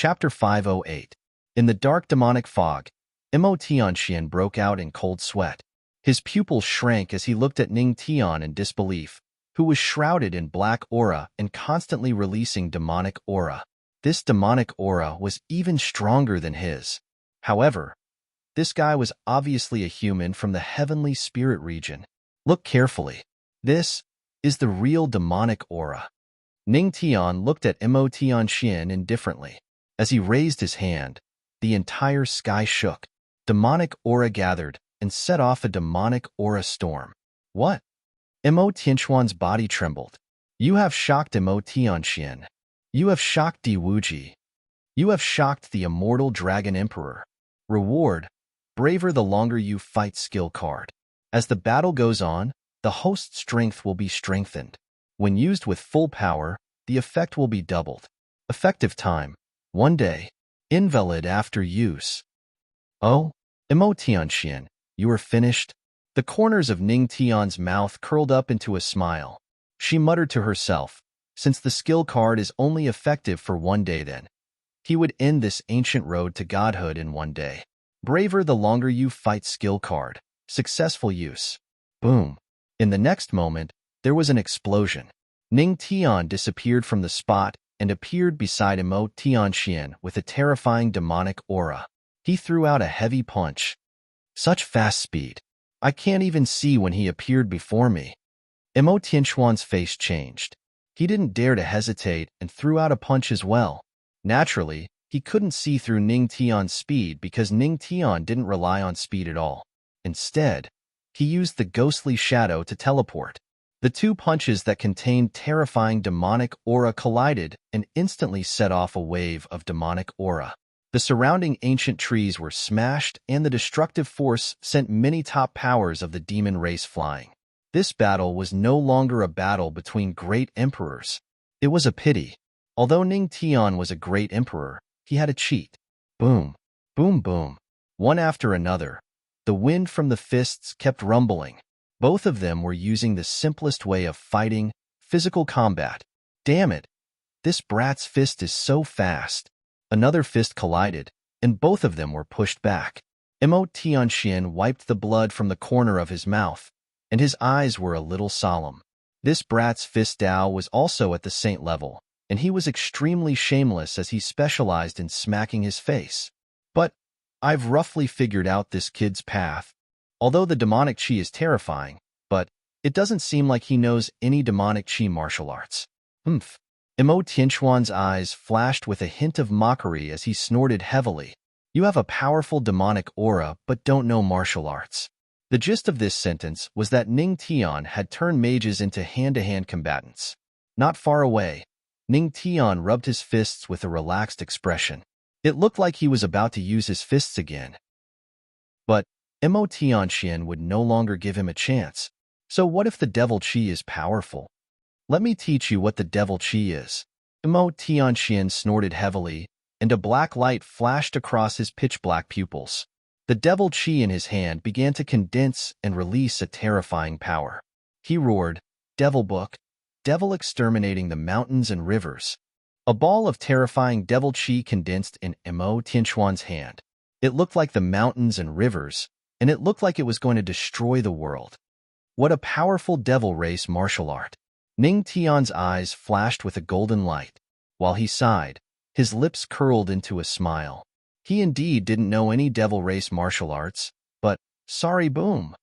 Chapter 508. In the dark demonic fog, Mo Tianxian broke out in cold sweat. His pupils shrank as he looked at Ning Tian in disbelief, who was shrouded in black aura and constantly releasing demonic aura. This demonic aura was even stronger than his. However, this guy was obviously a human from the heavenly spirit region. Look carefully. This is the real demonic aura. Ning Tian looked at Mo Tianxian indifferently. As he raised his hand, the entire sky shook. Demonic aura gathered and set off a demonic aura storm. What? Mo Tianxuan's body trembled. You have shocked Mo Tianxian. You have shocked Di Wuji. You have shocked the immortal Dragon Emperor. Reward: braver the longer you fight skill card. As the battle goes on, the host's strength will be strengthened. When used with full power, the effect will be doubled. Effective time: 1 day. Invalid after use. Oh, Mo Tianxian, you are finished? The corners of Ning Tian's mouth curled up into a smile. She muttered to herself, since the skill card is only effective for 1 day then, he would end this ancient road to godhood in 1 day. Braver the longer you fight skill card. Successful use. Boom. In the next moment, there was an explosion. Ning Tian disappeared from the spot and appeared beside Mo Tianxian with a terrifying demonic aura. He threw out a heavy punch. Such fast speed. I can't even see when he appeared before me. Mo Tianxuan's face changed. He didn't dare to hesitate and threw out a punch as well. Naturally, he couldn't see through Ning Tian's speed because Ning Tian didn't rely on speed at all. Instead, he used the ghostly shadow to teleport. The two punches that contained terrifying demonic aura collided and instantly set off a wave of demonic aura. The surrounding ancient trees were smashed and the destructive force sent many top powers of the demon race flying. This battle was no longer a battle between great emperors. It was a pity. Although Ning Tian was a great emperor, he had a cheat. Boom, boom, boom. One after another, the wind from the fists kept rumbling. Both of them were using the simplest way of fighting, physical combat. Damn it! This brat's fist is so fast. Another fist collided, and both of them were pushed back. Mo Tianxian wiped the blood from the corner of his mouth, and his eyes were a little solemn. This brat's fist Dao was also at the saint level, and he was extremely shameless as he specialized in smacking his face. But I've roughly figured out this kid's path. Although the demonic chi is terrifying, but it doesn't seem like he knows any demonic chi martial arts. Humph. Mo Tianxuan's eyes flashed with a hint of mockery as he snorted heavily. You have a powerful demonic aura but don't know martial arts. The gist of this sentence was that Ning Tian had turned mages into hand-to-hand combatants. Not far away, Ning Tian rubbed his fists with a relaxed expression. It looked like he was about to use his fists again. But Mo Tianxian would no longer give him a chance. So what if the devil chi is powerful? Let me teach you what the devil chi is. Mo Tianxian snorted heavily, and a black light flashed across his pitch-black pupils. The devil chi in his hand began to condense and release a terrifying power. He roared, "Devil book, devil exterminating the mountains and rivers." A ball of terrifying devil chi condensed in Mo Tianxuan's hand. It looked like the mountains and rivers, and it looked like it was going to destroy the world. What a powerful devil race martial art. Ning Tian's eyes flashed with a golden light. While he sighed, his lips curled into a smile. He indeed didn't know any devil race martial arts, but, sorry boom.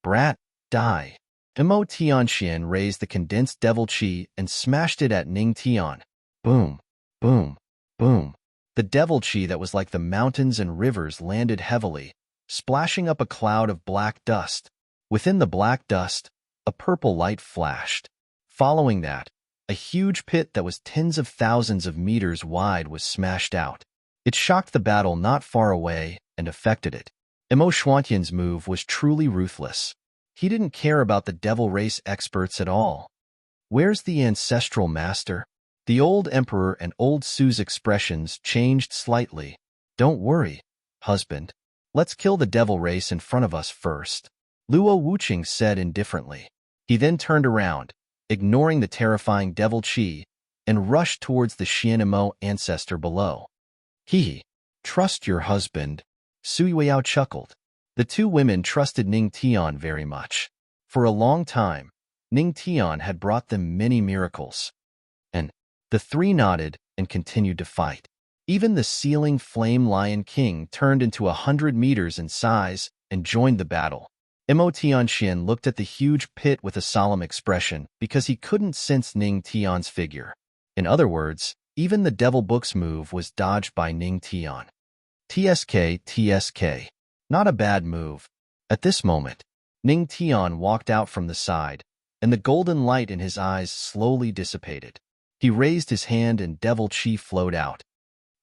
Brat, die. Mo Tianxian raised the condensed devil chi and smashed it at Ning Tian. Boom, boom, boom. The devil chi that was like the mountains and rivers landed heavily, splashing up a cloud of black dust. Within the black dust, a purple light flashed. Following that, a huge pit that was tens of thousands of meters wide was smashed out. It shocked the battle not far away and affected it. Mo Xuantian's move was truly ruthless. He didn't care about the devil race experts at all. Where's the ancestral master? The old emperor and old Su's expressions changed slightly. Don't worry, husband. Let's kill the devil race in front of us first, Luo Wuqing said indifferently. He then turned around, ignoring the terrifying devil chi, and rushed towards the Xianmo ancestor below. He, trust your husband, Sui Weiyao chuckled. The two women trusted Ning Tian very much. For a long time, Ning Tian had brought them many miracles. And the three nodded and continued to fight. Even the ceiling flame lion king turned into 100 meters in size and joined the battle. Mo Tianxian looked at the huge pit with a solemn expression because he couldn't sense Ning Tian's figure. In other words, even the Devil Book's move was dodged by Ning Tian. TSK. Not a bad move. At this moment, Ning Tian walked out from the side, and the golden light in his eyes slowly dissipated. He raised his hand and devil chi flowed out.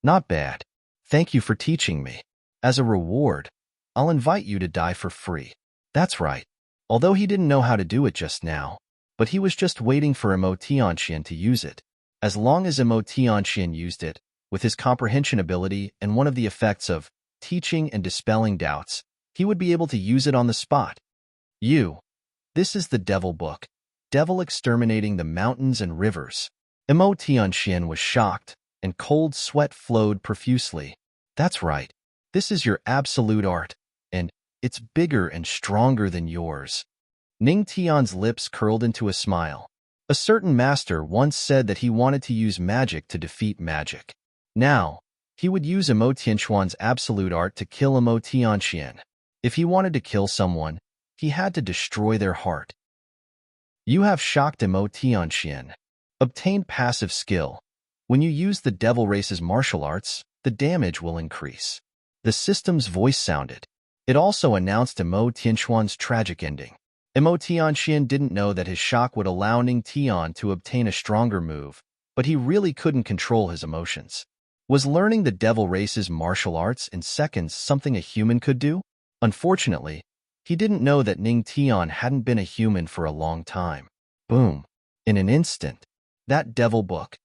Not bad. Thank you for teaching me. As a reward, I'll invite you to die for free. That's right. Although he didn't know how to do it just now, but he was just waiting for Mo Tianxian to use it. As long as Mo Tianxian used it, with his comprehension ability and one of the effects of teaching and dispelling doubts, he would be able to use it on the spot. This is the Devil Book, Devil Exterminating the Mountains and Rivers. Mo Tianxian was shocked, and cold sweat flowed profusely. That's right. This is your absolute art, and it's bigger and stronger than yours. Ning Tian's lips curled into a smile. A certain master once said that he wanted to use magic to defeat magic. Now, he would use Mo Tianxuan's absolute art to kill Mo Tianxian. If he wanted to kill someone, he had to destroy their heart. You have shocked Mo Tianxian. Obtained passive skill. When you use the devil race's martial arts, the damage will increase. The system's voice sounded. It also announced Mo Tianxuan's tragic ending. Mo Tianxian didn't know that his shock would allow Ning Tian to obtain a stronger move, but he really couldn't control his emotions. Was learning the devil race's martial arts in seconds something a human could do? Unfortunately, he didn't know that Ning Tian hadn't been a human for a long time. Boom. In an instant, that devil book,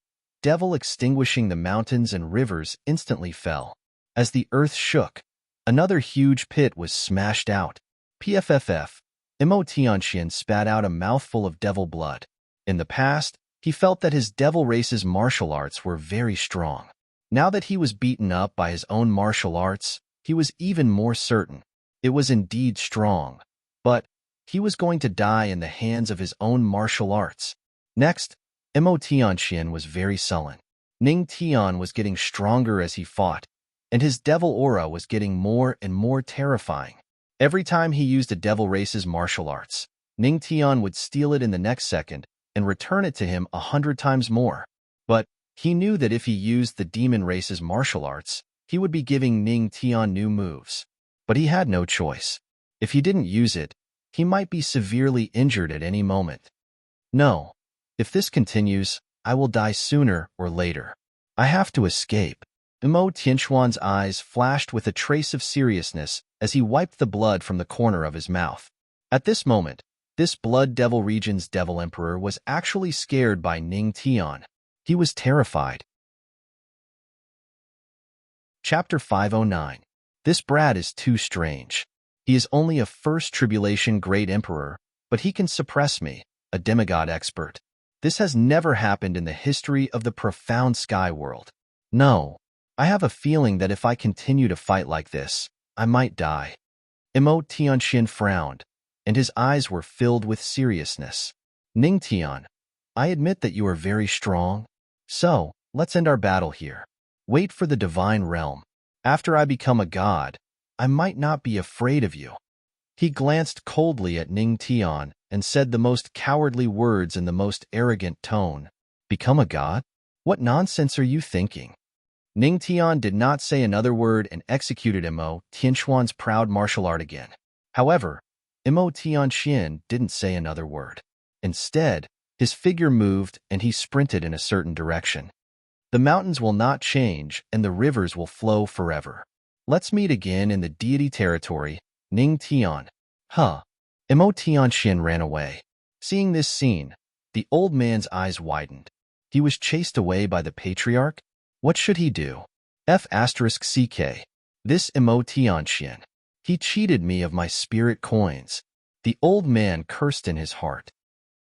Devil Extinguishing the Mountains and Rivers, instantly fell. As the earth shook, another huge pit was smashed out. PFFF. Mo Tianxian spat out a mouthful of devil blood. In the past, he felt that his devil race's martial arts were very strong. Now that he was beaten up by his own martial arts, he was even more certain. It was indeed strong, but he was going to die in the hands of his own martial arts. Next, Mo Tianxian was very sullen. Ning Tian was getting stronger as he fought, and his devil aura was getting more and more terrifying. Every time he used a devil race's martial arts, Ning Tian would steal it in the next second and return it to him 100 times more. But he knew that if he used the demon race's martial arts, he would be giving Ning Tian new moves. But he had no choice. If he didn't use it, he might be severely injured at any moment. No. If this continues, I will die sooner or later. I have to escape. Mo Tianxuan's eyes flashed with a trace of seriousness as he wiped the blood from the corner of his mouth. At this moment, this Blood Devil region's Devil Emperor was actually scared by Ning Tian. He was terrified. Chapter 509. This brat is too strange. He is only a first tribulation great emperor, but he can suppress me, a demigod expert. This has never happened in the history of the profound sky world. No. I have a feeling that if I continue to fight like this, I might die. Mo Tianxian frowned, and his eyes were filled with seriousness. Ning Tian, I admit that you are very strong. So, let's end our battle here. Wait for the divine realm. After I become a god, I might not be afraid of you. He glanced coldly at Ning Tian and said the most cowardly words in the most arrogant tone. Become a god? What nonsense are you thinking? Ning Tian did not say another word and executed Mo Tianxuan's proud martial art again. However, Mo Tianxian didn't say another word. Instead, his figure moved and he sprinted in a certain direction. The mountains will not change and the rivers will flow forever. Let's meet again in the deity territory, Ning Tian. Mo Tianxian ran away. Seeing this scene, the old man's eyes widened. He was chased away by the patriarch? What should he do? F***CK. This Mo Tianxian. He cheated me of my spirit coins. The old man cursed in his heart.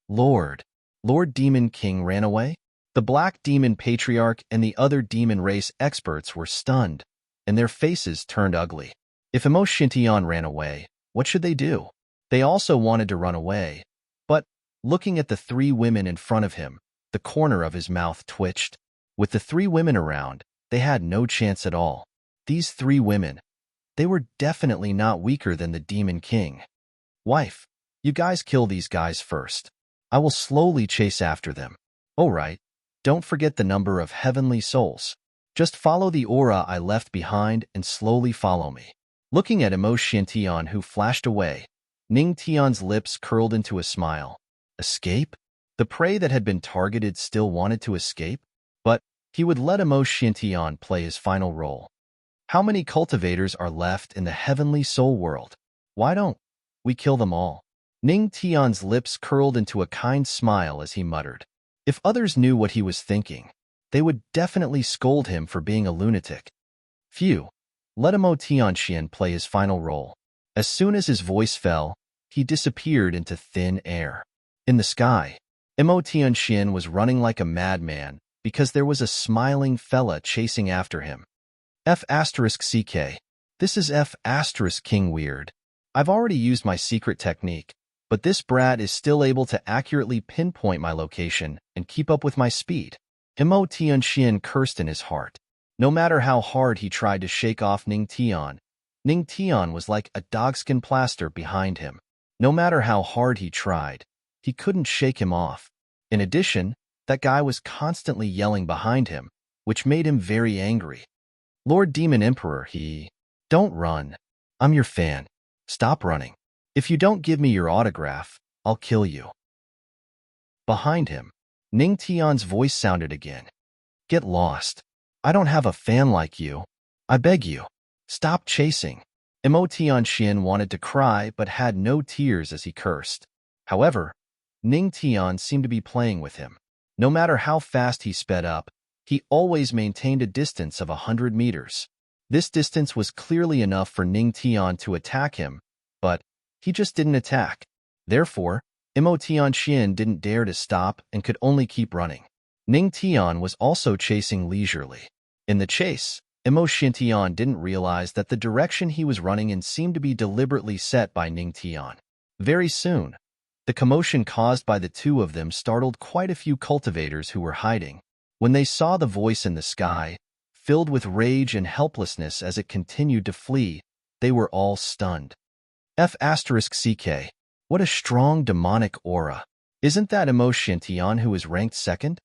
Lord Demon King ran away? The Black Demon Patriarch and the other demon race experts were stunned, and their faces turned ugly. If Emoshintian ran away, what should they do? They also wanted to run away, but looking at the three women in front of him, the corner of his mouth twitched. With the three women around, they had no chance at all. These three women, they were definitely not weaker than the Demon King. Wife, you guys kill these guys first. I will slowly chase after them. All right, don't forget the number of heavenly souls. Just follow the aura I left behind and slowly follow me. Looking at Emoshintian, who flashed away, Ningtian's lips curled into a smile. Escape? The prey that had been targeted still wanted to escape, but he would let Emoshintian play his final role. How many cultivators are left in the heavenly soul world? Why don't we kill them all? Ningtian's lips curled into a kind smile as he muttered. If others knew what he was thinking, they would definitely scold him for being a lunatic. Phew, let Emotianxian play his final role. As soon as his voice fell, he disappeared into thin air. In the sky, Emotianxian was running like a madman because there was a smiling fella chasing after him. F*CK. This is F*King Weird. I've already used my secret technique, but this brat is still able to accurately pinpoint my location and keep up with my speed. Emotianxian cursed in his heart. No matter how hard he tried to shake off Ningtian, Ningtian was like a dogskin plaster behind him. No matter how hard he tried, he couldn't shake him off. In addition, that guy was constantly yelling behind him, which made him very angry. Lord Demon Emperor, don't run. I'm your fan. Stop running. If you don't give me your autograph, I'll kill you. Behind him, Ningtian's voice sounded again. Get lost. I don't have a fan like you. I beg you. Stop chasing. Emotianxian wanted to cry but had no tears as he cursed. However, Ningtian seemed to be playing with him. No matter how fast he sped up, he always maintained a distance of 100 meters. This distance was clearly enough for Ningtian to attack him, but he just didn't attack. Therefore, Emotianxian didn't dare to stop and could only keep running. Ningtian was also chasing leisurely. In the chase, Emoshintian didn't realize that the direction he was running in seemed to be deliberately set by Ningtian. Very soon, the commotion caused by the two of them startled quite a few cultivators who were hiding. When they saw the voice in the sky, filled with rage and helplessness as it continued to flee, they were all stunned. F*CK. What a strong demonic aura. Isn't that Emoshintian who is ranked second?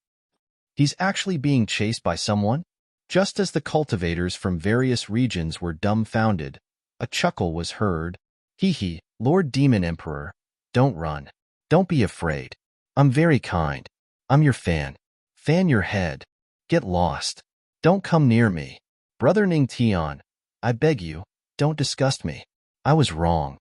He's actually being chased by someone? Just as the cultivators from various regions were dumbfounded, a chuckle was heard. Hee, Lord Demon Emperor, don't run. Don't be afraid. I'm very kind. I'm your fan. Fan your head. Get lost. Don't come near me. Brother Ningtian, I beg you, don't disgust me. I was wrong.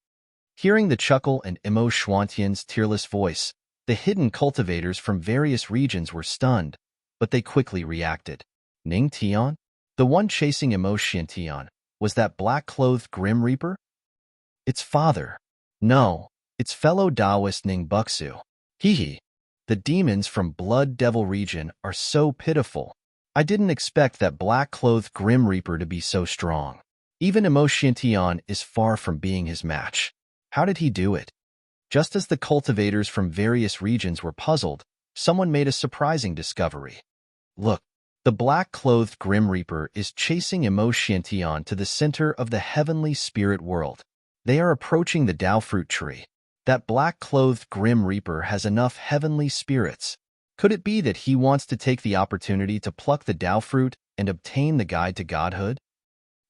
Hearing the chuckle and Emoshintian's tearless voice, the hidden cultivators from various regions were stunned, but they quickly reacted. Ningtian? The one chasing Emoshintian, was that black-clothed Grim Reaper? Its father. No, its fellow Taoist Ningbuksu. Hee. The demons from Blood Devil region are so pitiful. I didn't expect that black-clothed Grim Reaper to be so strong. Even Emoshintian is far from being his match. How did he do it? Just as the cultivators from various regions were puzzled, someone made a surprising discovery. Look, the black-clothed Grim Reaper is chasing Emoshintian to the center of the heavenly spirit world. They are approaching the Tao fruit tree. That black-clothed Grim Reaper has enough heavenly spirits. Could it be that he wants to take the opportunity to pluck the Tao fruit and obtain the guide to godhood?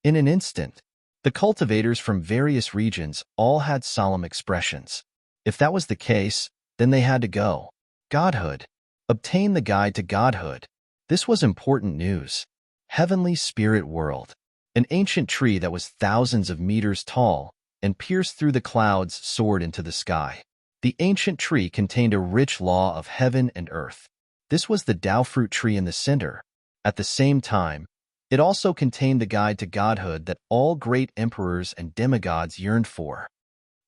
In an instant, the cultivators from various regions all had solemn expressions. If that was the case, then they had to go. Godhood. Obtain the guide to godhood. This was important news. Heavenly spirit world. An ancient tree that was thousands of meters tall and pierced through the clouds soared into the sky. The ancient tree contained a rich law of heaven and earth. This was the Tao fruit tree in the center. At the same time, it also contained the guide to godhood that all great emperors and demigods yearned for.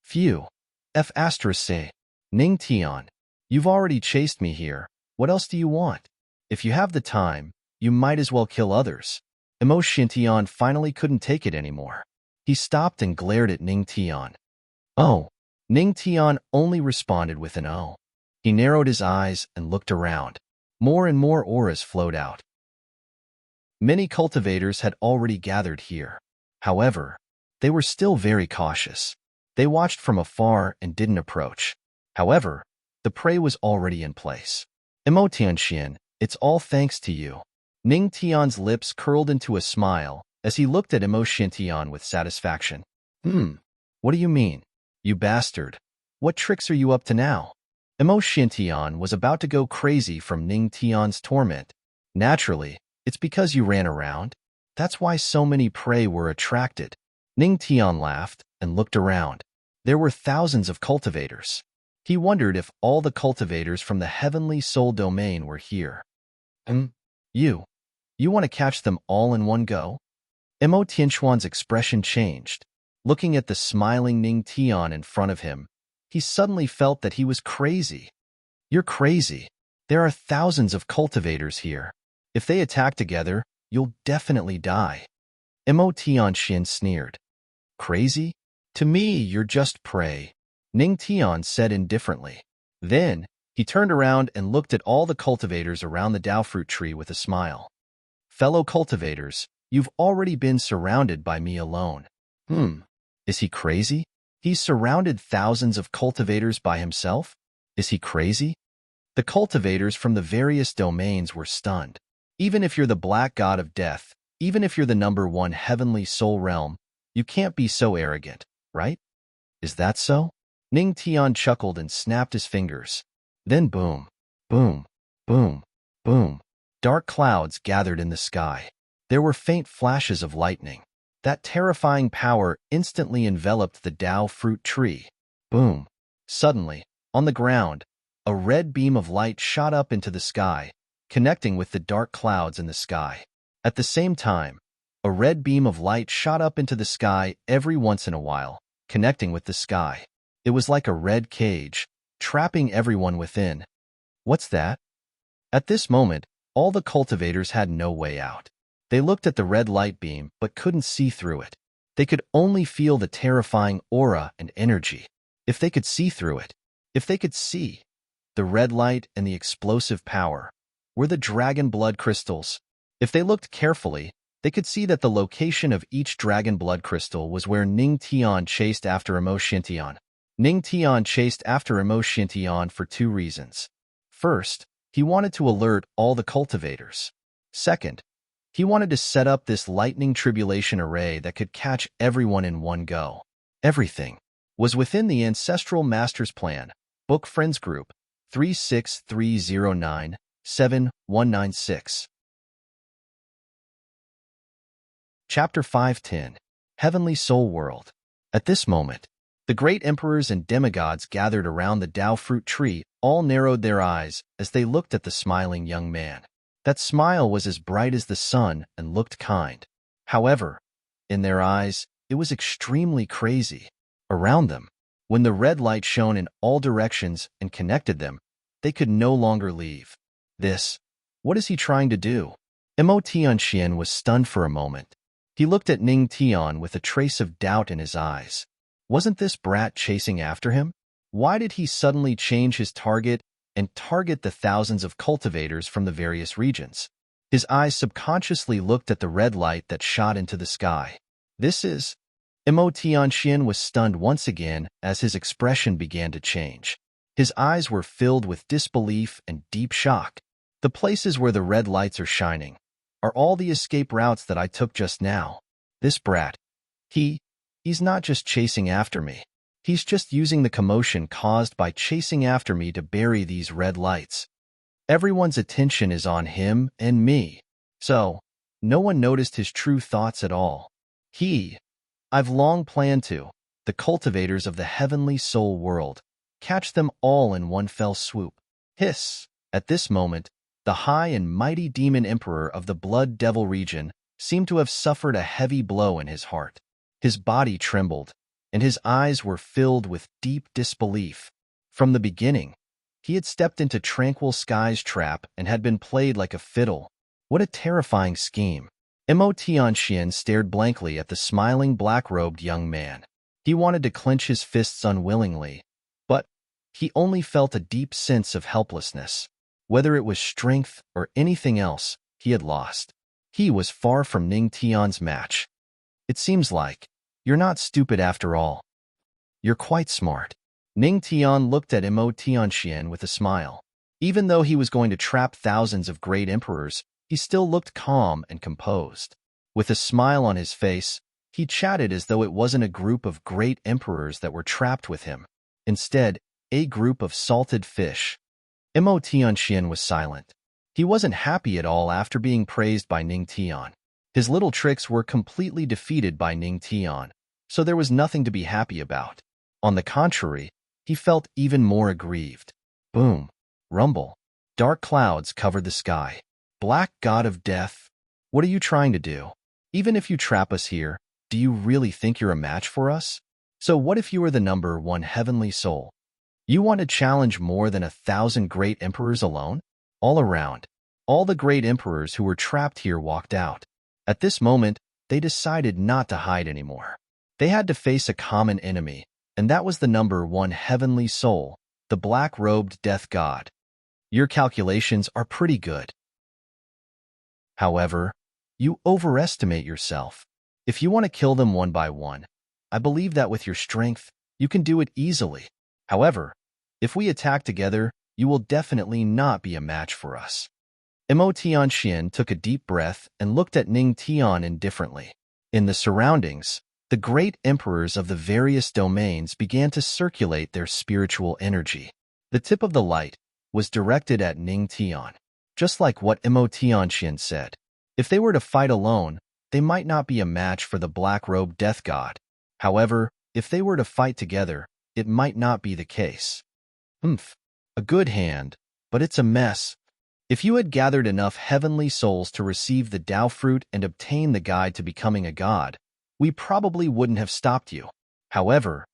Phew. F***, Ningtian. You've already chased me here. What else do you want? If you have the time, you might as well kill others. Emo Shintian finally couldn't take it anymore. He stopped and glared at Ning Tian. Oh. Ning Tian only responded with an oh. He narrowed his eyes and looked around. More and more auras flowed out. Many cultivators had already gathered here. However, they were still very cautious. They watched from afar and didn't approach. However, the prey was already in place. Emo Tianxian, it's all thanks to you. Ning Tian's lips curled into a smile as he looked at Emo Shintian with satisfaction. What do you mean? You bastard. What tricks are you up to now? Emo Shintian was about to go crazy from Ning Tian's torment. Naturally, it's because you ran around. That's why so many prey were attracted. Ning Tian laughed and looked around. There were thousands of cultivators. He wondered if all the cultivators from the Heavenly Soul Domain were here. You want to catch them all in one go? Emo Tianxuan's expression changed. Looking at the smiling Ning Tian in front of him, he suddenly felt that he was crazy. You're crazy. There are thousands of cultivators here. If they attack together, you'll definitely die. Emo Tianxian sneered. Crazy? To me, you're just prey, Ning Tian said indifferently. Then, he turned around and looked at all the cultivators around the Dao fruit tree with a smile. Fellow cultivators, you've already been surrounded by me alone. Is he crazy? He's surrounded thousands of cultivators by himself? Is he crazy? The cultivators from the various domains were stunned. Even if you're the Black God of Death, even if you're the #1 Heavenly Soul Realm, you can't be so arrogant, right? Is that so? Ning Tian chuckled and snapped his fingers. Then boom, boom, boom, boom. Dark clouds gathered in the sky. There were faint flashes of lightning. That terrifying power instantly enveloped the Dao fruit tree. Boom. Suddenly, on the ground, a red beam of light shot up into the sky, connecting with the dark clouds in the sky. At the same time, a red beam of light shot up into the sky every once in a while, connecting with the sky. It was like a red cage, trapping everyone within. What's that? At this moment, all the cultivators had no way out. They looked at the red light beam but couldn't see through it. They could only feel the terrifying aura and energy. If they could see through it, if they could see, the red light and the explosive power were the dragon blood crystals. If they looked carefully, they could see that the location of each dragon blood crystal was where Ning Tian chased after Emo Shintian. Ning Tian chased after Emo Shintian for two reasons. First, he wanted to alert all the cultivators. Second, he wanted to set up this lightning tribulation array that could catch everyone in one go. Everything was within the Ancestral Master's Plan, Book Friends Group, 36309-7196. Chapter 510, Heavenly Soul World. At this moment, the great emperors and demigods gathered around the Dao fruit tree all narrowed their eyes as they looked at the smiling young man. That smile was as bright as the sun and looked kind. However, in their eyes, it was extremely crazy. Around them, when the red light shone in all directions and connected them, they could no longer leave. What is he trying to do? Emo Tianxian was stunned for a moment. He looked at Ning Tian with a trace of doubt in his eyes. Wasn't this brat chasing after him? Why did he suddenly change his target and target the thousands of cultivators from the various regions? His eyes subconsciously looked at the red light that shot into the sky. Emo Tianxian was stunned once again as his expression began to change. His eyes were filled with disbelief and deep shock. The places where the red lights are shining are all the escape routes that I took just now. This brat, he's not just chasing after me. He's just using the commotion caused by chasing after me to bury these red lights. Everyone's attention is on him and me. So, no one noticed his true thoughts at all. I've long planned to, the cultivators of the Heavenly Soul World, catch them all in one fell swoop. Hiss! At this moment, the high and mighty demon emperor of the Blood Devil region seemed to have suffered a heavy blow in his heart. His body trembled, and his eyes were filled with deep disbelief. From the beginning, He had stepped into Tranquil Sky's trap and had been played like a fiddle. What a terrifying scheme. Mo Tianxian stared blankly at the smiling black-robed young man. He wanted to clench his fists unwillingly, but he only felt a deep sense of helplessness. Whether it was strength or anything else, he had lost. He was far from Ning Tian's match. It seems like you're not stupid after all. You're quite smart. Ning Tian looked at Mo Tianxian with a smile. Even though he was going to trap thousands of great emperors, he still looked calm and composed. With a smile on his face, he chatted as though it wasn't a group of great emperors that were trapped with him. Instead, a group of salted fish. Mo Tianxian was silent. He wasn't happy at all after being praised by Ning Tian. His little tricks were completely defeated by Ning Tian, so there was nothing to be happy about. On the contrary, he felt even more aggrieved. Boom. Rumble. Dark clouds covered the sky. Black god of death, what are you trying to do? Even if you trap us here, do you really think you're a match for us? So what if you were the number one heavenly soul? You want to challenge more than 1,000 great emperors alone? All around, all the great emperors who were trapped here walked out. At this moment, they decided not to hide anymore. They had to face a common enemy, and that was the number one heavenly soul, the black-robed death god. Your calculations are pretty good. However, you overestimate yourself. If you want to kill them one by one, I believe that with your strength, you can do it easily. However, if we attack together, you will definitely not be a match for us. Mo Tianxian took a deep breath and looked at Ning Tian indifferently. In the surroundings, the great emperors of the various domains began to circulate their spiritual energy. The tip of the light was directed at Ning Tian. Just like what Mo Tianxian said, if they were to fight alone, they might not be a match for the black-robed death god. However, if they were to fight together, it might not be the case. A good hand, but it's a mess. If you had gathered enough heavenly souls to receive the Tao fruit and obtain the guide to becoming a god, we probably wouldn't have stopped you. However,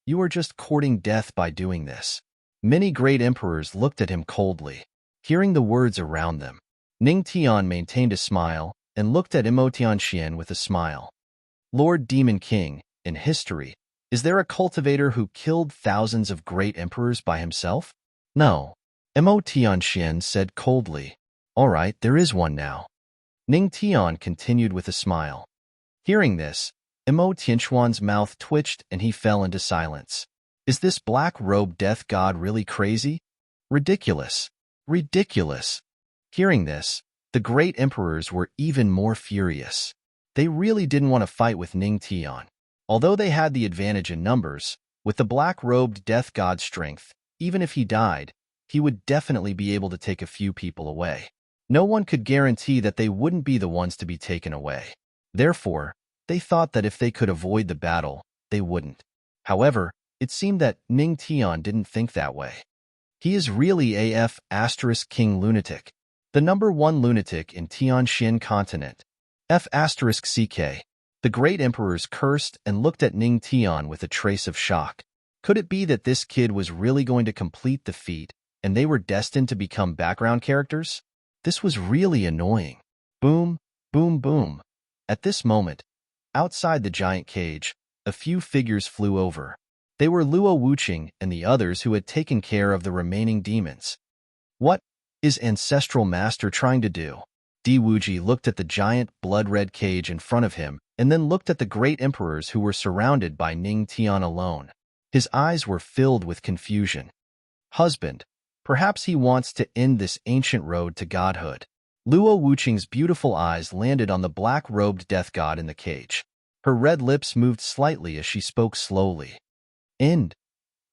you are just courting death by doing this. Many great emperors looked at him coldly. Hearing the words around them, Ning Tian maintained a smile and looked at Mo Tianxian with a smile. Lord Demon King, in history, is there a cultivator who killed thousands of great emperors by himself? No. Mo Tianxian said coldly. All right, there is one now. Ning Tian continued with a smile. Hearing this, Mo Tianxian's mouth twitched and he fell into silence. Is this black-robed death god really crazy? Ridiculous. Ridiculous. Hearing this, the great emperors were even more furious. They really didn't want to fight with Ning Tian. Although they had the advantage in numbers, with the black-robed death god's strength, even if he died, he would definitely be able to take a few people away. No one could guarantee that they wouldn't be the ones to be taken away. Therefore, they thought that if they could avoid the battle, they wouldn't. However, it seemed that Ning Tian didn't think that way. He is really AF * King Lunatic, the number one lunatic in Tianxian continent. F * CK. The great emperors cursed and looked at Ning Tian with a trace of shock. Could it be that this kid was really going to complete the feat, and they were destined to become background characters? This was really annoying. Boom, boom, boom. At this moment, outside the giant cage, a few figures flew over. They were Luo Wuqing and the others who had taken care of the remaining demons. What is Ancestral Master trying to do? Di Wuji looked at the giant blood-red cage in front of him and then looked at the great emperors who were surrounded by Ning Tian alone. His eyes were filled with confusion. Husband, perhaps he wants to end this ancient road to godhood. Luo Wuqing's beautiful eyes landed on the black-robed death god in the cage. Her red lips moved slightly as she spoke slowly. End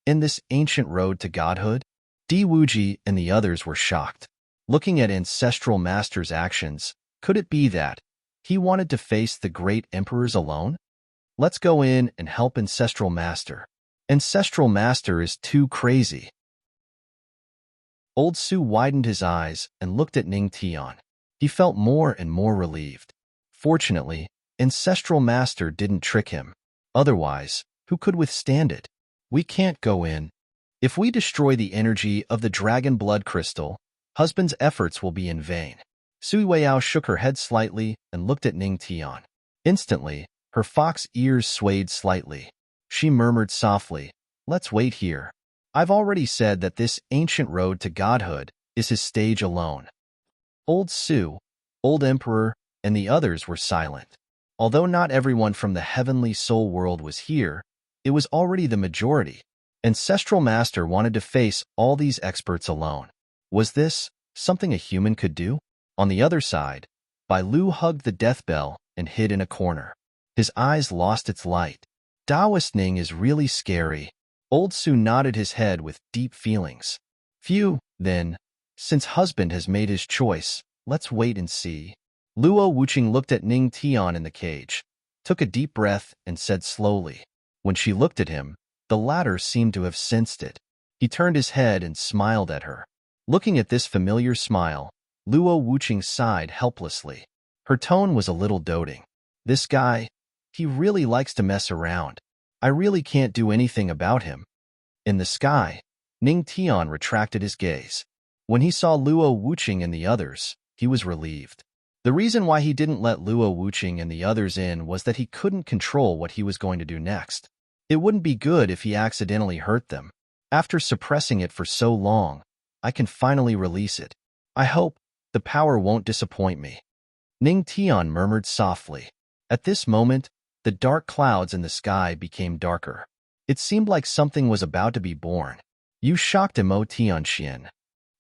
this ancient road to godhood? Di Wuji and the others were shocked. Looking at Ancestral Master's actions, could it be that he wanted to face the great emperors alone? Let's go in and help Ancestral Master. Ancestral Master is too crazy. Old Su widened his eyes and looked at Ning Tian. He felt more and more relieved. Fortunately, Ancestral Master didn't trick him. Otherwise, who could withstand it? We can't go in. If we destroy the energy of the dragon blood crystal, husband's efforts will be in vain. Sui Weiyao shook her head slightly and looked at Ning Tian. Instantly, her fox ears swayed slightly. She murmured softly, "Let's wait here. I've already said that this ancient road to godhood is his stage alone." Old Su, Old Emperor, and the others were silent. Although not everyone from the heavenly soul world was here, it was already the majority. Ancestral Master wanted to face all these experts alone. Was this something a human could do? On the other side, Bai Lu hugged the death bell and hid in a corner. His eyes lost its light. Taoist Ning is really scary. Old Su nodded his head with deep feelings. Phew, then, since husband has made his choice, let's wait and see. Luo Wuqing looked at Ning Tian in the cage, took a deep breath, and said slowly. When she looked at him, the latter seemed to have sensed it. He turned his head and smiled at her. Looking at this familiar smile, Luo Wuqing sighed helplessly. Her tone was a little doting. This guy, he really likes to mess around. I really can't do anything about him. In the sky, Ning Tian retracted his gaze. When he saw Luo Wuqing and the others, he was relieved. The reason why he didn't let Luo Wuqing and the others in was that he couldn't control what he was going to do next. It wouldn't be good if he accidentally hurt them. After suppressing it for so long, I can finally release it. I hope the power won't disappoint me. Ning Tian murmured softly. At this moment, the dark clouds in the sky became darker. It seemed like something was about to be born. You shocked Mo Tianxian.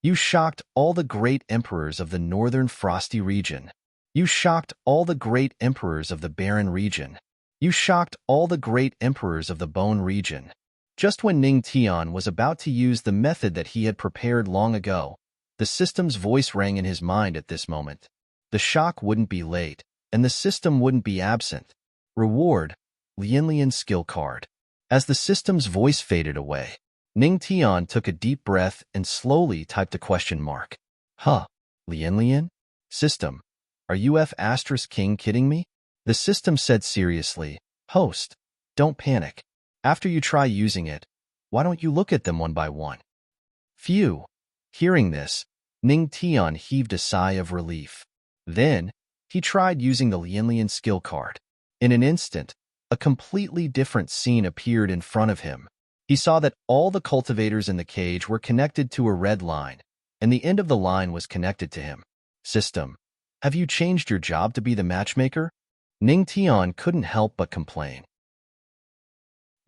You shocked all the great emperors of the northern frosty region. You shocked all the great emperors of the barren region. You shocked all the great emperors of the bone region. Just when Ning Tian was about to use the method that he had prepared long ago, the system's voice rang in his mind at this moment. The shock wouldn't be late, and the system wouldn't be absent. Reward, Lianlian skill card. As the system's voice faded away, Ning Tian took a deep breath and slowly typed a question mark. Huh, Lianlian? System, are you King kidding me? The system said seriously, Host, don't panic. After you try using it, why don't you look at them one by one? Phew. Hearing this, Ning Tian heaved a sigh of relief. Then, he tried using the Lianlian skill card. In an instant, a completely different scene appeared in front of him. He saw that all the cultivators in the cage were connected to a red line, and the end of the line was connected to him. System, have you changed your job to be the matchmaker? Ning Tian couldn't help but complain.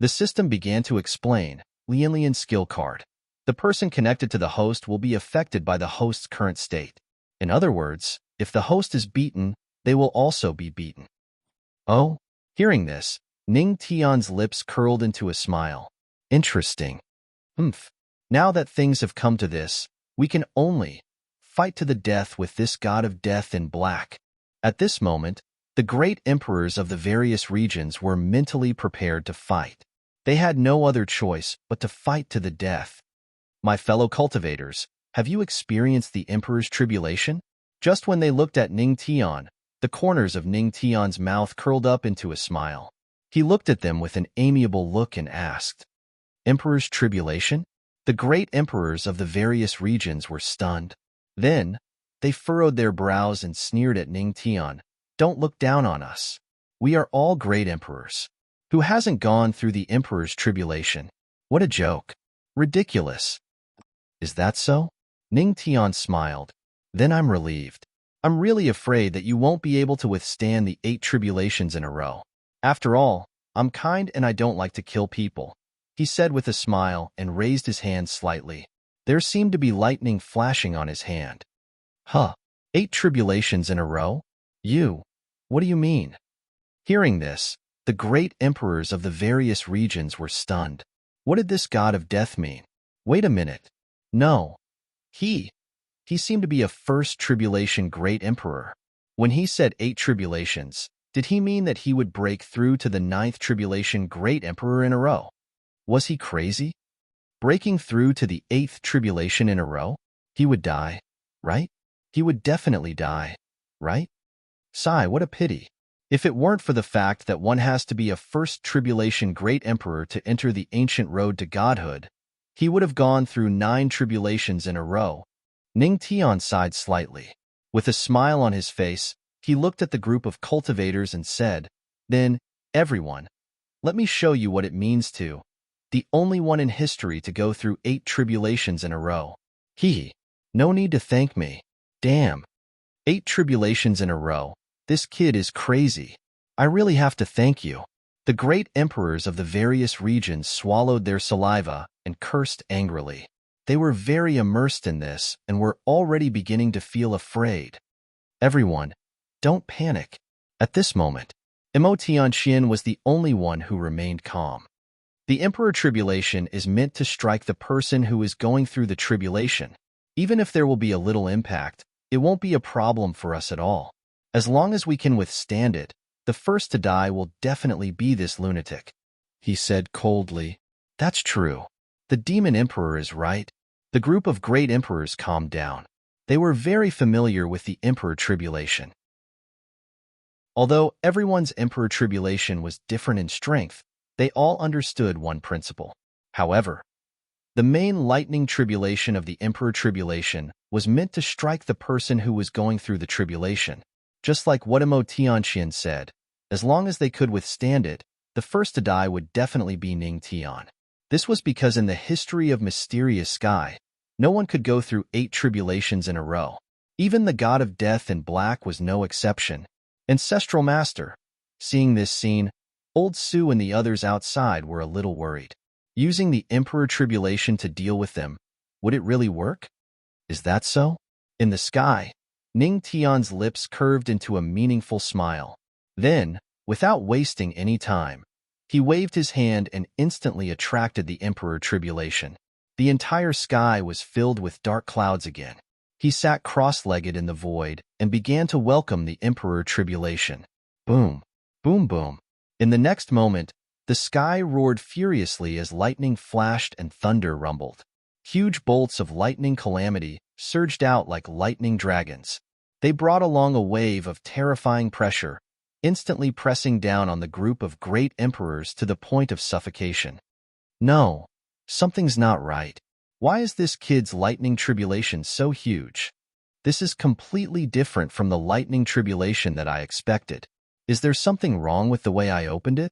The system began to explain, Lianlian skill card. The person connected to the host will be affected by the host's current state. In other words, if the host is beaten, they will also be beaten. Oh? Hearing this, Ning Tian's lips curled into a smile. Interesting. Now that things have come to this, we can only fight to the death with this god of death in black. At this moment, the great emperors of the various regions were mentally prepared to fight. They had no other choice but to fight to the death. My fellow cultivators, have you experienced the emperor's tribulation? Just when they looked at Ning Tian, the corners of Ning Tian's mouth curled up into a smile. He looked at them with an amiable look and asked, Emperor's tribulation? The great emperors of the various regions were stunned. Then, they furrowed their brows and sneered at Ning Tian. Don't look down on us. We are all great emperors. Who hasn't gone through the emperor's tribulation? What a joke. Ridiculous. Is that so? Ning Tian smiled. Then I'm relieved. I'm really afraid that you won't be able to withstand the 8 tribulations in a row. After all, I'm kind and I don't like to kill people, he said with a smile and raised his hand slightly. There seemed to be lightning flashing on his hand. 8 tribulations in a row? What do you mean? Hearing this, the great emperors of the various regions were stunned. What did this god of death mean? Wait a minute. No. He seemed to be a first tribulation great emperor. When he said 8 tribulations, did he mean that he would break through to the 9th tribulation great emperor in a row? Was he crazy? Breaking through to the 8th tribulation in a row? He would die, right? He would definitely die, right? Sigh, what a pity. If it weren't for the fact that one has to be a first tribulation great emperor to enter the ancient road to godhood, he would have gone through 9 tribulations in a row. Ning Tian sighed slightly. With a smile on his face, he looked at the group of cultivators and said, "Then, everyone, let me show you what it means to, the only one in history to go through 8 tribulations in a row." No need to thank me. Damn. 8 tribulations in a row. This kid is crazy. I really have to thank you. The great emperors of the various regions swallowed their saliva and cursed angrily. They were very immersed in this and were already beginning to feel afraid. Everyone, don't panic. At this moment, Emotianxian was the only one who remained calm. The Emperor Tribulation is meant to strike the person who is going through the tribulation. Even if there will be a little impact, it won't be a problem for us at all. As long as we can withstand it, the first to die will definitely be this lunatic, he said coldly. That's true. The Demon Emperor is right. The group of great emperors calmed down. They were very familiar with the Emperor Tribulation. Although everyone's Emperor Tribulation was different in strength, they all understood one principle. However, the main lightning tribulation of the Emperor Tribulation was meant to strike the person who was going through the tribulation. Just like what Imo Tianxian said, as long as they could withstand it, the first to die would definitely be Ning Tian. This was because in the history of Mysterious Sky, no one could go through 8 tribulations in a row. Even the god of death in black was no exception. Ancestral Master. Seeing this scene, Old Su and the others outside were a little worried. Using the Emperor Tribulation to deal with them, would it really work? Is that so? In the sky, Ning Tian's lips curved into a meaningful smile. Then, without wasting any time, he waved his hand and instantly attracted the Emperor Tribulation. The entire sky was filled with dark clouds again. He sat cross-legged in the void and began to welcome the Emperor Tribulation. Boom, boom, boom. In the next moment, the sky roared furiously as lightning flashed and thunder rumbled. Huge bolts of lightning calamity surged out like lightning dragons. They brought along a wave of terrifying pressure, instantly pressing down on the group of great emperors to the point of suffocation. No, something's not right. Why is this kid's lightning tribulation so huge? This is completely different from the lightning tribulation that I expected. Is there something wrong with the way I opened it?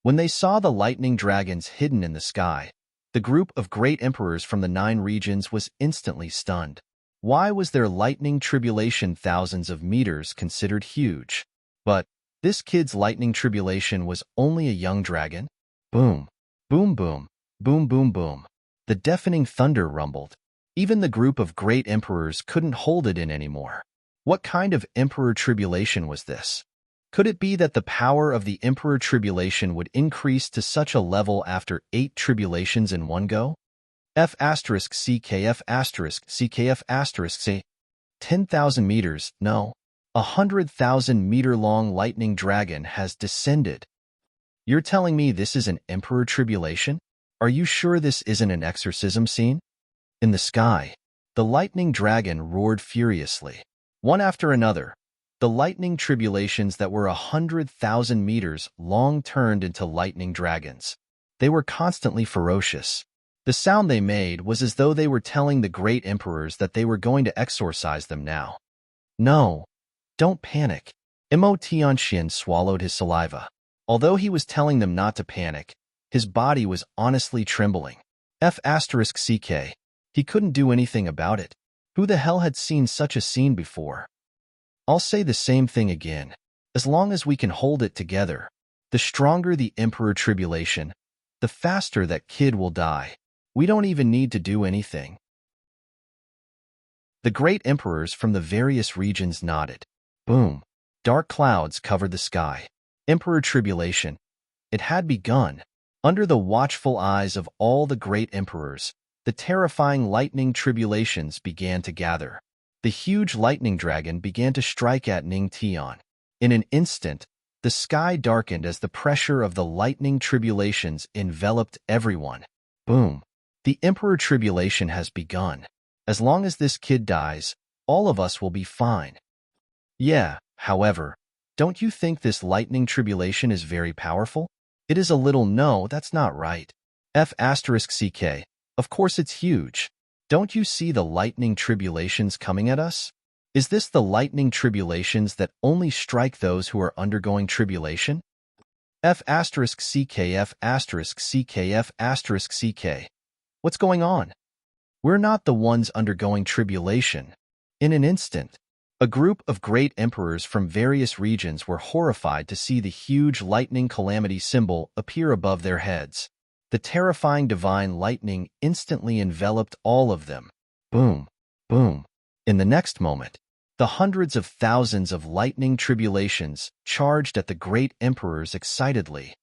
When they saw the lightning dragons hidden in the sky, the group of great emperors from the 9 regions was instantly stunned. Why was their lightning tribulation thousands of meters considered huge? But this kid's lightning tribulation was only a young dragon? Boom, boom, boom, boom, boom, boom. The deafening thunder rumbled. Even the group of great emperors couldn't hold it in anymore. What kind of Emperor Tribulation was this? Could it be that the power of the Emperor Tribulation would increase to such a level after 8 tribulations in one go? F***CKF**CKF**C 10,000 meters, no. 100,000 meter long lightning dragon has descended. You're telling me this is an Emperor Tribulation? Are you sure this isn't an exorcism scene? In the sky, the lightning dragon roared furiously. One after another, the lightning tribulations that were 100,000 meters long turned into lightning dragons. They were constantly ferocious. The sound they made was as though they were telling the great emperors that they were going to exorcise them now. No, don't panic. Imo Tianxian swallowed his saliva. Although he was telling them not to panic, his body was honestly trembling. F***CK. He couldn't do anything about it. Who the hell had seen such a scene before? I'll say the same thing again. As long as we can hold it together, the stronger the Emperor Tribulation, the faster that kid will die. We don't even need to do anything. The great emperors from the various regions nodded. Boom. Dark clouds covered the sky. Emperor Tribulation. It had begun. Under the watchful eyes of all the great emperors, the terrifying lightning tribulations began to gather. The huge lightning dragon began to strike at Ning Tian. In an instant, the sky darkened as the pressure of the lightning tribulations enveloped everyone. Boom. The Emperor Tribulation has begun. As long as this kid dies, all of us will be fine. Yeah, however, don't you think this lightning tribulation is very powerful? It is a little no, that's not right. F***CK. Of course it's huge. Don't you see the lightning tribulations coming at us? Is this the lightning tribulations that only strike those who are undergoing tribulation? F asterisk CK F asterisk CK F asterisk CK. What's going on? We're not the ones undergoing tribulation. In an instant, a group of great emperors from various regions were horrified to see the huge lightning calamity symbol appear above their heads. The terrifying divine lightning instantly enveloped all of them. Boom, boom. In the next moment, the hundreds of thousands of lightning tribulations charged at the great emperors excitedly.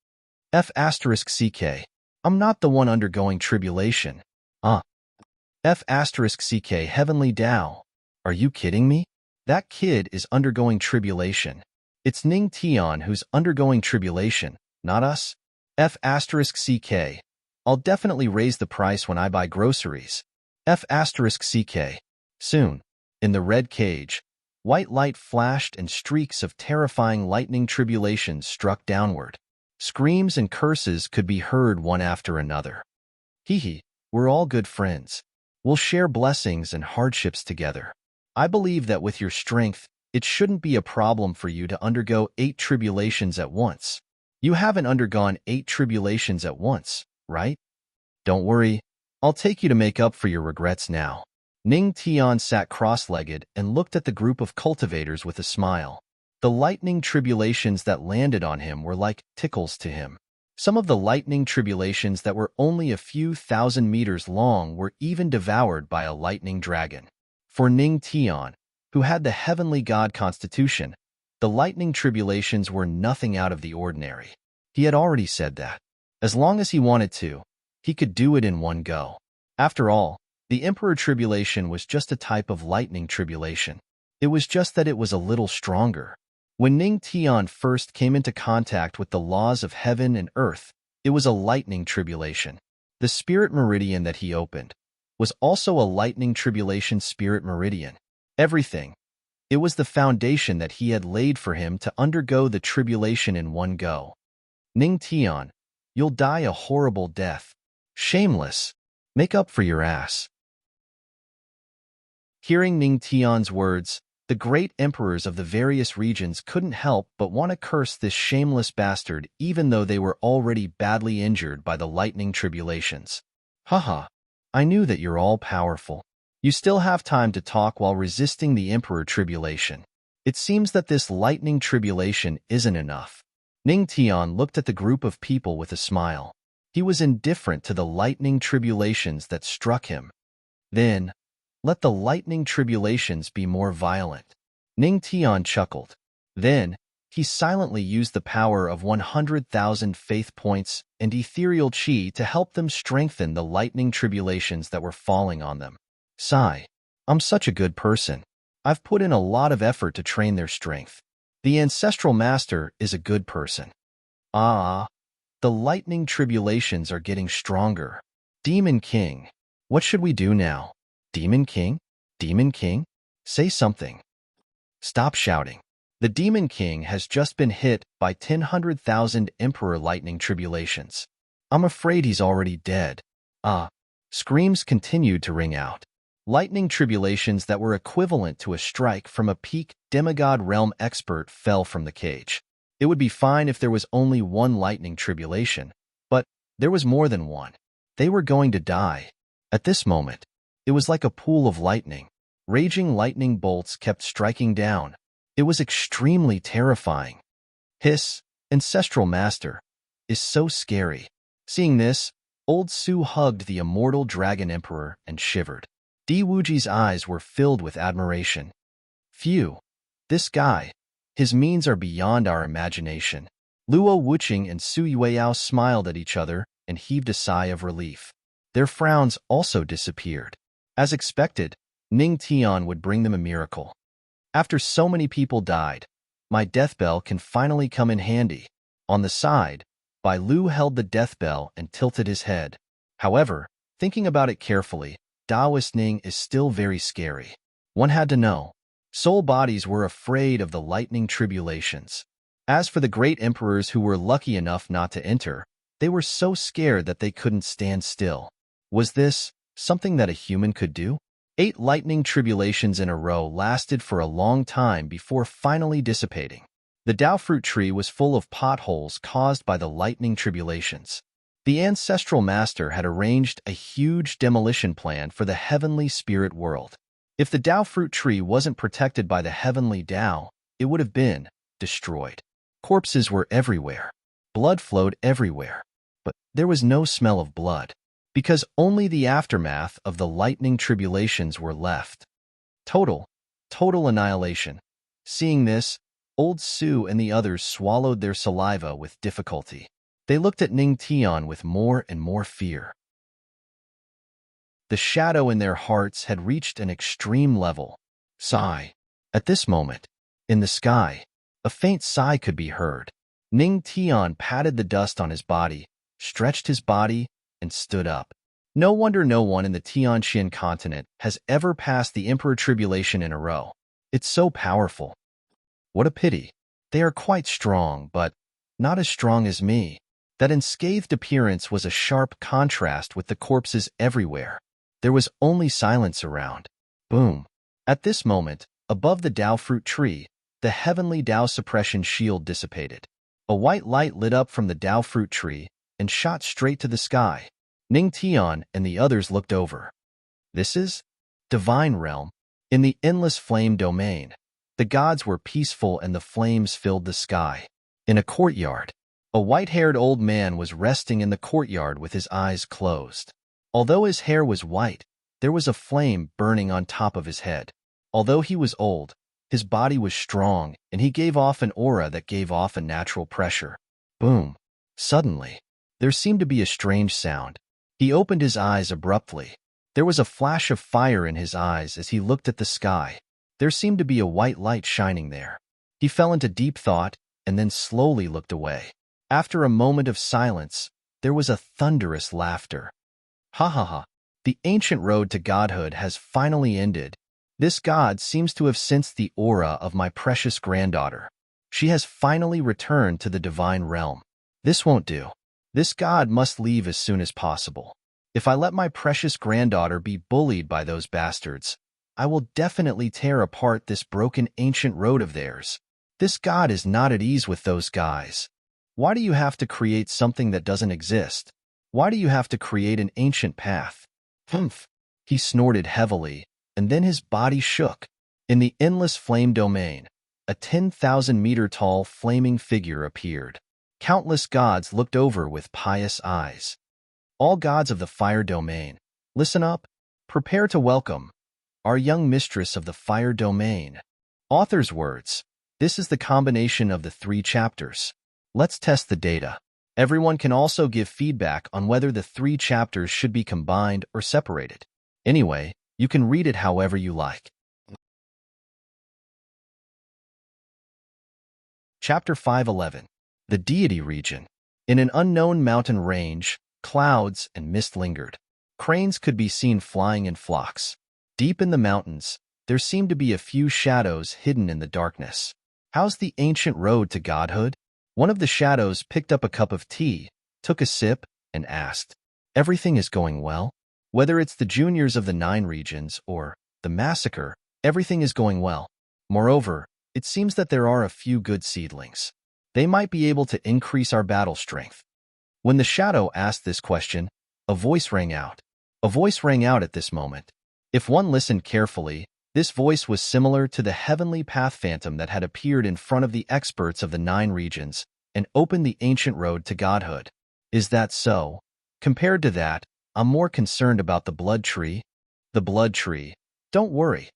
F asterisk CK. I'm not the one undergoing tribulation. F asterisk CK Heavenly Tao. Are you kidding me? That kid is undergoing tribulation. It's Ning Tian who's undergoing tribulation, not us. F asterisk CK. I'll definitely raise the price when I buy groceries. F asterisk CK. Soon, in the red cage, white light flashed and streaks of terrifying lightning tribulations struck downward. Screams and curses could be heard one after another. Hee, we're all good friends. We'll share blessings and hardships together. I believe that with your strength, it shouldn't be a problem for you to undergo 8 tribulations at once. You haven't undergone 8 tribulations at once, right? Don't worry, I'll take you to make up for your regrets now. Ning Tian sat cross-legged and looked at the group of cultivators with a smile. The lightning tribulations that landed on him were like tickles to him. Some of the lightning tribulations that were only a few thousand meters long were even devoured by a lightning dragon. For Ning Tian, who had the heavenly god constitution, the lightning tribulations were nothing out of the ordinary. He had already said that. As long as he wanted to, he could do it in one go. After all, the Emperor Tribulation was just a type of lightning tribulation. It was just that it was a little stronger. When Ning Tian first came into contact with the laws of heaven and earth, it was a lightning tribulation. The spirit meridian that he opened was also a lightning tribulation spirit meridian. Everything. It was the foundation that he had laid for him to undergo the tribulation in one go. Ning Tian, you'll die a horrible death. Shameless. Make up for your ass. Hearing Ning Tian's words, the great emperors of the various regions couldn't help but want to curse this shameless bastard even though they were already badly injured by the lightning tribulations. Haha, I knew that you're all powerful. You still have time to talk while resisting the Emperor Tribulation. It seems that this lightning tribulation isn't enough. Ning Tian looked at the group of people with a smile. He was indifferent to the lightning tribulations that struck him. Then, let the lightning tribulations be more violent. Ning Tian chuckled. Then, he silently used the power of 100,000 faith points and ethereal chi to help them strengthen the lightning tribulations that were falling on them. Sigh. I'm such a good person. I've put in a lot of effort to train their strength. The ancestral master is a good person. The lightning tribulations are getting stronger. Demon King, what should we do now? Demon King? Demon King? Say something. Stop shouting. The Demon King has just been hit by 100,000 Emperor Lightning Tribulations. I'm afraid he's already dead. Screams continued to ring out. Lightning tribulations that were equivalent to a strike from a peak demigod realm expert fell from the cage. It would be fine if there was only one lightning tribulation, but there was more than one. They were going to die. At this moment, it was like a pool of lightning. Raging lightning bolts kept striking down. It was extremely terrifying. Hiss, Ancestral Master, is so scary. Seeing this, Old Su hugged the immortal Dragon Emperor and shivered. Di Wuji's eyes were filled with admiration. Phew, this guy, his means are beyond our imagination. Luo Wuqing and Su Yueyao smiled at each other and heaved a sigh of relief. Their frowns also disappeared. As expected, Ning Tian would bring them a miracle. After so many people died, my death bell can finally come in handy. On the side, Bai Lu held the death bell and tilted his head. However, thinking about it carefully, Taoist Ning is still very scary. One had to know. Soul bodies were afraid of the lightning tribulations. As for the great emperors who were lucky enough not to enter, they were so scared that they couldn't stand still. Was this something that a human could do? 8 lightning tribulations in a row lasted for a long time before finally dissipating. The Dao fruit tree was full of potholes caused by the lightning tribulations. The ancestral master had arranged a huge demolition plan for the heavenly spirit world. If the Dao fruit tree wasn't protected by the heavenly Dao, it would have been destroyed. Corpses were everywhere. Blood flowed everywhere. But there was no smell of blood, because only the aftermath of the lightning tribulations were left. Total annihilation. Seeing this, Old Sue and the others swallowed their saliva with difficulty. They looked at Ning Tian with more and more fear. The shadow in their hearts had reached an extreme level. Sigh. At this moment, in the sky, a faint sigh could be heard. Ning Tian patted the dust on his body, stretched his body, and stood up. No wonder no one in the Tianqian continent has ever passed the Emperor Tribulation in a row. It's so powerful. What a pity. They are quite strong, but not as strong as me. That unscathed appearance was a sharp contrast with the corpses everywhere. There was only silence around. Boom. At this moment, above the Dao fruit tree, the heavenly Dao suppression shield dissipated. A white light lit up from the Dao fruit tree and shot straight to the sky. Ning Tian and the others looked over. This is divine realm. In the endless flame domain, the gods were peaceful and the flames filled the sky. In a courtyard, a white-haired old man was resting in the courtyard with his eyes closed. Although his hair was white, there was a flame burning on top of his head. Although he was old, his body was strong, and he gave off an aura that gave off a natural pressure. Boom. Suddenly, there seemed to be a strange sound. He opened his eyes abruptly. There was a flash of fire in his eyes as he looked at the sky. There seemed to be a white light shining there. He fell into deep thought and then slowly looked away. After a moment of silence, there was a thunderous laughter. Ha ha ha. The ancient road to godhood has finally ended. This god seems to have sensed the aura of my precious granddaughter. She has finally returned to the divine realm. This won't do. This god must leave as soon as possible. If I let my precious granddaughter be bullied by those bastards, I will definitely tear apart this broken ancient road of theirs. This god is not at ease with those guys. Why do you have to create something that doesn't exist? Why do you have to create an ancient path? Humph. He snorted heavily, and then his body shook. In the endless flame domain, a 10,000-meter-tall flaming figure appeared. Countless gods looked over with pious eyes. All gods of the fire domain, listen up. Prepare to welcome our young mistress of the fire domain. Author's words. This is the combination of the 3 chapters. Let's test the data. Everyone can also give feedback on whether the 3 chapters should be combined or separated. Anyway, you can read it however you like. Chapter 511. The Deity Region. In an unknown mountain range, clouds and mist lingered. Cranes could be seen flying in flocks. Deep in the mountains, there seemed to be a few shadows hidden in the darkness. How's the ancient road to godhood? One of the shadows picked up a cup of tea, took a sip, and asked, Everything is going well? Whether it's the juniors of the 9 regions or the massacre, everything is going well. Moreover, it seems that there are a few good seedlings. They might be able to increase our battle strength. When the shadow asked this question, a voice rang out. A voice rang out at this moment. If one listened carefully, this voice was similar to the heavenly path phantom that had appeared in front of the experts of the 9 regions and opened the ancient road to godhood. Is that so? Compared to that, I'm more concerned about the blood tree. The blood tree. Don't worry.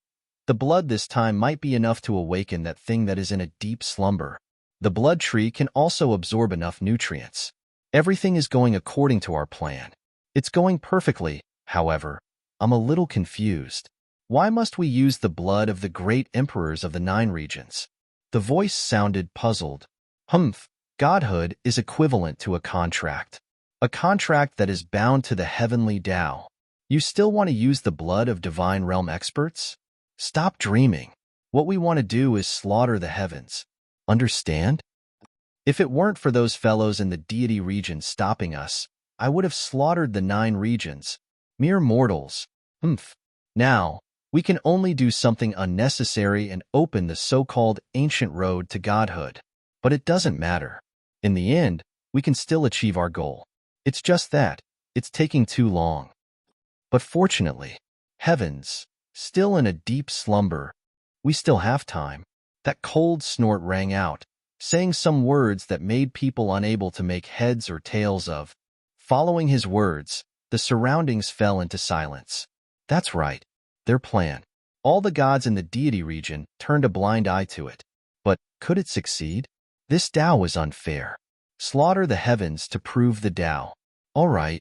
The blood this time might be enough to awaken that thing that is in a deep slumber. The blood tree can also absorb enough nutrients. Everything is going according to our plan. It's going perfectly, however. I'm a little confused. Why must we use the blood of the great emperors of the 9 regions? The voice sounded puzzled. Humph. Godhood is equivalent to a contract. A contract that is bound to the heavenly Tao. You still want to use the blood of divine realm experts? Stop dreaming. What we want to do is slaughter the heavens. Understand? If it weren't for those fellows in the deity region stopping us, I would have slaughtered the 9 regions. Mere mortals. Humph. Now, we can only do something unnecessary and open the so-called ancient road to godhood. But it doesn't matter. In the end, we can still achieve our goal. It's just that, it's taking too long. But fortunately, heavens, still in a deep slumber, we still have time. That cold snort rang out, saying some words that made people unable to make heads or tails of. Following his words, the surroundings fell into silence. That's right, their plan. All the gods in the deity region turned a blind eye to it. But could it succeed? This Tao was unfair. Slaughter the heavens to prove the Tao. All right,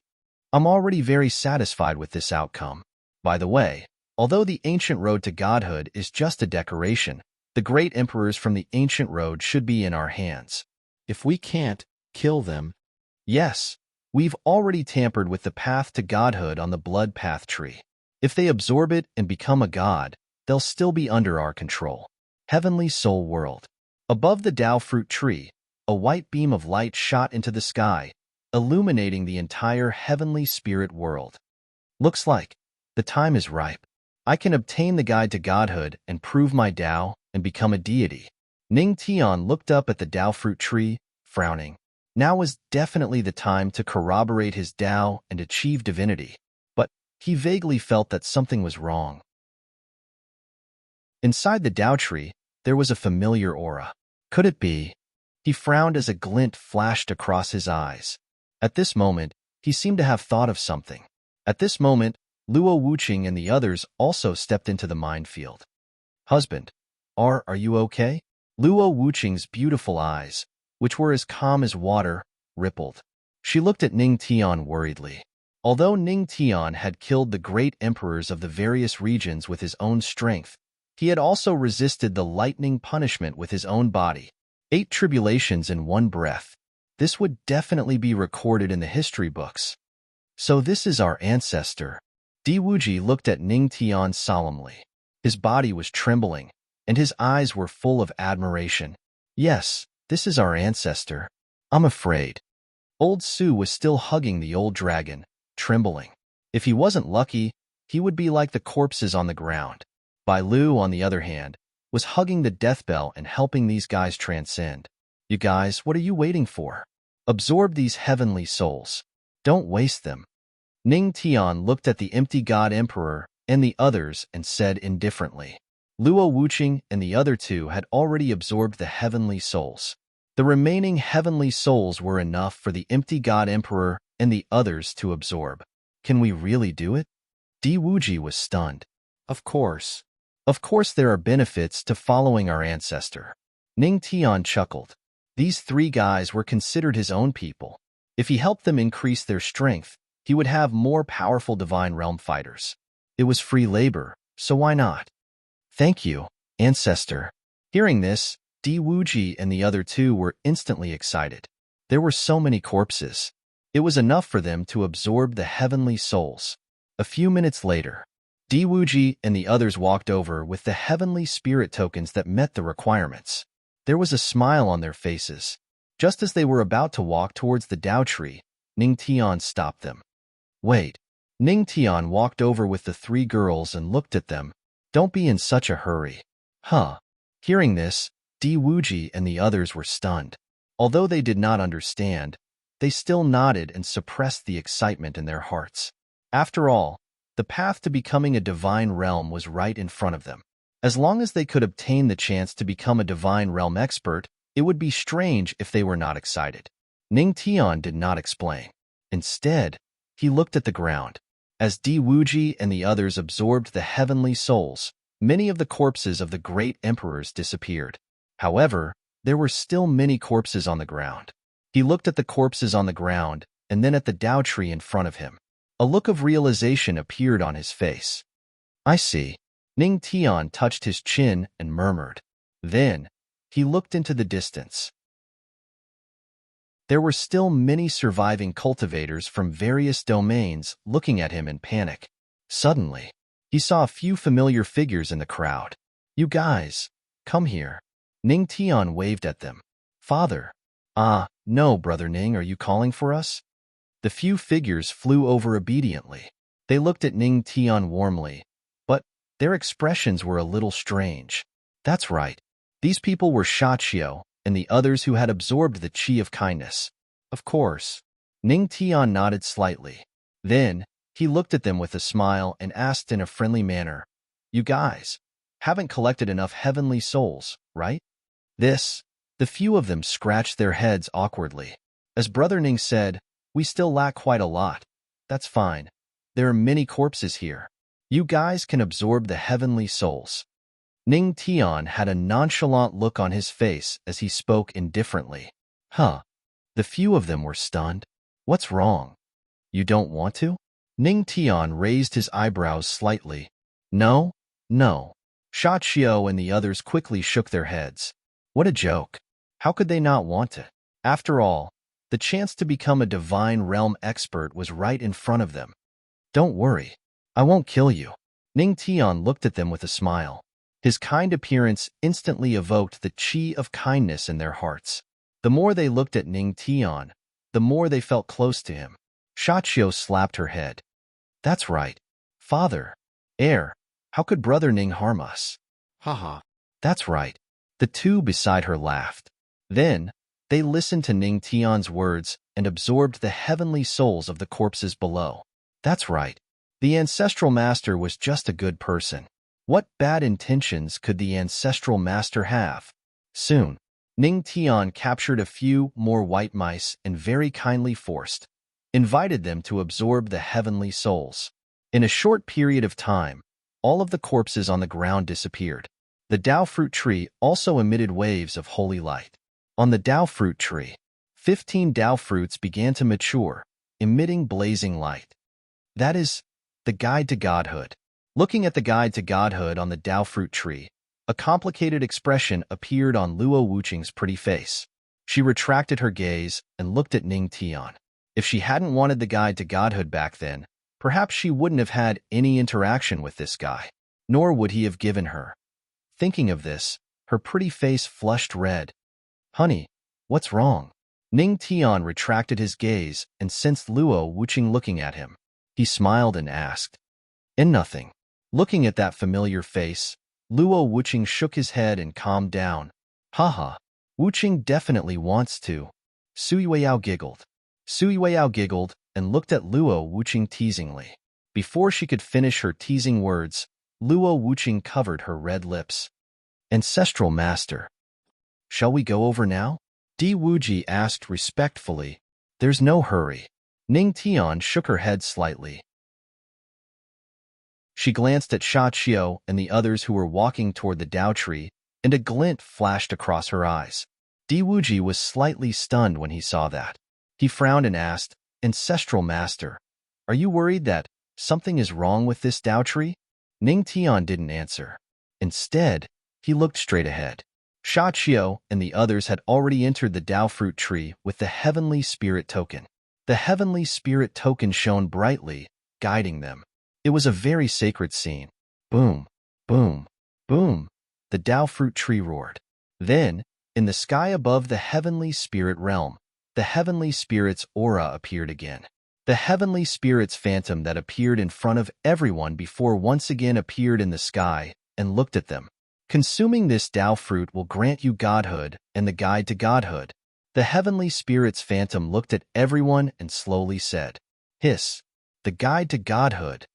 I'm already very satisfied with this outcome. By the way, although the ancient road to godhood is just a decoration, the great emperors from the ancient road should be in our hands. If we can't kill them, yes, we've already tampered with the path to godhood on the blood path tree. If they absorb it and become a god, they'll still be under our control. Heavenly Soul World. Above the Tao fruit tree, a white beam of light shot into the sky, illuminating the entire heavenly spirit world. Looks like the time is ripe. I can obtain the guide to godhood and prove my Tao and become a deity. Ning Tian looked up at the Tao fruit tree, frowning. Now was definitely the time to corroborate his Tao and achieve divinity. But he vaguely felt that something was wrong. Inside the Tao tree, there was a familiar aura. Could it be? He frowned as a glint flashed across his eyes. At this moment, he seemed to have thought of something. At this moment, Luo Wuqing and the others also stepped into the minefield. Husband, are you okay? Luo Wuqing's beautiful eyes, which were as calm as water, rippled. She looked at Ning Tian worriedly. Although Ning Tian had killed the great emperors of the various regions with his own strength, he had also resisted the lightning punishment with his own body. 8 tribulations in one breath. This would definitely be recorded in the history books. So this is our ancestor. Di Wuji looked at Ning Tian solemnly. His body was trembling, and his eyes were full of admiration. Yes, this is our ancestor. I'm afraid. Old Su was still hugging the old dragon, trembling. If he wasn't lucky, he would be like the corpses on the ground. Bai Lu, on the other hand, was hugging the death bell and helping these guys transcend. You guys, what are you waiting for? Absorb these heavenly souls. Don't waste them. Ning Tian looked at the empty god emperor and the others and said indifferently. Luo Wuqing and the other two had already absorbed the heavenly souls. The remaining heavenly souls were enough for the empty god emperor and the others to absorb. Can we really do it? Di Wuji was stunned. Of course. Of course there are benefits to following our ancestor. Ning Tian chuckled. These 3 guys were considered his own people. If he helped them increase their strength, he would have more powerful divine realm fighters. It was free labor, so why not? Thank you, ancestor. Hearing this, Di Wuji and the other 2 were instantly excited. There were so many corpses. It was enough for them to absorb the heavenly souls. A few minutes later, Di Wuji and the others walked over with the heavenly spirit tokens that met the requirements. There was a smile on their faces. Just as they were about to walk towards the Tao tree, Ning Tian stopped them. Wait. Ning Tian walked over with the 3 girls and looked at them. Don't be in such a hurry. Huh. Hearing this, Di Wuji and the others were stunned. Although they did not understand, they still nodded and suppressed the excitement in their hearts. After all, the path to becoming a divine realm was right in front of them. As long as they could obtain the chance to become a divine realm expert, it would be strange if they were not excited. Ning Tian did not explain. Instead, he looked at the ground. As Di Wuji and the others absorbed the heavenly souls, many of the corpses of the great emperors disappeared. However, there were still many corpses on the ground. He looked at the corpses on the ground and then at the Tao tree in front of him. A look of realization appeared on his face. I see. Ning Tian touched his chin and murmured. Then, he looked into the distance. There were still many surviving cultivators from various domains looking at him in panic. Suddenly, he saw a few familiar figures in the crowd. You guys, come here. Ning Tian waved at them. Father. No, Brother Ning, are you calling for us? The few figures flew over obediently. They looked at Ning Tian warmly, but their expressions were a little strange. That's right. These people were Shachio and the others who had absorbed the chi of kindness. Of course. Ning Tian nodded slightly. Then, he looked at them with a smile and asked in a friendly manner, "You guys haven't collected enough heavenly souls, right?" The few of them scratched their heads awkwardly. As Brother Ning said, "We still lack quite a lot. That's fine. There are many corpses here. You guys can absorb the heavenly souls." Ning Tian had a nonchalant look on his face as he spoke indifferently. Huh. The few of them were stunned. What's wrong? You don't want to? Ning Tian raised his eyebrows slightly. No, no. Sha Qiu and the others quickly shook their heads. What a joke. How could they not want it? After all, the chance to become a divine realm expert was right in front of them. Don't worry. I won't kill you. Ning Tian looked at them with a smile. His kind appearance instantly evoked the chi of kindness in their hearts. The more they looked at Ning Tian, the more they felt close to him. Sha Qiu slapped her head. That's right. Father, heir, how could Brother Ning harm us? Haha. That's right. The two beside her laughed. Then, they listened to Ning Tian's words and absorbed the heavenly souls of the corpses below. That's right. The ancestral master was just a good person. What bad intentions could the ancestral master have? Soon, Ning Tian captured a few more white mice and very kindly invited them to absorb the heavenly souls. In a short period of time, all of the corpses on the ground disappeared. The Dao fruit tree also emitted waves of holy light. On the Dao fruit tree, 15 Dao fruits began to mature, emitting blazing light. That is the guide to godhood. Looking at the guide to godhood on the Dao fruit tree, a complicated expression appeared on Luo Wuqing's pretty face. She retracted her gaze and looked at Ning Tian. If she hadn't wanted the guide to godhood back then, perhaps she wouldn't have had any interaction with this guy, nor would he have given her. Thinking of this, her pretty face flushed red. Honey, what's wrong? Ning Tian retracted his gaze and sensed Luo Wuqing looking at him. He smiled and asked, "In nothing." Looking at that familiar face, Luo Wuqing shook his head and calmed down. Haha, Wuqing definitely wants to. Sui Weiyao giggled. Sui Weiyao giggled and looked at Luo Wuqing teasingly. Before she could finish her teasing words, Luo Wuqing covered her red lips. Ancestral Master. Shall we go over now? Di Wuji asked respectfully. There's no hurry. Ning Tian shook her head slightly. She glanced at Sha Qiu and the others who were walking toward the Dao tree, and a glint flashed across her eyes. Di Wuji was slightly stunned when he saw that. He frowned and asked, Ancestral Master, are you worried that something is wrong with this Dao tree? Ning Tian didn't answer. Instead, he looked straight ahead. Sha Qiu and the others had already entered the Dao fruit tree with the Heavenly Spirit token. The Heavenly Spirit token shone brightly, guiding them. It was a very sacred scene. Boom, boom, boom, the Dao fruit tree roared. Then, in the sky above the Heavenly Spirit realm, the Heavenly Spirit's aura appeared again. The Heavenly Spirit's phantom that appeared in front of everyone before once again appeared in the sky and looked at them. Consuming this Dao fruit will grant you godhood and the guide to godhood. The Heavenly Spirit's phantom looked at everyone and slowly said, Hiss, the guide to godhood.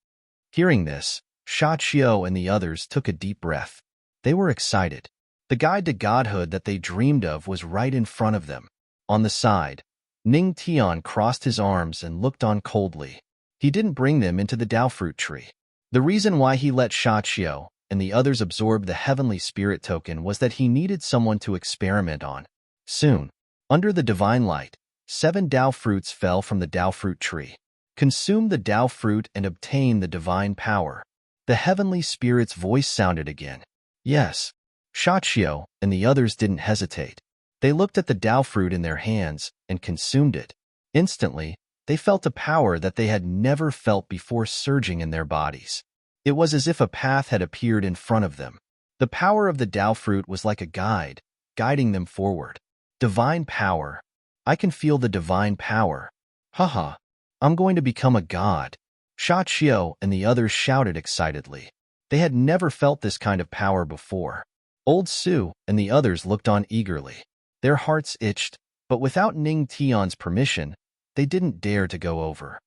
Hearing this, Sha Qiu and the others took a deep breath. They were excited. The guide to godhood that they dreamed of was right in front of them. On the side, Ning Tian crossed his arms and looked on coldly. He didn't bring them into the Dao fruit tree. The reason why he let Sha Qiu and the others absorb the Heavenly Spirit token was that he needed someone to experiment on. Soon, under the divine light, 7 Dao fruits fell from the Dao fruit tree. Consume the Dao fruit and obtain the divine power. The Heavenly Spirit's voice sounded again. Yes. Sha Qiu and the others didn't hesitate. They looked at the Dao fruit in their hands and consumed it. Instantly, they felt a power that they had never felt before surging in their bodies. It was as if a path had appeared in front of them. The power of the Dao fruit was like a guide, guiding them forward. Divine power. I can feel the divine power. Haha, I'm going to become a god. Sha Qiu and the others shouted excitedly. They had never felt this kind of power before. Old Su and the others looked on eagerly. Their hearts itched, but without Ning Tian's permission, they didn't dare to go over.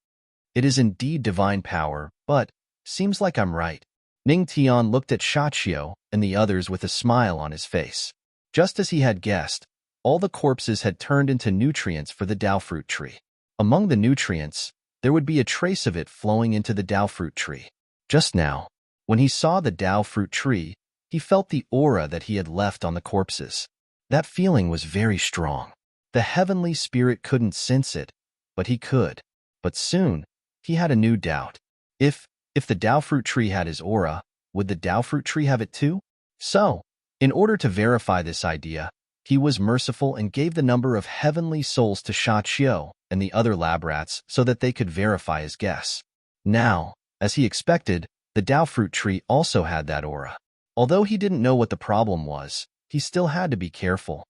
It is indeed divine power, but seems like I'm right. Ning Tian looked at Sha Qiu and the others with a smile on his face. Just as he had guessed, all the corpses had turned into nutrients for the Dao fruit tree. Among the nutrients, there would be a trace of it flowing into the Dao fruit tree. Just now, when he saw the Dao fruit tree, he felt the aura that he had left on the corpses. That feeling was very strong. The heavenly spirit couldn't sense it, but he could. But soon, he had a new doubt. If the Dao fruit tree had his aura, would the Dao fruit tree have it too? So, in order to verify this idea, he was merciful and gave the number of heavenly souls to Sha Qiu and the other lab rats so that they could verify his guess. Now, as he expected, the Dao fruit tree also had that aura. Although he didn't know what the problem was, he still had to be careful.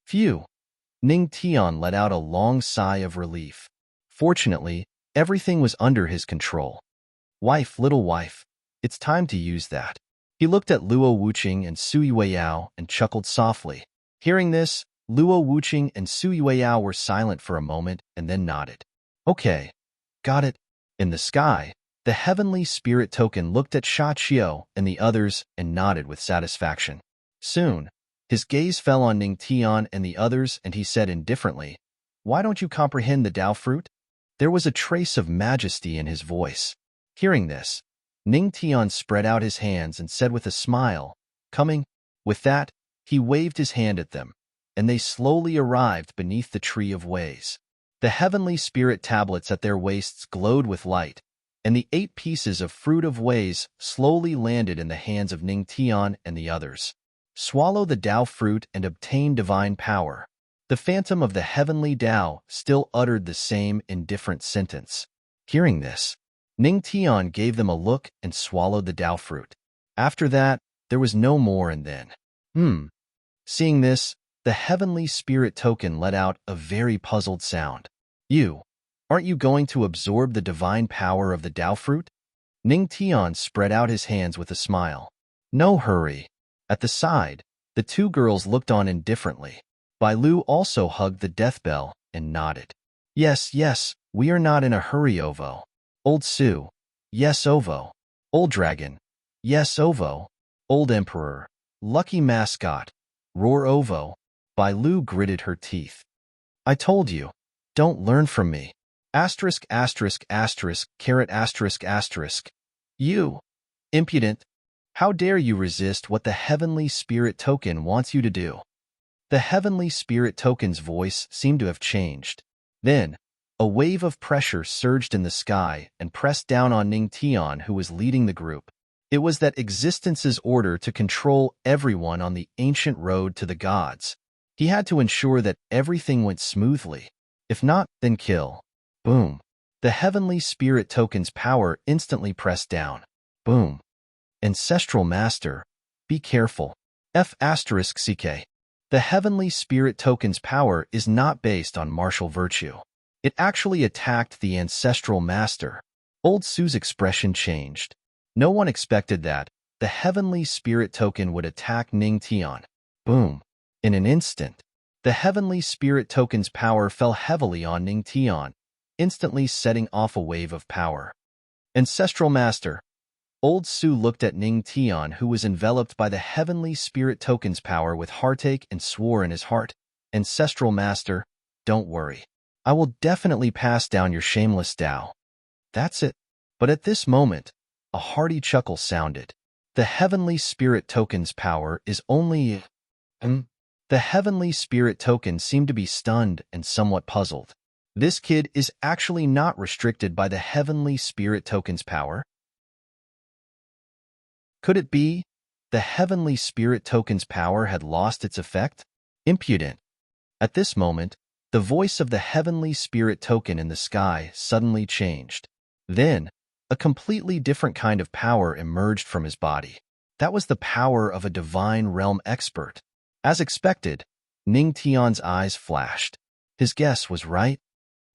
Phew! Ning Tian let out a long sigh of relief. Fortunately, everything was under his control. Wife, little wife, it's time to use that. He looked at Luo Wuqing and Sui Weiyao and chuckled softly. Hearing this, Luo Wuqing and Sui Weiyao were silent for a moment and then nodded. Okay, got it. In the sky, the heavenly spirit token looked at Sha Qiu and the others and nodded with satisfaction. Soon, his gaze fell on Ning Tian and the others and he said indifferently, "Why don't you comprehend the Dao fruit?" There was a trace of majesty in his voice. Hearing this, Ning Tian spread out his hands and said with a smile, "Coming." With that, he waved his hand at them, and they slowly arrived beneath the tree of ways. The heavenly spirit tablets at their waists glowed with light, and the 8 pieces of fruit of ways slowly landed in the hands of Ning Tian and the others. Swallow the Dao fruit and obtain divine power. The phantom of the heavenly Dao still uttered the same indifferent sentence. Hearing this, Ning Tian gave them a look and swallowed the Dao fruit. After that, there was no more and then. Seeing this, the heavenly spirit token let out a very puzzled sound. Aren't you going to absorb the divine power of the Dao fruit? Ning Tian spread out his hands with a smile. No hurry. At the side, the 2 girls looked on indifferently. Bai Lu also hugged the death bell and nodded. Yes, we are not in a hurry, Ovo. Old Su. Yes, Ovo. Old Dragon. Yes, Ovo. Old Emperor. Lucky mascot. Roar Ovo. Bai Lu gritted her teeth. I told you. Don't learn from me. Asterisk, asterisk, asterisk, caret asterisk, asterisk. You. Impudent. How dare you resist what the heavenly spirit token wants you to do? The heavenly spirit token's voice seemed to have changed. Then, a wave of pressure surged in the sky and pressed down on Ning Tian, who was leading the group. It was that existence's order to control everyone on the ancient road to the gods. He had to ensure that everything went smoothly. If not, then kill. Boom. The heavenly spirit token's power instantly pressed down. Boom. Ancestral Master, be careful. F***CK. The heavenly spirit token's power is not based on martial virtue. It actually attacked the Ancestral Master. Old Su's expression changed. No one expected that the heavenly spirit token would attack Ning Tian. Boom. In an instant, the heavenly spirit token's power fell heavily on Ning Tian, instantly setting off a wave of power. Ancestral Master. Old Su looked at Ning Tian, who was enveloped by the heavenly spirit token's power with heartache, and swore in his heart, Ancestral Master, don't worry. I will definitely pass down your shameless Dao. That's it. But at this moment, a hearty chuckle sounded. The heavenly spirit token's power is only... The heavenly spirit token seemed to be stunned and somewhat puzzled. This kid is actually not restricted by the heavenly spirit token's power? Could it be the heavenly spirit token's power had lost its effect? Impudent. At this moment, the voice of the heavenly spirit token in the sky suddenly changed. Then, a completely different kind of power emerged from his body. That was the power of a divine realm expert. As expected, Ning Tian's eyes flashed. His guess was right.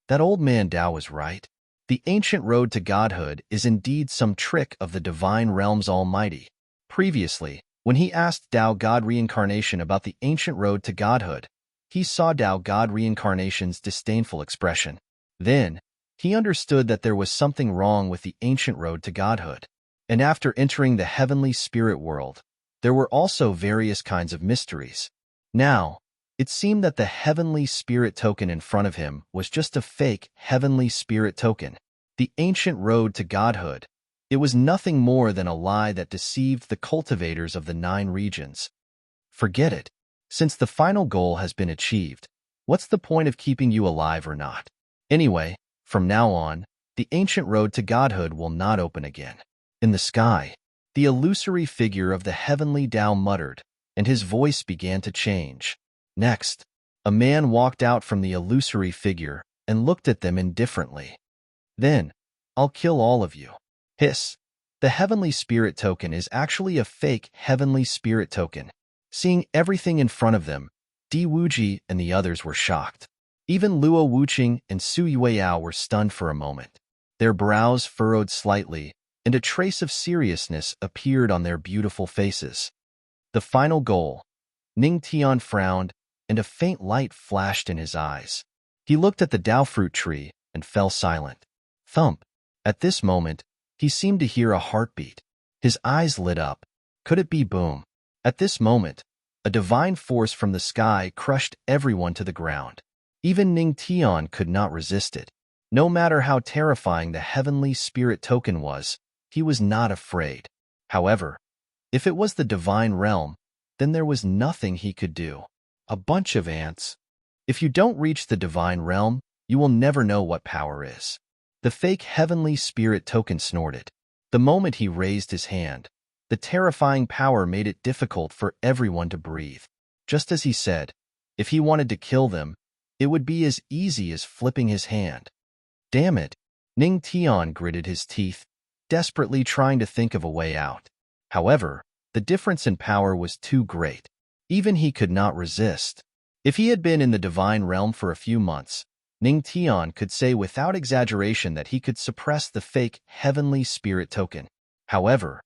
That old man Dao was right. The ancient road to godhood is indeed some trick of the divine realm's almighty. Previously, when he asked Tao God Reincarnation about the ancient road to godhood, he saw Tao God Reincarnation's disdainful expression. Then, he understood that there was something wrong with the ancient road to godhood. And after entering the heavenly spirit world, there were also various kinds of mysteries. Now, it seemed that the heavenly spirit token in front of him was just a fake heavenly spirit token. The ancient road to godhood. It was nothing more than a lie that deceived the cultivators of the 9 regions. Forget it. Since the final goal has been achieved, what's the point of keeping you alive or not? Anyway, from now on, the ancient road to godhood will not open again. In the sky, the illusory figure of the heavenly Tao muttered, and his voice began to change. Next, a man walked out from the illusory figure and looked at them indifferently. Then, I'll kill all of you. Hiss. The heavenly spirit token is actually a fake heavenly spirit token. Seeing everything in front of them, Di Wuji and the others were shocked. Even Luo Wuqing and Su Yueyao were stunned for a moment. Their brows furrowed slightly, and a trace of seriousness appeared on their beautiful faces. The final goal. Ning Tian frowned, and a faint light flashed in his eyes. He looked at the Dao fruit tree and fell silent. Thump. At this moment, he seemed to hear a heartbeat. His eyes lit up. Could it be Boom? At this moment, a divine force from the sky crushed everyone to the ground. Even Ning Tian could not resist it. No matter how terrifying the heavenly spirit token was, he was not afraid. However, if it was the divine realm, then there was nothing he could do. A bunch of ants. If you don't reach the divine realm, you will never know what power is. The fake heavenly spirit token snorted. The moment he raised his hand, the terrifying power made it difficult for everyone to breathe. Just as he said, if he wanted to kill them, it would be as easy as flipping his hand. Damn it! Ning Tian gritted his teeth, desperately trying to think of a way out. However, the difference in power was too great. Even he could not resist. If he had been in the divine realm for a few months, Ning Tian could say without exaggeration that he could suppress the fake heavenly spirit token. However,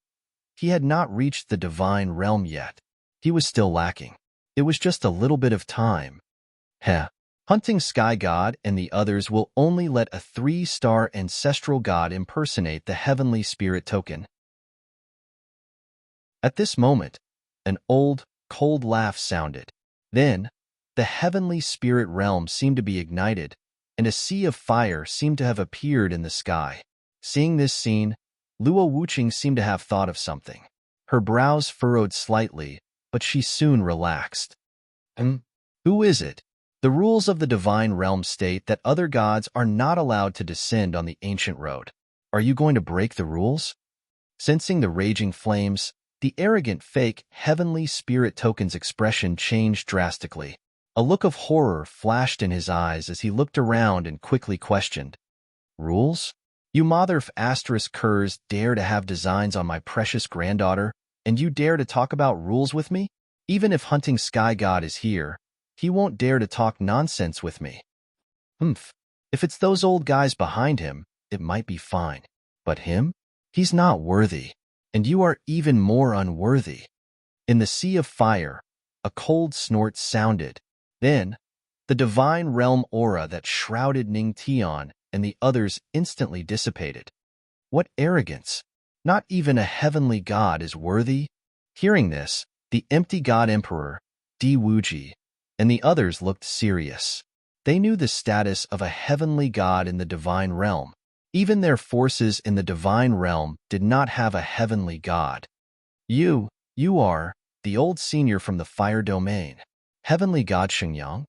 he had not reached the divine realm yet. He was still lacking. It was just a little bit of time. Heh. Hunting Sky God and the others will only let a 3-star ancestral god impersonate the heavenly spirit token. At this moment, an old, cold laugh sounded. Then, the heavenly spirit realm seemed to be ignited, and a sea of fire seemed to have appeared in the sky. Seeing this scene, Luo Wuqing seemed to have thought of something. Her brows furrowed slightly, but she soon relaxed. Who is it? The rules of the divine realm state that other gods are not allowed to descend on the ancient road. Are you going to break the rules? Sensing the raging flames, the arrogant fake heavenly spirit token's expression changed drastically. A look of horror flashed in his eyes as he looked around and quickly questioned. Rules? You mother asterisk curs dare to have designs on my precious granddaughter, and you dare to talk about rules with me? Even if Hunting Sky God is here, he won't dare to talk nonsense with me. If it's those old guys behind him, it might be fine. But him? He's not worthy, and you are even more unworthy. In the sea of fire, a cold snort sounded. Then, the divine realm aura that shrouded Ning Tian and the others instantly dissipated. What arrogance! Not even a heavenly god is worthy? Hearing this, the empty god emperor, Di Wuji, and the others looked serious. They knew the status of a heavenly god in the divine realm. Even their forces in the divine realm did not have a heavenly god. You are the old senior from the fire domain, heavenly god Shengyang.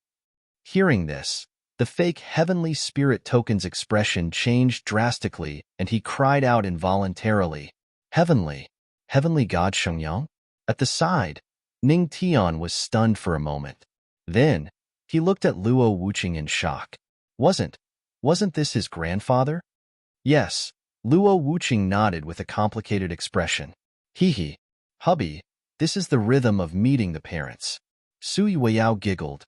Hearing this, the fake heavenly spirit token's expression changed drastically and he cried out involuntarily, Heavenly god Shengyang? At the side, Ning Tian was stunned for a moment. Then, he looked at Luo Wuqing in shock. Wasn't this his grandfather? Yes, Luo Wuqing nodded with a complicated expression. Hee, hubby, this is the rhythm of meeting the parents. Su Yueyao giggled.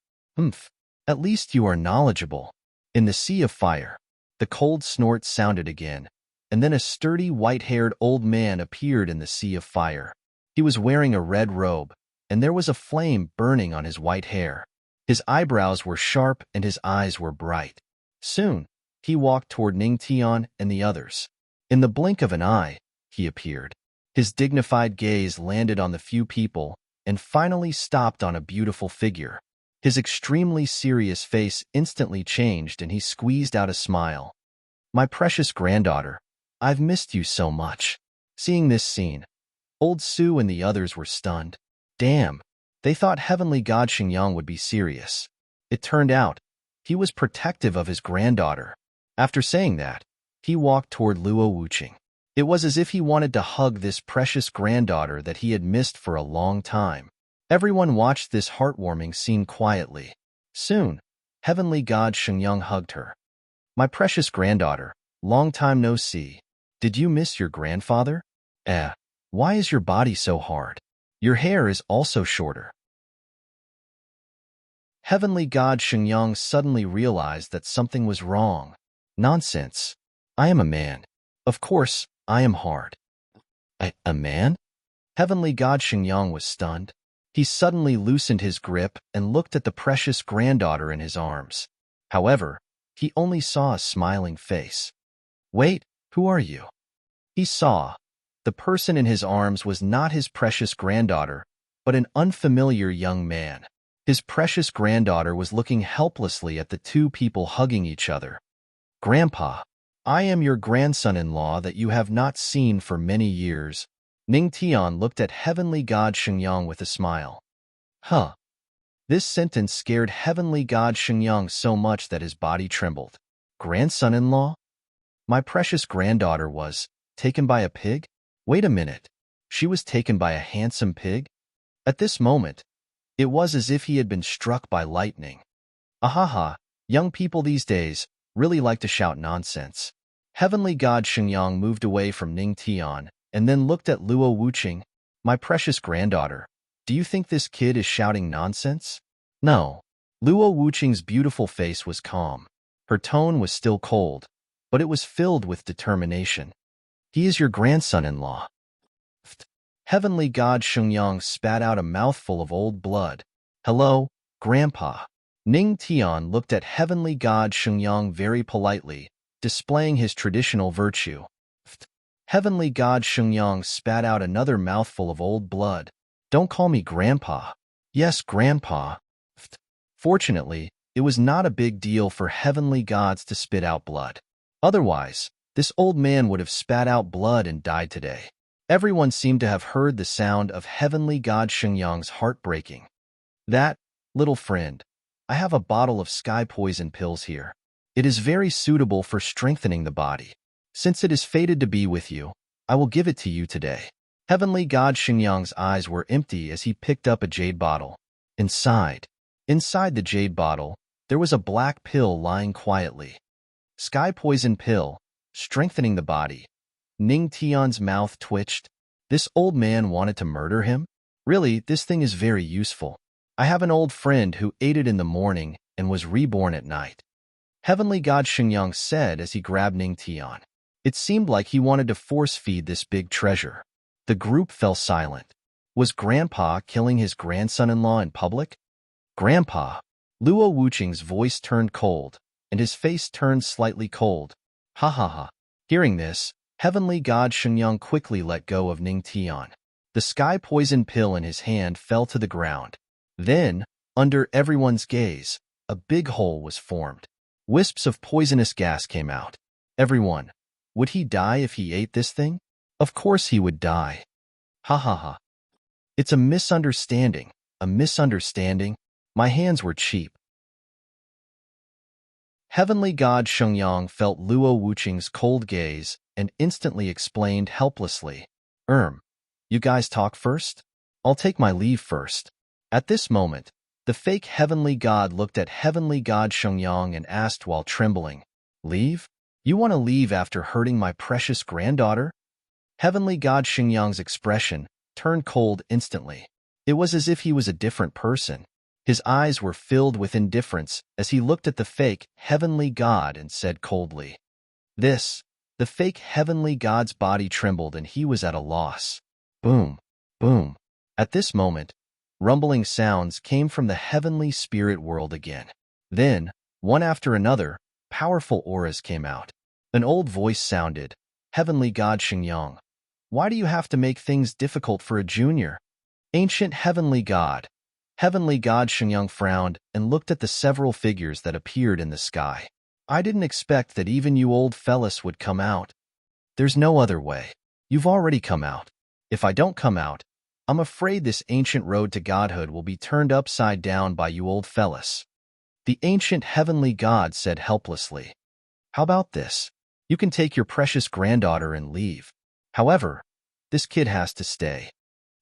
At least you are knowledgeable. In the sea of fire, The cold snort sounded again, and then a sturdy white-haired old man appeared in the sea of fire. He was wearing a red robe, and there was a flame burning on his white hair. His eyebrows were sharp and his eyes were bright. Soon, he walked toward Ning Tian and the others. In the blink of an eye, he appeared. His dignified gaze landed on the few people and finally stopped on a beautiful figure. His extremely serious face instantly changed and he squeezed out a smile. "My precious granddaughter, I've missed you so much." Seeing this scene, old Su and the others were stunned. Damn, they thought Heavenly God Xingyang would be serious. It turned out, he was protective of his granddaughter. After saying that, he walked toward Luo Wuqing. It was as if he wanted to hug this precious granddaughter that he had missed for a long time. Everyone watched this heartwarming scene quietly. Soon, Heavenly God Xingyang hugged her. "My precious granddaughter, long time no see. Did you miss your grandfather? Why is your body so hard? Your hair is also shorter." Heavenly God Xingyang suddenly realized that something was wrong. "Nonsense. I am a man. Of course, I am hard." A man? Heavenly God Xingyang was stunned. He suddenly loosened his grip and looked at the precious granddaughter in his arms. However, he only saw a smiling face. "Wait, who are you?" He saw. The person in his arms was not his precious granddaughter, but an unfamiliar young man. His precious granddaughter was looking helplessly at the two people hugging each other. "Grandpa, I am your grandson-in-law that you have not seen for many years." Ning Tian looked at Heavenly God Xingyang with a smile. This sentence scared Heavenly God Xingyang so much that his body trembled. "Grandson-in-law? My precious granddaughter was taken by a pig? Wait a minute. She was taken by a handsome pig?" At this moment, it was as if he had been struck by lightning. Ahaha, young people these days really like to shout nonsense. Heavenly God Xingyang moved away from Ning Tian and then looked at Luo Wuqing. "My precious granddaughter, do you think this kid is shouting nonsense?" No. Luo Wuqing's beautiful face was calm. Her tone was still cold, but it was filled with determination. "He is your grandson-in-law." Heavenly God Xingyang spat out a mouthful of old blood. "Hello, Grandpa." Ning Tian looked at Heavenly God Xingyang very politely, displaying his traditional virtue. Heavenly God Xingyang spat out another mouthful of old blood. "Don't call me Grandpa." "Yes, Grandpa." Fortunately, it was not a big deal for heavenly gods to spit out blood. Otherwise, this old man would have spat out blood and died today. Everyone seemed to have heard the sound of Heavenly God Xingyang's heart breaking. "That, little friend, I have a bottle of sky poison pills here. It is very suitable for strengthening the body. Since it is fated to be with you, I will give it to you today." Heavenly God Xingyang's eyes were empty as he picked up a jade bottle. Inside the jade bottle, there was a black pill lying quietly. Sky poison pill, strengthening the body. Ning Tian's mouth twitched. This old man wanted to murder him? Really, this thing is very useful. I have an old friend who ate it in the morning and was reborn at night. Heavenly God Xingyang said as he grabbed Ning Tian. It seemed like he wanted to force-feed this big treasure. The group fell silent. Was Grandpa killing his grandson-in-law in public? "Grandpa." Luo Wuqing's voice turned cold, and his face turned slightly cold. "Ha ha ha." Hearing this, Heavenly God Xingyang quickly let go of Ning Tian. The sky poison pill in his hand fell to the ground. Then, under everyone's gaze, a big hole was formed. Wisps of poisonous gas came out. Everyone, would he die if he ate this thing? Of course he would die. Ha ha ha. It's a misunderstanding, a misunderstanding. My hands were cheap. Heavenly God Xingyang felt Luo Wuqing's cold gaze and instantly explained helplessly. You guys talk first? I'll take my leave first." At this moment, the fake heavenly god looked at Heavenly God Xingyang and asked while trembling, "Leave? You want to leave after hurting my precious granddaughter?" Heavenly God Xingyang's expression turned cold instantly. It was as if he was a different person. His eyes were filled with indifference as he looked at the fake heavenly god and said coldly, This, the fake heavenly god's body trembled and he was at a loss. Boom, boom. At this moment, rumbling sounds came from the heavenly spirit world again. Then, one after another, powerful auras came out. An old voice sounded, Heavenly God Xingyang, why do you have to make things difficult for a junior? Ancient Heavenly God. Heavenly God Xingyang frowned and looked at the several figures that appeared in the sky. I didn't expect that even you old fellas would come out. There's no other way. You've already come out. If I don't come out, I'm afraid this ancient road to godhood will be turned upside down by you old fellas. The ancient heavenly god said helplessly. How about this? You can take your precious granddaughter and leave. However, this kid has to stay.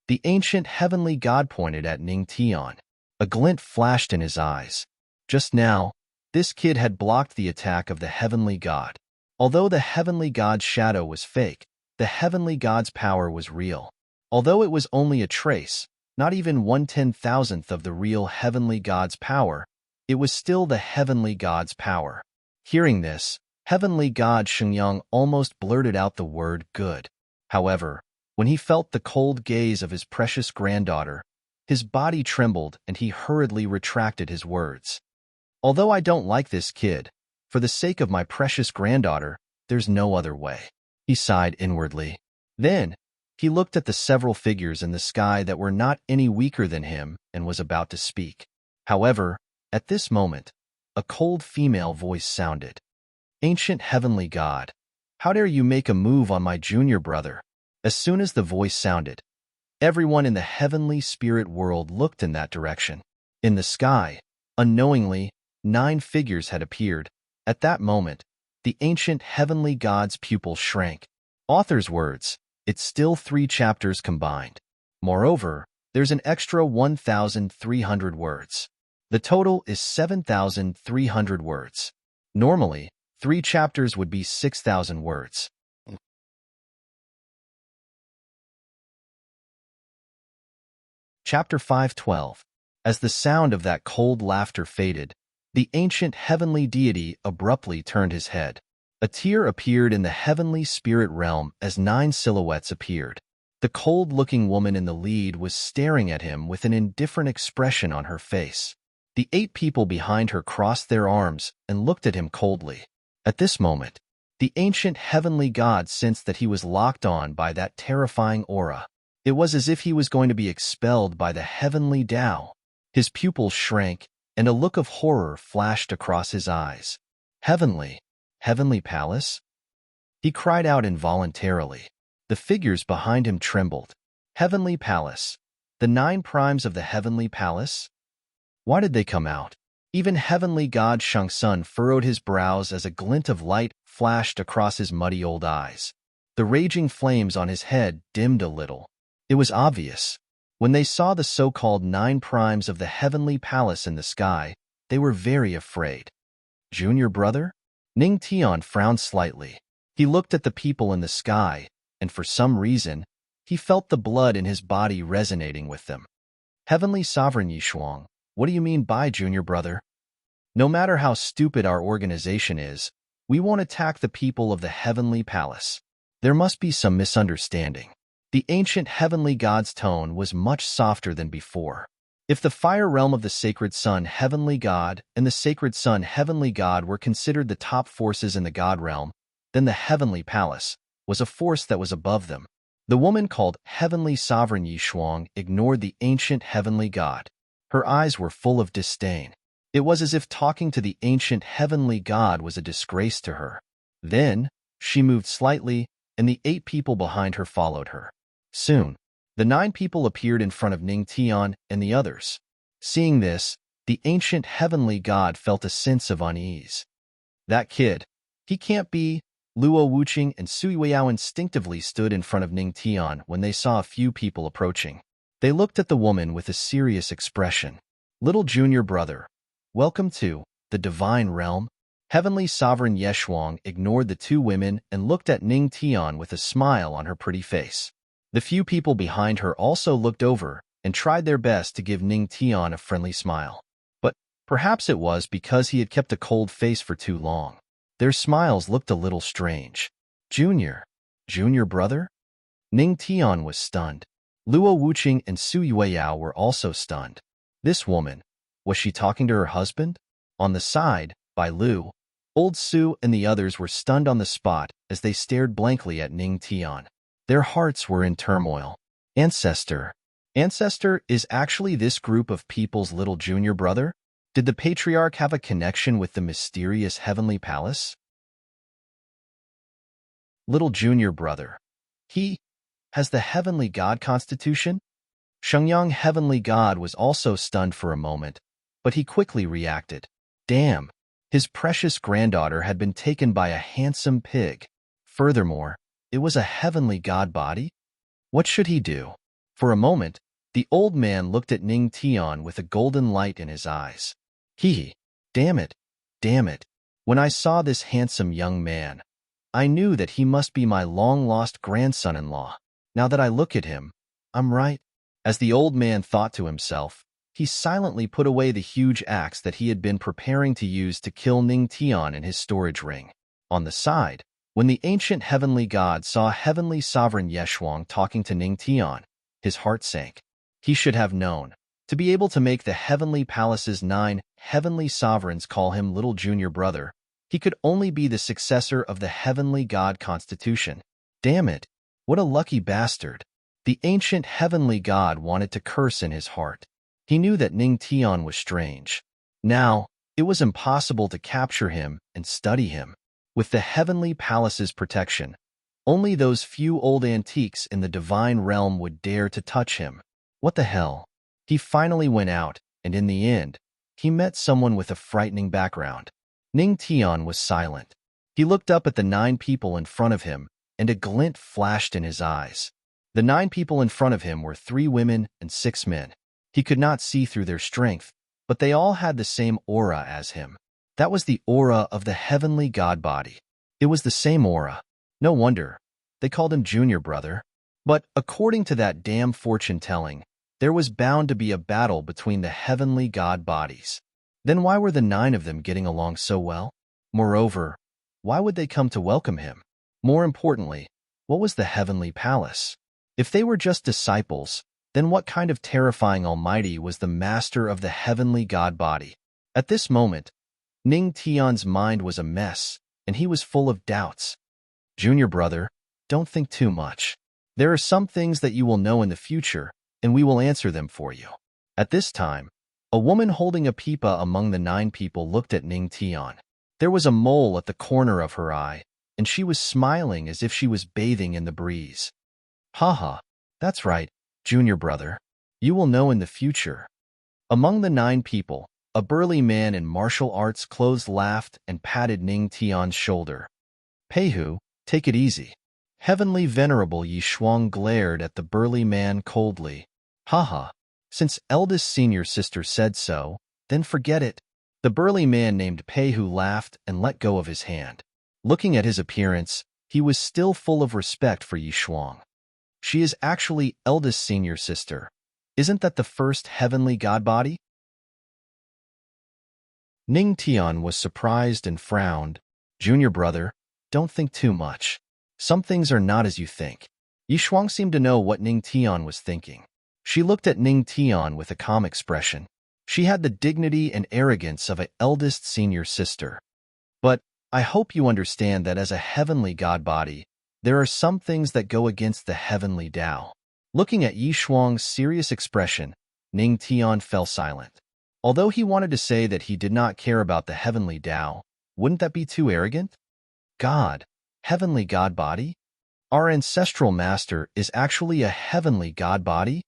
The ancient heavenly god pointed at Ning Tian. A glint flashed in his eyes. Just now, this kid had blocked the attack of the heavenly god. Although the heavenly god's shadow was fake, the heavenly god's power was real. Although it was only a trace, not even 1/10,000th of the real heavenly god's power, it was still the heavenly god's power. Hearing this, heavenly god Xingyang almost blurted out the word good. However, when he felt the cold gaze of his precious granddaughter, his body trembled and he hurriedly retracted his words. Although I don't like this kid, for the sake of my precious granddaughter, there's no other way. He sighed inwardly. Then, he looked at the several figures in the sky that were not any weaker than him and was about to speak. However, at this moment, a cold female voice sounded. Ancient heavenly god, how dare you make a move on my junior brother? As soon as the voice sounded, everyone in the heavenly spirit world looked in that direction. In the sky, unknowingly, 9 figures had appeared. At that moment, the ancient heavenly god's pupil shrank. Author's words, it's still 3 chapters combined. Moreover, there's an extra 1,300 words. The total is 7,300 words. Normally, 3 chapters would be 6,000 words. Chapter 5:12. As the sound of that cold laughter faded, the ancient heavenly deity abruptly turned his head. A tear appeared in the heavenly spirit realm as 9 silhouettes appeared. The cold-looking woman in the lead was staring at him with an indifferent expression on her face. The 8 people behind her crossed their arms and looked at him coldly. At this moment, the ancient heavenly god sensed that he was locked on by that terrifying aura. It was as if he was going to be expelled by the heavenly Tao. His pupils shrank, and a look of horror flashed across his eyes. Heavenly palace? He cried out involuntarily. The figures behind him trembled. Heavenly palace. The 9 primes of the heavenly palace? Why did they come out? Even heavenly god Shangsun furrowed his brows as a glint of light flashed across his muddy old eyes. The raging flames on his head dimmed a little. It was obvious. When they saw the so-called 9 primes of the heavenly palace in the sky, they were very afraid. Junior brother? Ning Tian frowned slightly. He looked at the people in the sky, and for some reason, he felt the blood in his body resonating with them. Heavenly Sovereign Yishuang, what do you mean by junior brother? No matter how stupid our organization is, we won't attack the people of the heavenly palace. There must be some misunderstanding. The ancient heavenly god's tone was much softer than before. If the fire realm of the sacred sun heavenly god and the sacred sun heavenly god were considered the top forces in the god realm, then the heavenly palace was a force that was above them. The woman called Heavenly Sovereign Yishuang ignored the ancient heavenly god. Her eyes were full of disdain. It was as if talking to the ancient heavenly god was a disgrace to her. Then, she moved slightly, and the 8 people behind her followed her. Soon, the 9 people appeared in front of Ning Tian and the others. Seeing this, the ancient heavenly god felt a sense of unease. That kid, he can't be. Luo Wuqing and Sui Weiyao instinctively stood in front of Ning Tian when they saw a few people approaching. They looked at the woman with a serious expression. Little junior brother, welcome to the divine realm. Heavenly Sovereign Yeshuang ignored the 2 women and looked at Ning Tian with a smile on her pretty face. The few people behind her also looked over and tried their best to give Ning Tian a friendly smile. But perhaps it was because he had kept a cold face for too long. Their smiles looked a little strange. Junior? Junior brother? Ning Tian was stunned. Luo Wuqing and Su Yueyao were also stunned. This woman, was she talking to her husband? On the side, by Lu, old Su and the others were stunned on the spot as they stared blankly at Ning Tian. Their hearts were in turmoil. Ancestor. Ancestor is actually this group of people's little junior brother? Did the patriarch have a connection with the mysterious heavenly palace? Little junior brother. He has the heavenly god constitution? Shengyang heavenly god was also stunned for a moment, but he quickly reacted. Damn, his precious granddaughter had been taken by a handsome pig. Furthermore, it was a heavenly god body? What should he do? For a moment, the old man looked at Ning Tian with a golden light in his eyes. Damn it, damn it. When I saw this handsome young man, I knew that he must be my long-lost grandson-in-law. Now that I look at him, I'm right. As the old man thought to himself, he silently put away the huge axe that he had been preparing to use to kill Ning Tian in his storage ring. On the side, when the ancient heavenly god saw heavenly sovereign Yeshuang talking to Ning Tian, his heart sank. He should have known. To be able to make the heavenly palace's 9 heavenly sovereigns call him little junior brother, he could only be the successor of the heavenly god constitution. Damn it, what a lucky bastard. The ancient heavenly god wanted to curse in his heart. He knew that Ning Tian was strange. Now, it was impossible to capture him and study him. With the heavenly palace's protection, only those few old antiques in the divine realm would dare to touch him. What the hell? He finally went out, and in the end, he met someone with a frightening background. Ning Tian was silent. He looked up at the 9 people in front of him, and a glint flashed in his eyes. The 9 people in front of him were 3 women and 6 men. He could not see through their strength, but they all had the same aura as him. That was the aura of the heavenly god body. It was the same aura. No wonder. They called him junior brother. But according to that damn fortune-telling, there was bound to be a battle between the heavenly god bodies. Then why were the 9 of them getting along so well? Moreover, why would they come to welcome him? More importantly, what was the heavenly palace? If they were just disciples, then what kind of terrifying almighty was the master of the heavenly god body? At this moment, Ning Tian's mind was a mess, and he was full of doubts. Junior brother, don't think too much. There are some things that you will know in the future, and we will answer them for you. At this time, a woman holding a pipa among the 9 people looked at Ning Tian. There was a mole at the corner of her eye, and she was smiling as if she was bathing in the breeze. Haha, that's right, junior brother. You will know in the future. Among the 9 people, a burly man in martial arts clothes laughed and patted Ning Tian's shoulder. Peihu, take it easy. Heavenly Venerable Yi Shuang glared at the burly man coldly. Haha, since eldest senior sister said so, then forget it. The burly man named Peihu laughed and let go of his hand. Looking at his appearance, he was still full of respect for Yi Shuang. She is actually eldest senior sister. Isn't that the first heavenly god body? Ning Tian was surprised and frowned. Junior brother, don't think too much. Some things are not as you think. Yi Shuang seemed to know what Ning Tian was thinking. She looked at Ning Tian with a calm expression. She had the dignity and arrogance of an eldest senior sister. But I hope you understand that as a heavenly god body, there are some things that go against the heavenly Tao. Looking at Yi Shuang's serious expression, Ning Tian fell silent. Although he wanted to say that he did not care about the heavenly Tao, wouldn't that be too arrogant? God, heavenly god body? Our ancestral master is actually a heavenly god body?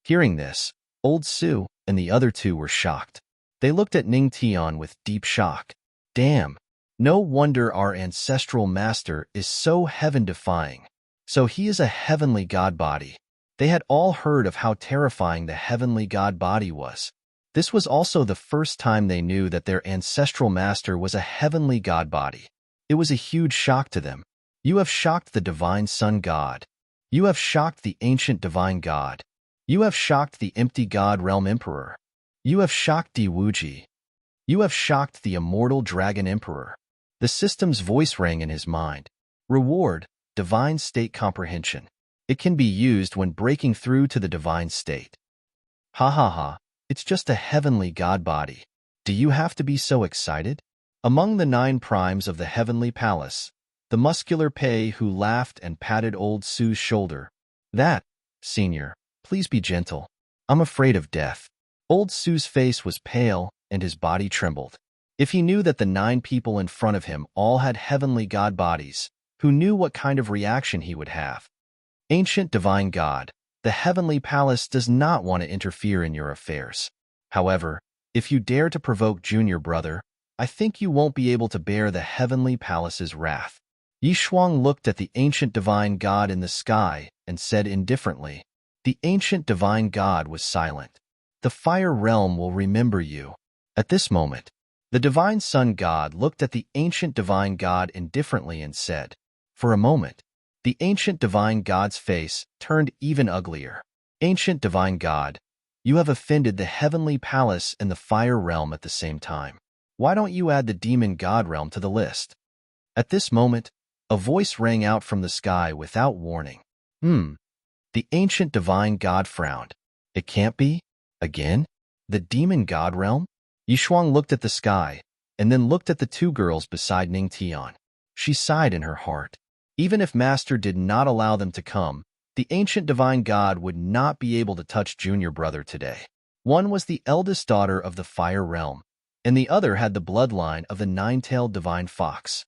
Hearing this, old Su and the other 2 were shocked. They looked at Ning Tian with deep shock. Damn, no wonder our ancestral master is so heaven-defying. So he is a heavenly god body. They had all heard of how terrifying the heavenly god body was. This was also the first time they knew that their ancestral master was a heavenly god body. It was a huge shock to them. You have shocked the divine sun god. You have shocked the ancient divine god. You have shocked the empty god realm emperor. You have shocked Di Wuji. You have shocked the immortal dragon emperor. The system's voice rang in his mind. Reward, divine state comprehension. It can be used when breaking through to the divine state. Ha ha ha, it's just a heavenly god body. Do you have to be so excited? Among the 9 primes of the heavenly palace, the muscular Pei who laughed and patted old Sue's shoulder. That, senior, please be gentle. I'm afraid of death. Old Sue's face was pale and his body trembled. If he knew that the 9 people in front of him all had heavenly god bodies, who knew what kind of reaction he would have? Ancient divine god, the heavenly palace does not want to interfere in your affairs. However, if you dare to provoke junior brother, I think you won't be able to bear the heavenly palace's wrath. Yi Shuang looked at the ancient divine god in the sky and said indifferently. The ancient divine god was silent. The fire realm will remember you. At this moment, the divine sun god looked at the ancient divine god indifferently and said, for a moment, the ancient divine god's face turned even uglier. Ancient divine god, you have offended the heavenly palace and the fire realm at the same time. Why don't you add the demon god realm to the list? At this moment, a voice rang out from the sky without warning. The ancient divine god frowned. It can't be? Again? The demon god realm? Yishuang looked at the sky, and then looked at the 2 girls beside Ning Tian. She sighed in her heart. Even if Master did not allow them to come, the ancient divine god would not be able to touch junior brother today. One was the eldest daughter of the fire realm, and the other had the bloodline of the 9-tailed divine fox.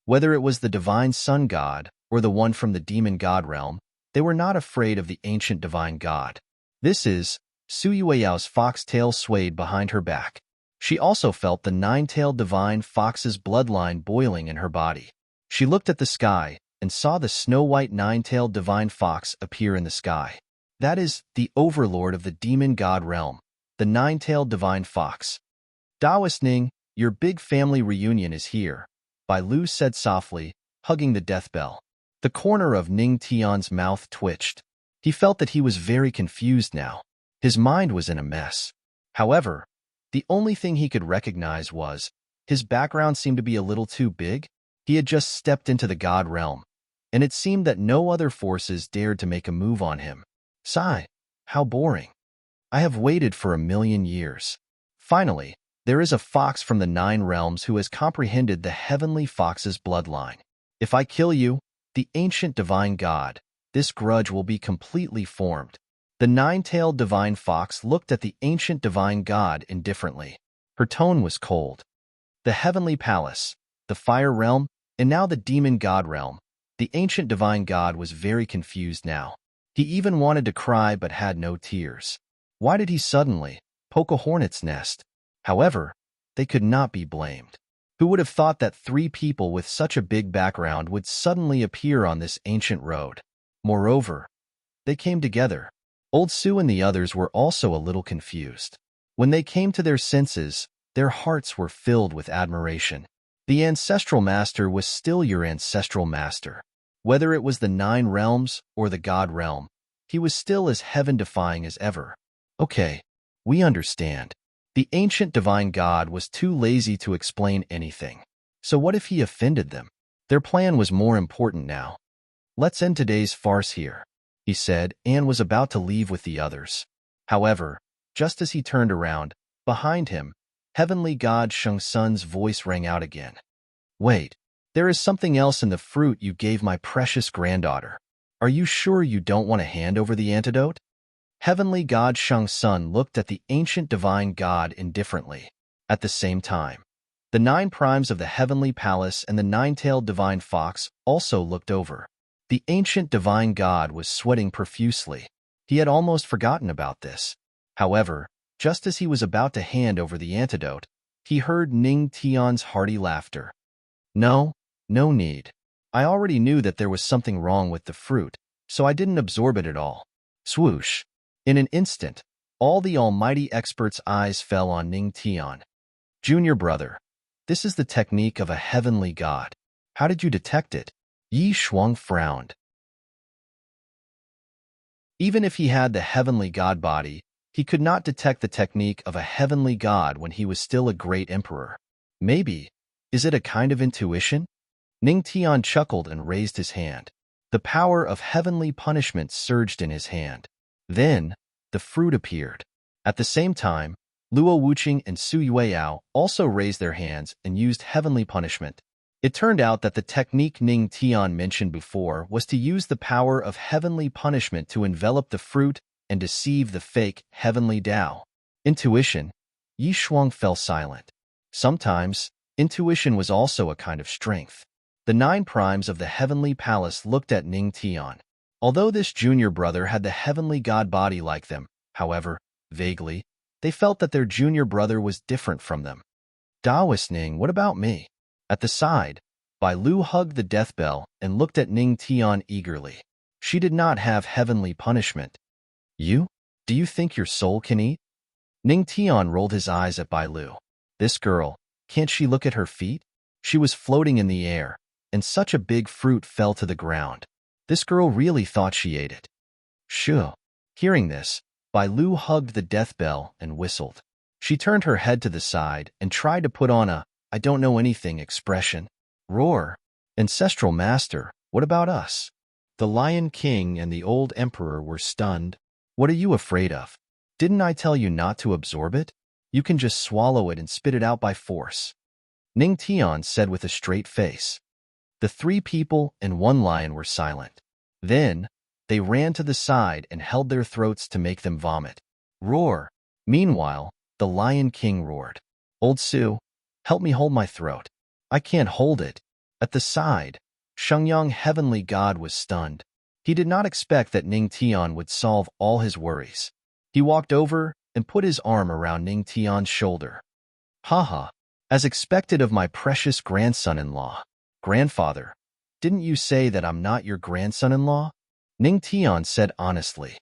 Whether it was the divine sun god or the one from the demon god realm, they were not afraid of the ancient divine god. This is, Su Yueyao's fox tail swayed behind her back. She also felt the 9-tailed divine fox's bloodline boiling in her body. She looked at the sky and saw the snow-white 9-tailed divine fox appear in the sky. That is the overlord of the demon god realm, the 9-tailed divine fox. Daoist Ning, your big family reunion is here, Bai Lu said softly, hugging the death bell. The corner of Ning Tian's mouth twitched. He felt that he was very confused now. His mind was in a mess. However, the only thing he could recognize was, his background seemed to be a little too big. He had just stepped into the god realm, and it seemed that no other forces dared to make a move on him. Sigh, how boring. I have waited for 1,000,000 years. Finally, there is a fox from the 9 realms who has comprehended the heavenly fox's bloodline. If I kill you, the ancient divine god, this grudge will be completely formed. The 9-tailed divine fox looked at the ancient divine god indifferently. Her tone was cold. The heavenly palace, the fire realm, and now the demon god realm. The ancient divine god was very confused now. He even wanted to cry but had no tears. Why did he suddenly poke a hornet's nest? However, they could not be blamed. Who would have thought that 3 people with such a big background would suddenly appear on this ancient road? Moreover, they came together. Old Su and the others were also a little confused. When they came to their senses, their hearts were filled with admiration. The ancestral master was still your ancestral master. Whether it was the 9 realms or the god realm, he was still as heaven-defying as ever. Okay, we understand. The ancient divine god was too lazy to explain anything. So what if he offended them? Their plan was more important now. Let's end today's farce here, he said, and was about to leave with the others. However, just as he turned around, behind him, heavenly god Sheng Sun's voice rang out again. Wait, there is something else in the fruit you gave my precious granddaughter. Are you sure you don't want to hand over the antidote? Heavenly god Sheng Sun looked at the ancient divine god indifferently. At the same time, the 9 primes of the heavenly palace and the 9-tailed divine fox also looked over. The ancient divine god was sweating profusely. He had almost forgotten about this. However, just as he was about to hand over the antidote, he heard Ning Tian's hearty laughter. No need. I already knew that there was something wrong with the fruit, so I didn't absorb it at all. Swoosh. In an instant, all the almighty expert's eyes fell on Ning Tian. Junior brother, this is the technique of a heavenly god. How did you detect it? Yi Shuang frowned. Even if he had the heavenly god body, he could not detect the technique of a heavenly god when he was still a great emperor. Maybe. Is it a kind of intuition? Ning Tian chuckled and raised his hand. The power of heavenly punishment surged in his hand. Then, the fruit appeared. At the same time, Luo Wuqing and Su Yueyao also raised their hands and used heavenly punishment. It turned out that the technique Ning Tian mentioned before was to use the power of heavenly punishment to envelop the fruit and deceive the fake heavenly Tao. Intuition. Yi Shuang fell silent. Sometimes, intuition was also a kind of strength. The 9 primes of the heavenly palace looked at Ning Tian. Although this junior brother had the heavenly god body like them, however, vaguely, they felt that their junior brother was different from them. Daoist Ning, what about me? At the side, Bai Lu hugged the death bell and looked at Ning Tian eagerly. She did not have heavenly punishment. You? Do you think your soul can eat? Ning Tian rolled his eyes at Bai Lu. This girl, can't she look at her feet? She was floating in the air, and such a big fruit fell to the ground. This girl really thought she ate it. Shoo. Hearing this, Bai Lu hugged the death bell and whistled. She turned her head to the side and tried to put on a "I don't know anything" expression. Roar. Ancestral Master, what about us? The Lion King and the old Emperor were stunned. What are you afraid of? Didn't I tell you not to absorb it? You can just swallow it and spit it out by force. Ning Tian said with a straight face. The 3 people and 1 lion were silent. Then, they ran to the side and held their throats to make them vomit. Roar. Meanwhile, the Lion King roared. Old Su, help me hold my throat. I can't hold it. At the side, Shengyang Heavenly God was stunned. He did not expect that Ning Tian would solve all his worries. He walked over and put his arm around Ning Tian's shoulder. Haha, as expected of my precious grandson-in-law. Grandfather, didn't you say that I'm not your grandson-in-law? Ning Tian said honestly.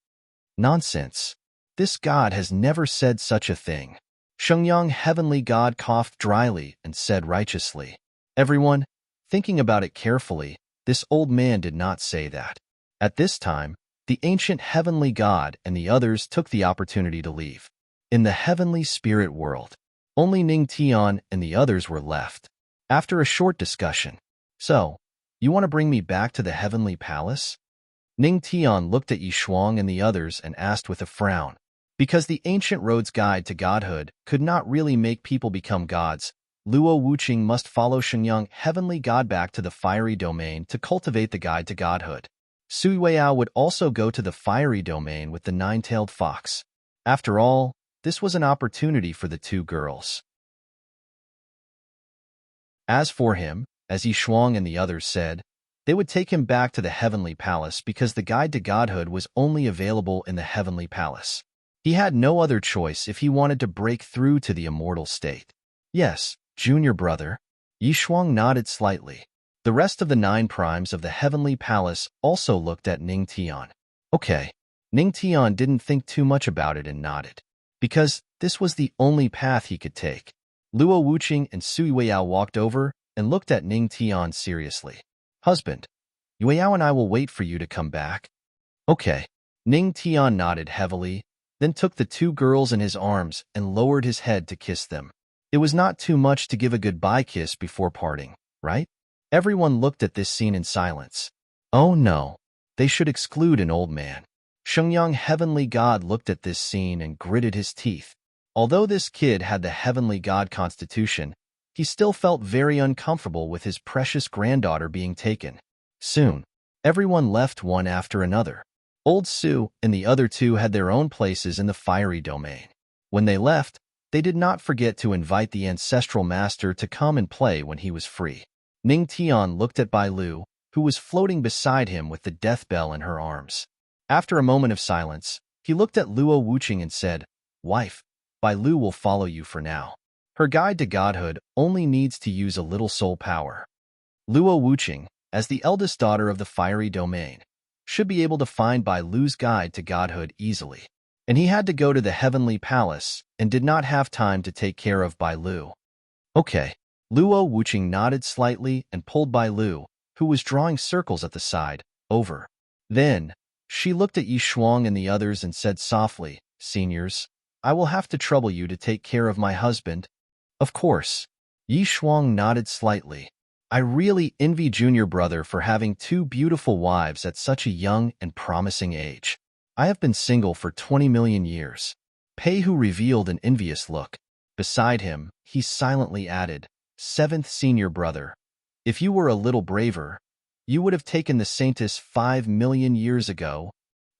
Nonsense. This god has never said such a thing. Shengyang Heavenly God coughed dryly and said righteously. Everyone, thinking about it carefully, this old man did not say that. At this time, the ancient Heavenly God and the others took the opportunity to leave. In the heavenly spirit world, only Ning Tian and the others were left. After a short discussion, so, you want to bring me back to the heavenly palace? Ning Tian looked at Yi Shuang and the others and asked with a frown. Because the ancient road's guide to godhood could not really make people become gods, Luo Wuqing must follow Shengyang Heavenly God back to the fiery domain to cultivate the guide to godhood. Su Yueyao would also go to the fiery domain with the 9-tailed fox. After all, this was an opportunity for the 2 girls. As for him, as Yi Shuang and the others said, they would take him back to the heavenly palace because the guide to godhood was only available in the heavenly palace. He had no other choice if he wanted to break through to the immortal state. Yes, junior brother. Yi Shuang nodded slightly. The rest of the 9 primes of the heavenly palace also looked at Ning Tian. Okay. Ning Tian didn't think too much about it and nodded. Because this was the only path he could take. Luo Wuqing and Su Yueyao walked over and looked at Ning Tian seriously. Husband, Yueyao and I will wait for you to come back. Okay. Ning Tian nodded heavily, then took the 2 girls in his arms and lowered his head to kiss them. It was not too much to give a goodbye kiss before parting, right? Everyone looked at this scene in silence. Oh no, they should exclude an old man. Shengyang Heavenly God looked at this scene and gritted his teeth. Although this kid had the Heavenly God constitution, he still felt very uncomfortable with his precious granddaughter being taken. Soon, everyone left one after another. Old Su and the other 2 had their own places in the fiery domain. When they left, they did not forget to invite the ancestral master to come and play when he was free. Ning Tian looked at Bai Lu, who was floating beside him with the death bell in her arms. After a moment of silence, he looked at Luo Wuqing and said, Wife, Bai Lu will follow you for now. Her guide to godhood only needs to use a little soul power. Luo Wuqing, as the eldest daughter of the fiery domain, should be able to find Bai Lu's guide to godhood easily. And he had to go to the heavenly palace and did not have time to take care of Bai Lu. Okay. Luo Wuqing nodded slightly and pulled Bai Lu, who was drawing circles at the side, over. Then, she looked at Yi Shuang and the others and said softly, Seniors, I will have to trouble you to take care of my husband. Of course. Yi Shuang nodded slightly. I really envy junior brother for having two beautiful wives at such a young and promising age. I have been single for 20 million years. Pei Hu revealed an envious look. Beside him, he silently added, Seventh senior brother, if you were a little braver, you would have taken the Saintus 5 million years ago.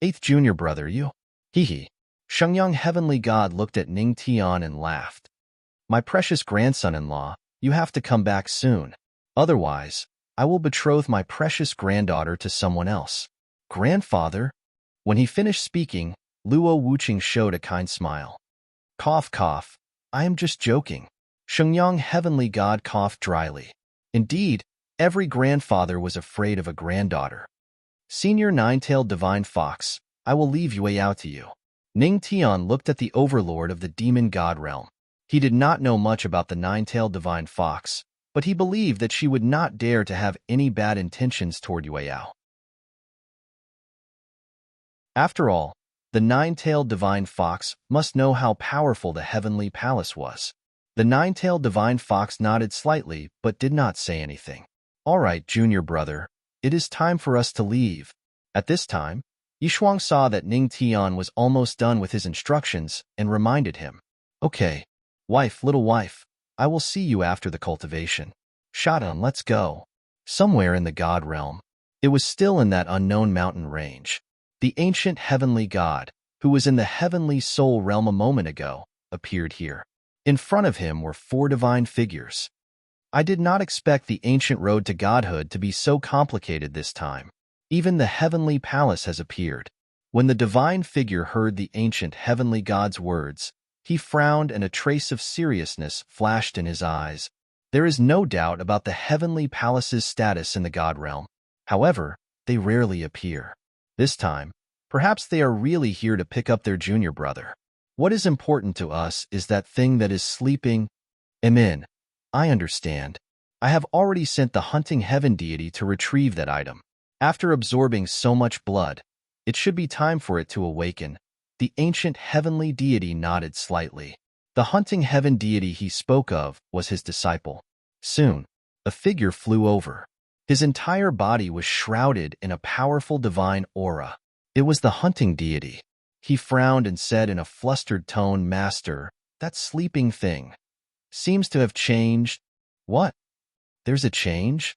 Eighth junior brother, you. Hee hee. Shengyang heavenly god looked at Ning Tian and laughed. My precious grandson-in-law, you have to come back soon. Otherwise, I will betroth my precious granddaughter to someone else. Grandfather? When he finished speaking, Luo Wuqing showed a kind smile. Cough, cough. I am just joking. Shengyang heavenly god coughed dryly. Indeed, every grandfather was afraid of a granddaughter. Senior nine-tailed divine fox, I will leave Yue out to you. Ning Tian looked at the overlord of the demon god realm. He did not know much about the nine-tailed divine fox, but he believed that she would not dare to have any bad intentions toward Yueyao. After all, the nine-tailed divine fox must know how powerful the heavenly palace was. The nine-tailed divine fox nodded slightly but did not say anything. All right, junior brother, it is time for us to leave. At this time, Yishuang saw that Ning Tian was almost done with his instructions and reminded him. Okay, wife, little wife, I will see you after the cultivation. Shadan, let's go. Somewhere in the god realm. It was still in that unknown mountain range. The ancient heavenly god, who was in the heavenly soul realm a moment ago, appeared here. In front of him were 4 divine figures. I did not expect the ancient road to godhood to be so complicated this time. Even the heavenly palace has appeared. When the divine figure heard the ancient heavenly god's words, he frowned and a trace of seriousness flashed in his eyes. There is no doubt about the heavenly palace's status in the god realm. However, they rarely appear. This time, perhaps they are really here to pick up their junior brother. What is important to us is that thing that is sleeping. Amen. I understand. I have already sent the hunting heaven deity to retrieve that item. After absorbing so much blood, it should be time for it to awaken. The ancient heavenly deity nodded slightly. The hunting heaven deity he spoke of was his disciple. Soon, a figure flew over. His entire body was shrouded in a powerful divine aura. It was the hunting deity. He frowned and said in a flustered tone, Master, that sleeping thing seems to have changed. What? There's a change?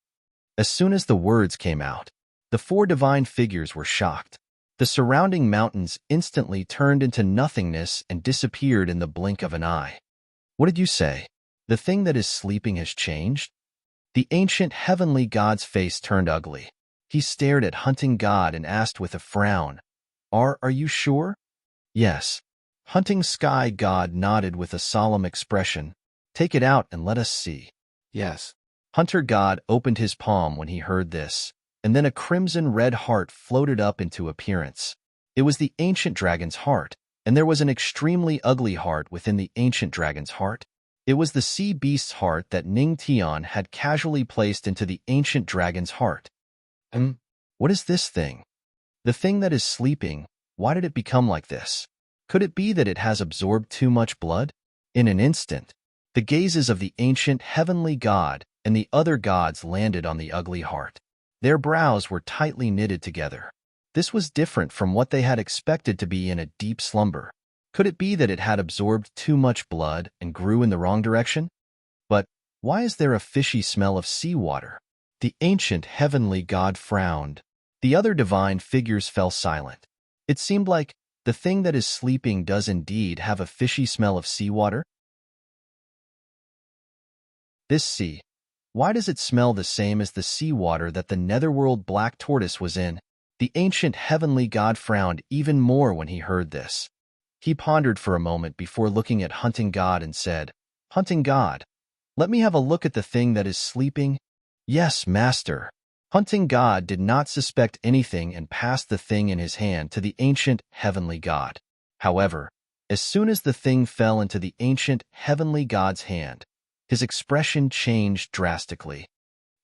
As soon as the words came out, the 4 divine figures were shocked. The surrounding mountains instantly turned into nothingness and disappeared in the blink of an eye. What did you say? The thing that is sleeping has changed? The ancient heavenly god's face turned ugly. He stared at hunting god and asked with a frown, Are you sure? Yes. Hunting sky god nodded with a solemn expression. Take it out and let us see. Yes. Hunter god opened his palm when he heard this, and then a crimson-red heart floated up into appearance. It was the ancient dragon's heart, and there was an extremely ugly heart within the ancient dragon's heart. It was the sea beast's heart that Ning Tian had casually placed into the ancient dragon's heart. What is this thing? The thing that is sleeping, why did it become like this? Could it be that it has absorbed too much blood? In an instant, the gazes of the ancient heavenly god and the other gods landed on the ugly heart. Their brows were tightly knitted together. This was different from what they had expected to be in a deep slumber. Could it be that it had absorbed too much blood and grew in the wrong direction? But why is there a fishy smell of seawater? The ancient heavenly god frowned. The other divine figures fell silent. It seemed like the thing that is sleeping does indeed have a fishy smell of seawater. This sea, why does it smell the same as the seawater that the netherworld black tortoise was in? The ancient heavenly god frowned even more when he heard this. He pondered for a moment before looking at hunting god and said, Hunting god, let me have a look at the thing that is sleeping. Yes, master. Hunting god did not suspect anything and passed the thing in his hand to the ancient heavenly god. However, as soon as the thing fell into the ancient heavenly god's hand, his expression changed drastically.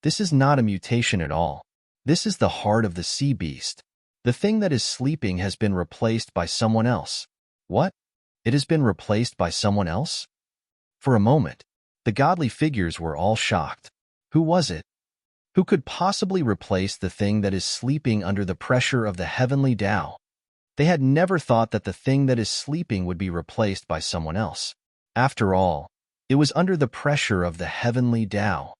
This is not a mutation at all. This is the heart of the sea beast. The thing that is sleeping has been replaced by someone else. What? It has been replaced by someone else? For a moment, The godly figures were all shocked. Who was it? Who could possibly replace the thing that is sleeping under the pressure of the heavenly Tao? They had never thought that the thing that is sleeping would be replaced by someone else. After all, it was under the pressure of the heavenly Tao.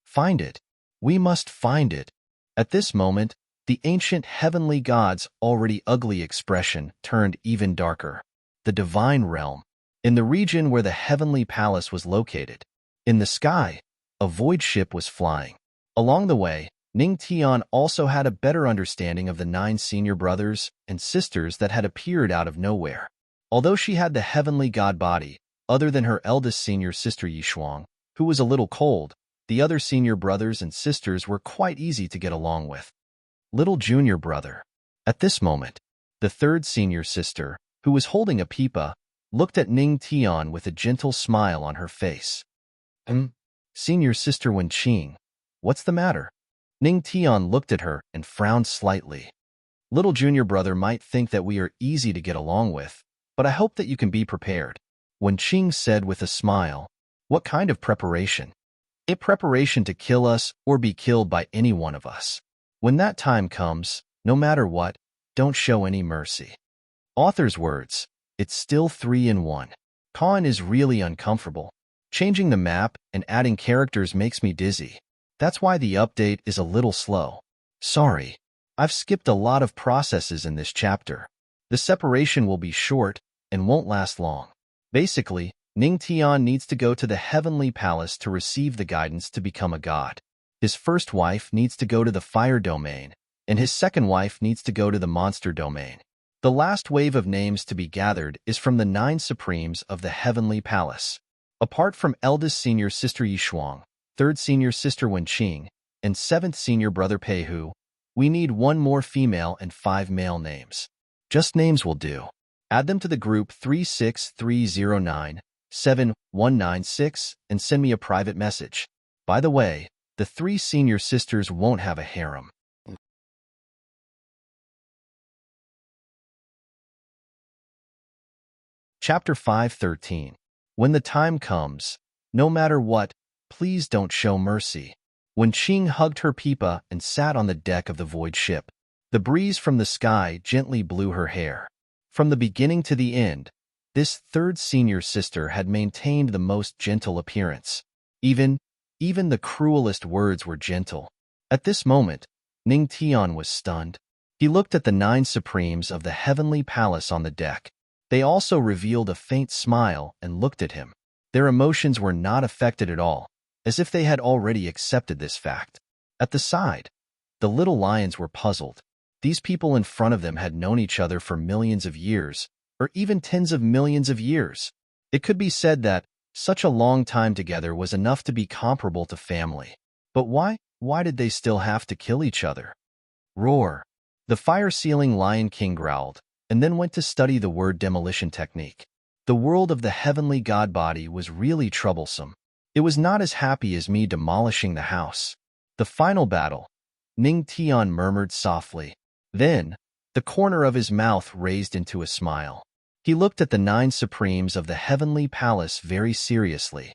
Find it. We must find it. At this moment, the ancient heavenly god's already ugly expression turned even darker. The divine realm. In the region where the heavenly palace was located, in the sky, a void ship was flying. Along the way, Ning Tian also had a better understanding of the 9 senior brothers and sisters that had appeared out of nowhere. Although she had the heavenly god body, other than her eldest senior sister Yishuang, who was a little cold, the other senior brothers and sisters were quite easy to get along with. Little junior brother. At this moment, the 3rd senior sister, who was holding a pipa, looked at Ning Tian with a gentle smile on her face. Senior sister Wenqing, what's the matter? Ning Tian looked at her and frowned slightly. Little junior brother might think that we are easy to get along with, but I hope that you can be prepared. Wenqing said with a smile. What kind of preparation? A preparation to kill us or be killed by any one of us. When that time comes, no matter what, don't show any mercy. Author's words. It's still 3 in 1. Khan is really uncomfortable. Changing the map and adding characters makes me dizzy. That's why the update is a little slow. Sorry, I've skipped a lot of processes in this chapter. The separation will be short and won't last long. Basically, Ning Tian needs to go to the heavenly palace to receive the guidance to become a god. His first wife needs to go to the fire domain, and his second wife needs to go to the monster domain. The last wave of names to be gathered is from the 9 supremes of the heavenly palace. Apart from eldest senior sister Yishuang, 3rd senior sister Wenqing, and 7th senior brother Peihu, we need 1 more female and 5 male names. Just names will do. Add them to the group 363097196 and send me a private message. By the way, the 3 senior sisters won't have a harem. Chapter 5:13. When the time comes, no matter what, please don't show mercy. Wenqing hugged her pipa and sat on the deck of the void ship. The breeze from the sky gently blew her hair. From the beginning to the end, this 3rd senior sister had maintained the most gentle appearance. Even the cruelest words were gentle. At this moment, Ning Tian was stunned. He looked at the 9 supremes of the heavenly palace on the deck. They also revealed a faint smile and looked at him. Their emotions were not affected at all, as if they had already accepted this fact. At the side, the little lions were puzzled. These people in front of them had known each other for millions of years, or even tens of millions of years. It could be said that such a long time together was enough to be comparable to family. But why did they still have to kill each other? Roar. The fire-sealing Lion King growled, and then went to study the word demolition technique. The world of the heavenly god body was really troublesome. It was not as happy as me demolishing the house. The final battle, Ning Tian murmured softly. Then, the corner of his mouth raised into a smile. He looked at the 9 supremes of the heavenly palace very seriously.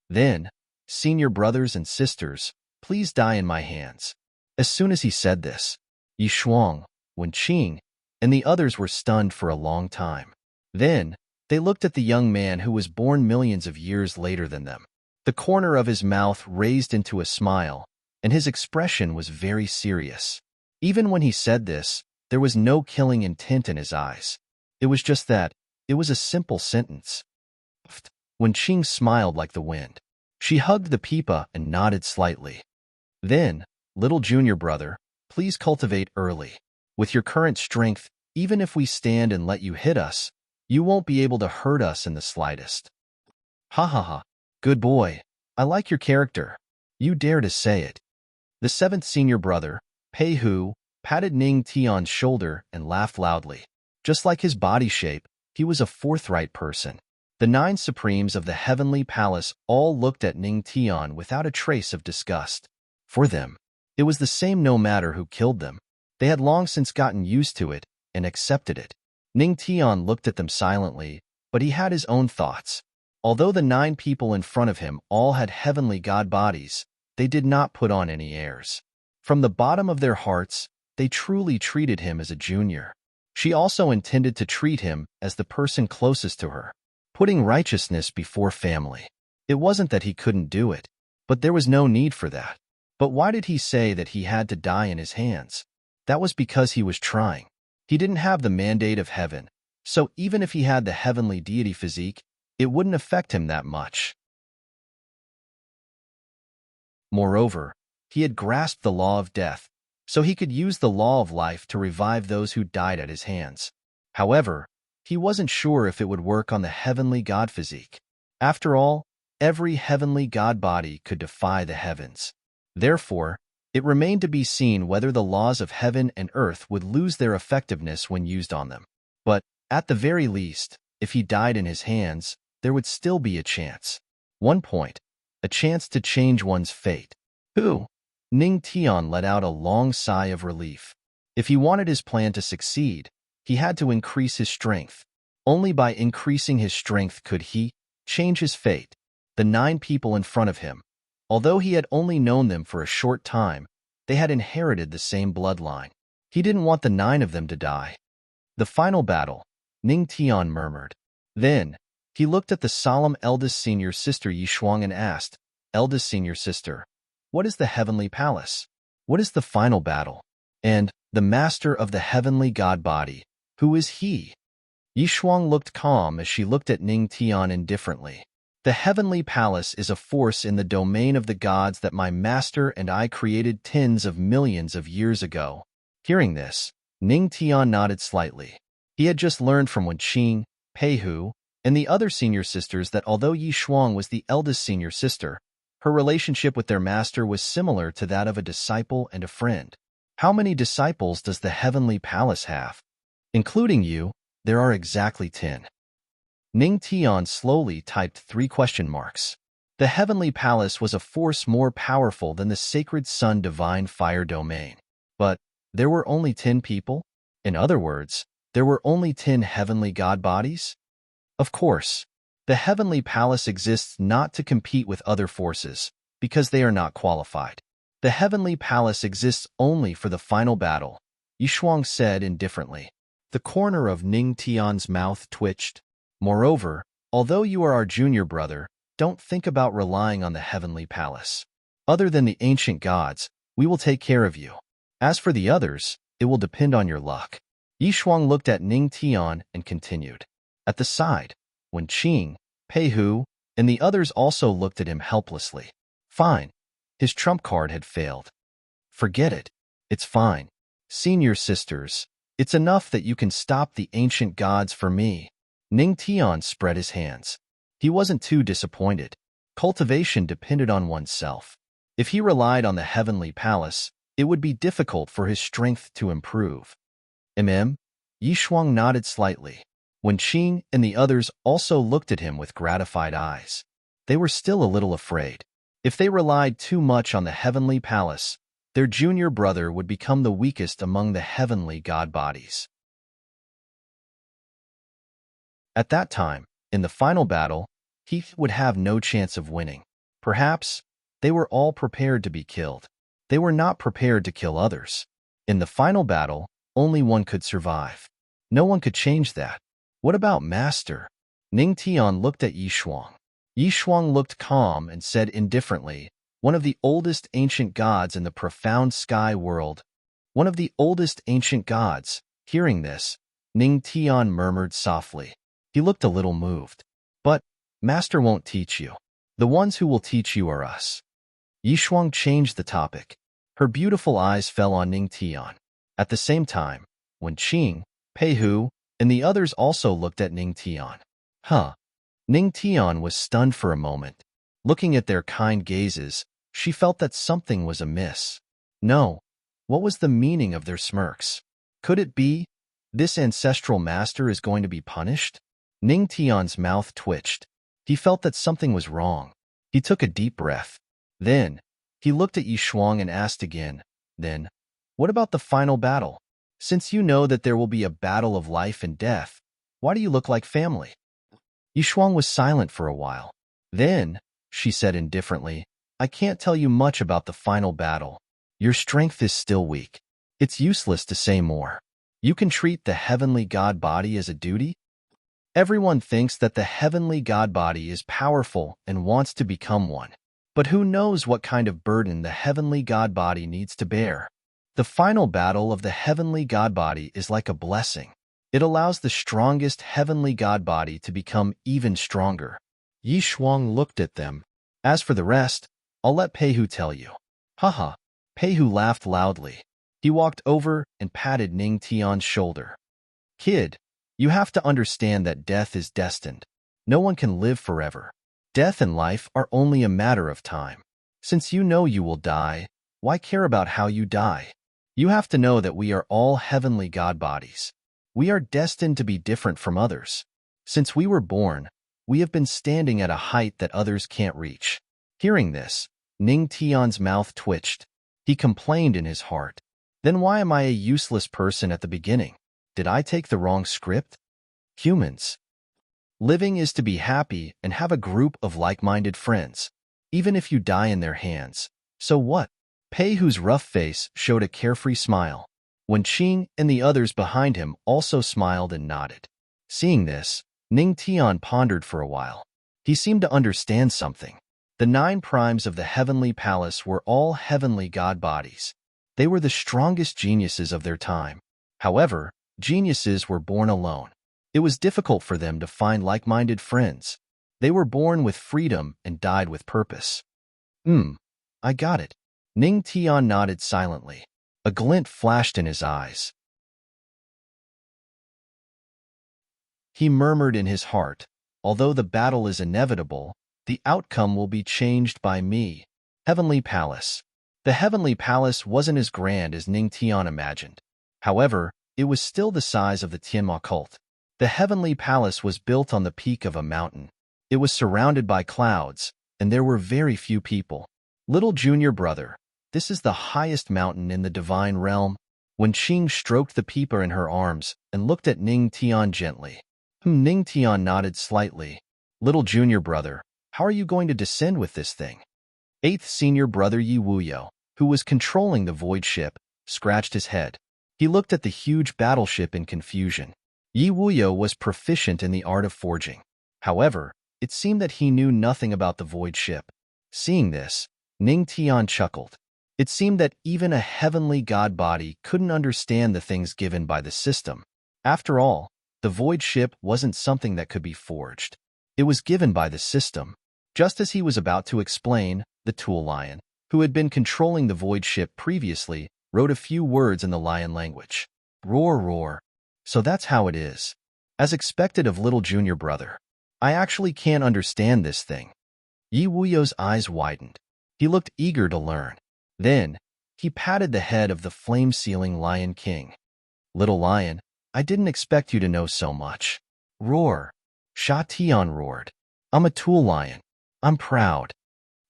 Then, senior brothers and sisters, please die in my hands. As soon as he said this, Yishuang, Wenqing, and the others were stunned for a long time. Then, they looked at the young man who was born millions of years later than them. The corner of his mouth raised into a smile, and his expression was very serious. Even when he said this, there was no killing intent in his eyes. It was just that, it was a simple sentence. Wenqing smiled like the wind. She hugged the pipa and nodded slightly. Then, little junior brother, please cultivate early. With your current strength, even if we stand and let you hit us, you won't be able to hurt us in the slightest. Ha ha ha. Good boy. I like your character. You dare to say it. The 7th senior brother, Peihu, patted Ning Tian's shoulder and laughed loudly. Just like his body shape, he was a forthright person. The 9 supremes of the heavenly palace all looked at Ning Tian without a trace of disgust. For them, it was the same no matter who killed them. They had long since gotten used to it and accepted it. Ning Tian looked at them silently, but he had his own thoughts. Although the 9 people in front of him all had heavenly god bodies, they did not put on any airs. From the bottom of their hearts, they truly treated him as a junior. She also intended to treat him as the person closest to her, putting righteousness before family. It wasn't that he couldn't do it, but there was no need for that. But why did he say that he had to die in his hands? That was because he was trying. He didn't have the mandate of heaven, so even if he had the heavenly deity physique, it wouldn't affect him that much. Moreover, he had grasped the law of death, so he could use the law of life to revive those who died at his hands. However, he wasn't sure if it would work on the heavenly god physique. After all, every heavenly god body could defy the heavens. Therefore, it remained to be seen whether the laws of heaven and earth would lose their effectiveness when used on them. But, at the very least, if he died in his hands, there would still be a chance. One point, a chance to change one's fate. Who? Ning Tian let out a long sigh of relief. If he wanted his plan to succeed, he had to increase his strength. Only by increasing his strength could he change his fate. The 9 people in front of him, although he had only known them for a short time, they had inherited the same bloodline. He didn't want the 9 of them to die. The final battle, Ning Tian murmured. Then, he looked at the solemn eldest senior sister Yishuang and asked, "Eldest senior sister, what is the heavenly palace? What is the final battle? And the master of the heavenly god body, who is he?" Yishuang looked calm as she looked at Ning Tian indifferently. "The heavenly palace is a force in the domain of the gods that my master and I created tens of millions of years ago." Hearing this, Ning Tian nodded slightly. He had just learned from Wenqing, Peihu, and the other senior sisters that although Yishuang was the eldest senior sister, her relationship with their master was similar to that of a disciple and a friend. How many disciples does the heavenly palace have? Including you, there are exactly 10. Ning Tian slowly typed 3 question marks. The heavenly palace was a force more powerful than the sacred sun divine fire domain. But there were only 10 people? In other words, there were only 10 heavenly god bodies? Of course, the heavenly palace exists not to compete with other forces, because they are not qualified. The heavenly palace exists only for the final battle, Yishuang said indifferently. The corner of Ning Tian's mouth twitched. Moreover, although you are our junior brother, don't think about relying on the heavenly palace. Other than the ancient gods, we will take care of you. As for the others, it will depend on your luck. Yishuang looked at Ning Tian and continued. At the side, Wenqing, Peihu, and the others also looked at him helplessly. Fine. His trump card had failed. Forget it. It's fine. Senior sisters, it's enough that you can stop the ancient gods for me. Ning Tian spread his hands. He wasn't too disappointed. Cultivation depended on oneself. If he relied on the heavenly palace, it would be difficult for his strength to improve. Yishuang nodded slightly. Wenqing and the others also looked at him with gratified eyes. They were still a little afraid. If they relied too much on the heavenly palace, their junior brother would become the weakest among the heavenly god bodies. At that time, in the final battle, he would have no chance of winning. Perhaps, they were all prepared to be killed. They were not prepared to kill others. In the final battle, only one could survive. No one could change that. What about Master? Ning Tian looked at Yishuang. Yishuang looked calm and said indifferently, one of the oldest ancient gods in the profound sky world. One of the oldest ancient gods. Hearing this, Ning Tian murmured softly. He looked a little moved. But, Master won't teach you. The ones who will teach you are us. Yishuang changed the topic. Her beautiful eyes fell on Ning Tian. At the same time, Wenqing, Peihu, and the others also looked at Ning Tian. Ning Tian was stunned for a moment. Looking at their kind gazes, she felt that something was amiss. No, what was the meaning of their smirks? Could it be, this ancestral master is going to be punished? Ning Tian's mouth twitched. He felt that something was wrong. He took a deep breath. Then, he looked at Yishuang and asked again, "Then, what about the final battle? Since you know that there will be a battle of life and death, why do you look like family?" Yishuang was silent for a while. Then, she said indifferently, I can't tell you much about the final battle. Your strength is still weak. It's useless to say more. You can treat the heavenly god body as a duty. Everyone thinks that the heavenly god body is powerful and wants to become one. But who knows what kind of burden the heavenly god body needs to bear? The final battle of the heavenly god body is like a blessing. It allows the strongest heavenly god body to become even stronger. Yi Shuang looked at them. As for the rest, I'll let Peihu tell you. Haha. Peihu laughed loudly. He walked over and patted Ning Tian's shoulder. Kid, you have to understand that death is destined. No one can live forever. Death and life are only a matter of time. Since you know you will die, why care about how you die? You have to know that we are all heavenly god bodies. We are destined to be different from others. Since we were born, we have been standing at a height that others can't reach. Hearing this, Ning Tian's mouth twitched. He complained in his heart. Then why am I a useless person at the beginning? Did I take the wrong script? Humans. Living is to be happy and have a group of like-minded friends, even if you die in their hands. So what? Peihu's rough face showed a carefree smile. Wen Qing and the others behind him also smiled and nodded. Seeing this, Ning Tian pondered for a while. He seemed to understand something. The 9 primes of the heavenly palace were all heavenly god bodies. They were the strongest geniuses of their time. However, geniuses were born alone. It was difficult for them to find like-minded friends. They were born with freedom and died with purpose. I got it. Ning Tian nodded silently. A glint flashed in his eyes. He murmured in his heart, although the battle is inevitable, the outcome will be changed by me. Heavenly Palace. The Heavenly Palace wasn't as grand as Ning Tian imagined. However, it was still the size of the Tianma cult. The Heavenly Palace was built on the peak of a mountain. It was surrounded by clouds, and there were very few people. Little junior brother, this is the highest mountain in the divine realm. Wen Qing stroked the peeper in her arms and looked at Ning Tian gently. Ning Tian nodded slightly. Little junior brother, how are you going to descend with this thing? 8th senior brother Yi Wuyo, who was controlling the void ship, scratched his head. He looked at the huge battleship in confusion. Yi Wuyo was proficient in the art of forging. However, it seemed that he knew nothing about the void ship. Seeing this, Ning Tian chuckled. It seemed that even a heavenly god body couldn't understand the things given by the system. After all, the void ship wasn't something that could be forged. It was given by the system. Just as he was about to explain, the tool lion, who had been controlling the void ship previously, wrote a few words in the lion language. Roar, roar. So that's how it is. As expected of little junior brother. I actually can't understand this thing. Yi Wuyo's eyes widened. He looked eager to learn. Then, he patted the head of the flame-sealing Lion King. Little lion, I didn't expect you to know so much. Roar. Sha Tian roared. I'm a tool lion. I'm proud.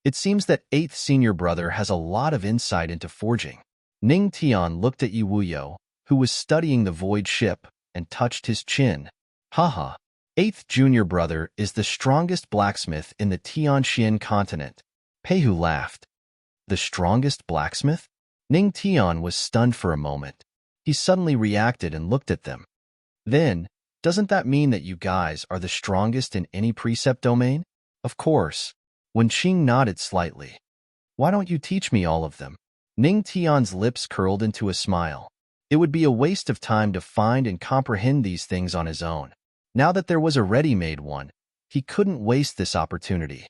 It seems that 8th senior brother has a lot of insight into forging. Ning Tian looked at Yi Wuyo, who was studying the void ship, and touched his chin. Haha. 8th junior brother is the strongest blacksmith in the Tianxian continent. Peihu laughed. The strongest blacksmith? Ning Tian was stunned for a moment. He suddenly reacted and looked at them. Then, doesn't that mean that you guys are the strongest in any precept domain? Of course. Wen Qing nodded slightly. Why don't you teach me all of them? Ning Tian's lips curled into a smile. It would be a waste of time to find and comprehend these things on his own. Now that there was a ready-made one, he couldn't waste this opportunity.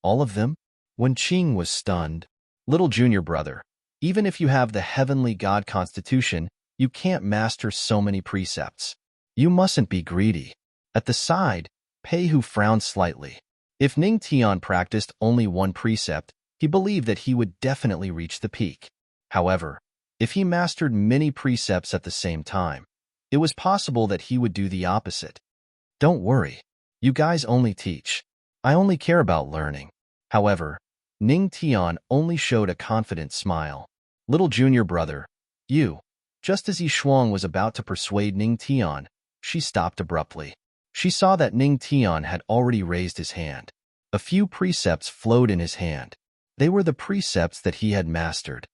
All of them? Wen Qing was stunned. Little junior brother, even if you have the heavenly god constitution, you can't master so many precepts. You mustn't be greedy. At the side, Peihu frowned slightly. If Ning Tian practiced only one precept, he believed that he would definitely reach the peak. However, if he mastered many precepts at the same time, it was possible that he would do the opposite. Don't worry. You guys only teach. I only care about learning. However, Ning Tian only showed a confident smile. Little junior brother, you. Just as Yi Shuang was about to persuade Ning Tian, she stopped abruptly. She saw that Ning Tian had already raised his hand. A few precepts flowed in his hand. They were the precepts that he had mastered.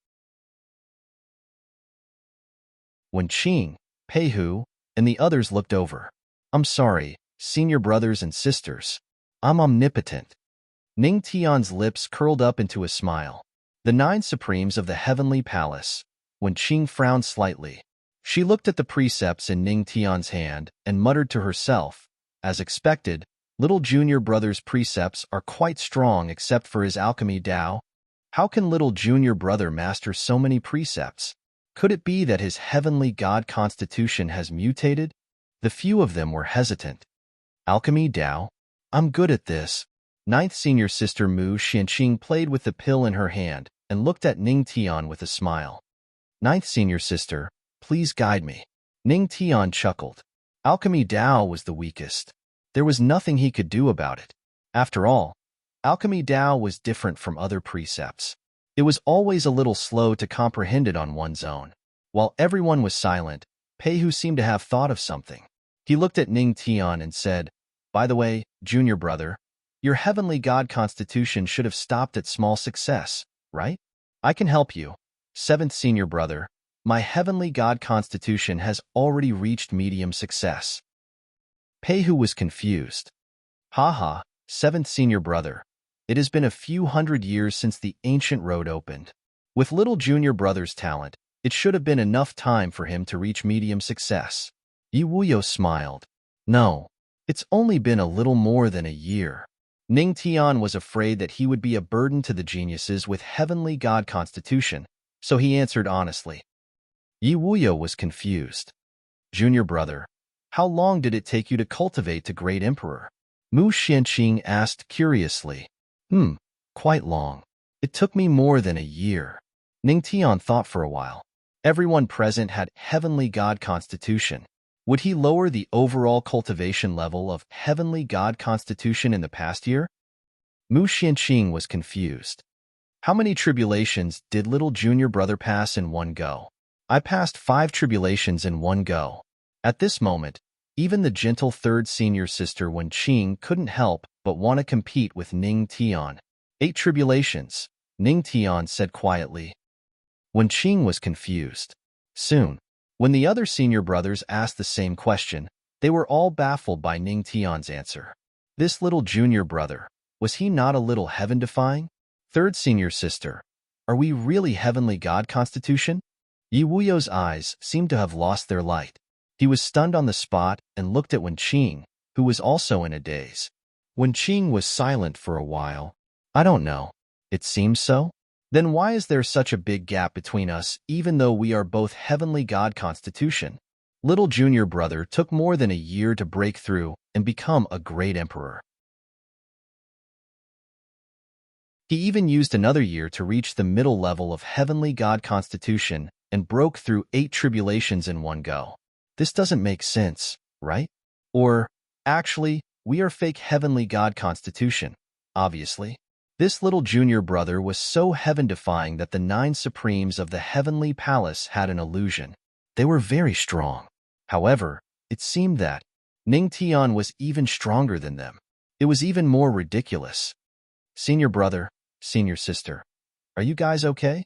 When Qing, Peihu, and the others looked over, "I'm sorry, senior brothers and sisters. I'm omnipotent." Ning Tian's lips curled up into a smile. The 9 Supremes of the Heavenly Palace. When Qing frowned slightly, she looked at the precepts in Ning Tian's hand and muttered to herself, "As expected, little junior brother's precepts are quite strong except for his alchemy Tao. How can little junior brother master so many precepts? Could it be that his heavenly god constitution has mutated?" The few of them were hesitant. "Alchemy Tao? I'm good at this." Ninth senior sister Mu Xianqing played with the pill in her hand and looked at Ning Tian with a smile. "Ninth senior sister, please guide me." Ning Tian chuckled. Alchemy Tao was the weakest. There was nothing he could do about it. After all, alchemy Tao was different from other precepts. It was always a little slow to comprehend it on one's own. While everyone was silent, Peihu seemed to have thought of something. He looked at Ning Tian and said, "By the way, junior brother, your heavenly god constitution should have stopped at small success, right? I can help you. 7th senior brother, my heavenly god constitution has already reached medium success." Peihu was confused. "Haha, 7th senior brother, it has been a few hundred years since the ancient road opened. With little junior brother's talent, it should have been enough time for him to reach medium success." Yi Wuyo smiled. "No, it's only been a little more than a year." Ning Tian was afraid that he would be a burden to the geniuses with heavenly god constitution, so he answered honestly. Yi Wuyo was confused. "Junior brother, how long did it take you to cultivate to great emperor?" Mu Xianqing asked curiously. Quite long. It took me more than a year." Ning Tian thought for a while. Everyone present had heavenly god constitution. Would he lower the overall cultivation level of heavenly god constitution in the past year? Mu Xianqing was confused. "How many tribulations did little junior brother pass in one go?" "I passed 5 tribulations in one go." At this moment, even the gentle 3rd senior sister Wen Qing couldn't help but want to compete with Ning Tian. 8 tribulations, Ning Tian said quietly. Wen Qing was confused. Soon, when the other senior brothers asked the same question, they were all baffled by Ning Tian's answer. This little junior brother, was he not a little heaven-defying? 3rd senior sister, are we really heavenly god constitution? Yi Wuyo's eyes seemed to have lost their light. He was stunned on the spot and looked at Wen Qing, who was also in a daze. Wen Qing was silent for a while. "I don't know. It seems so? Then why is there such a big gap between us even though we are both heavenly god constitution?" Little junior brother took more than a year to break through and become a great emperor. He even used another year to reach the middle level of heavenly god constitution and broke through 8 tribulations in one go. This doesn't make sense, right? Or, actually, we are fake heavenly god constitution, obviously. This little junior brother was so heaven-defying that the 9 Supremes of the Heavenly Palace had an illusion. They were very strong. However, it seemed that Ning Tian was even stronger than them. It was even more ridiculous. "Senior brother, senior sister, are you guys okay?"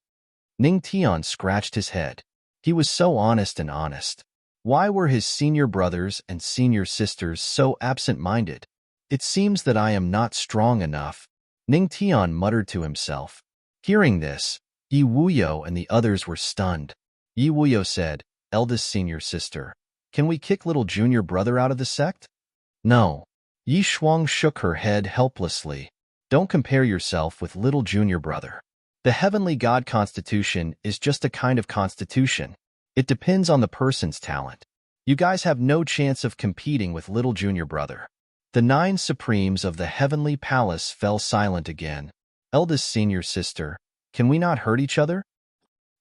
Ning Tian scratched his head. He was so honest and honest. Why were his senior brothers and senior sisters so absent-minded? "It seems that I am not strong enough," Ning Tian muttered to himself. Hearing this, Yi Wuyo and the others were stunned. Yi Wuyo said, "Eldest senior sister, can we kick little junior brother out of the sect?" "No." Yi Shuang shook her head helplessly. "Don't compare yourself with little junior brother. The heavenly god constitution is just a kind of constitution. It depends on the person's talent. You guys have no chance of competing with little junior brother." The 9 Supremes of the Heavenly Palace fell silent again. "Eldest senior sister, can we not hurt each other?"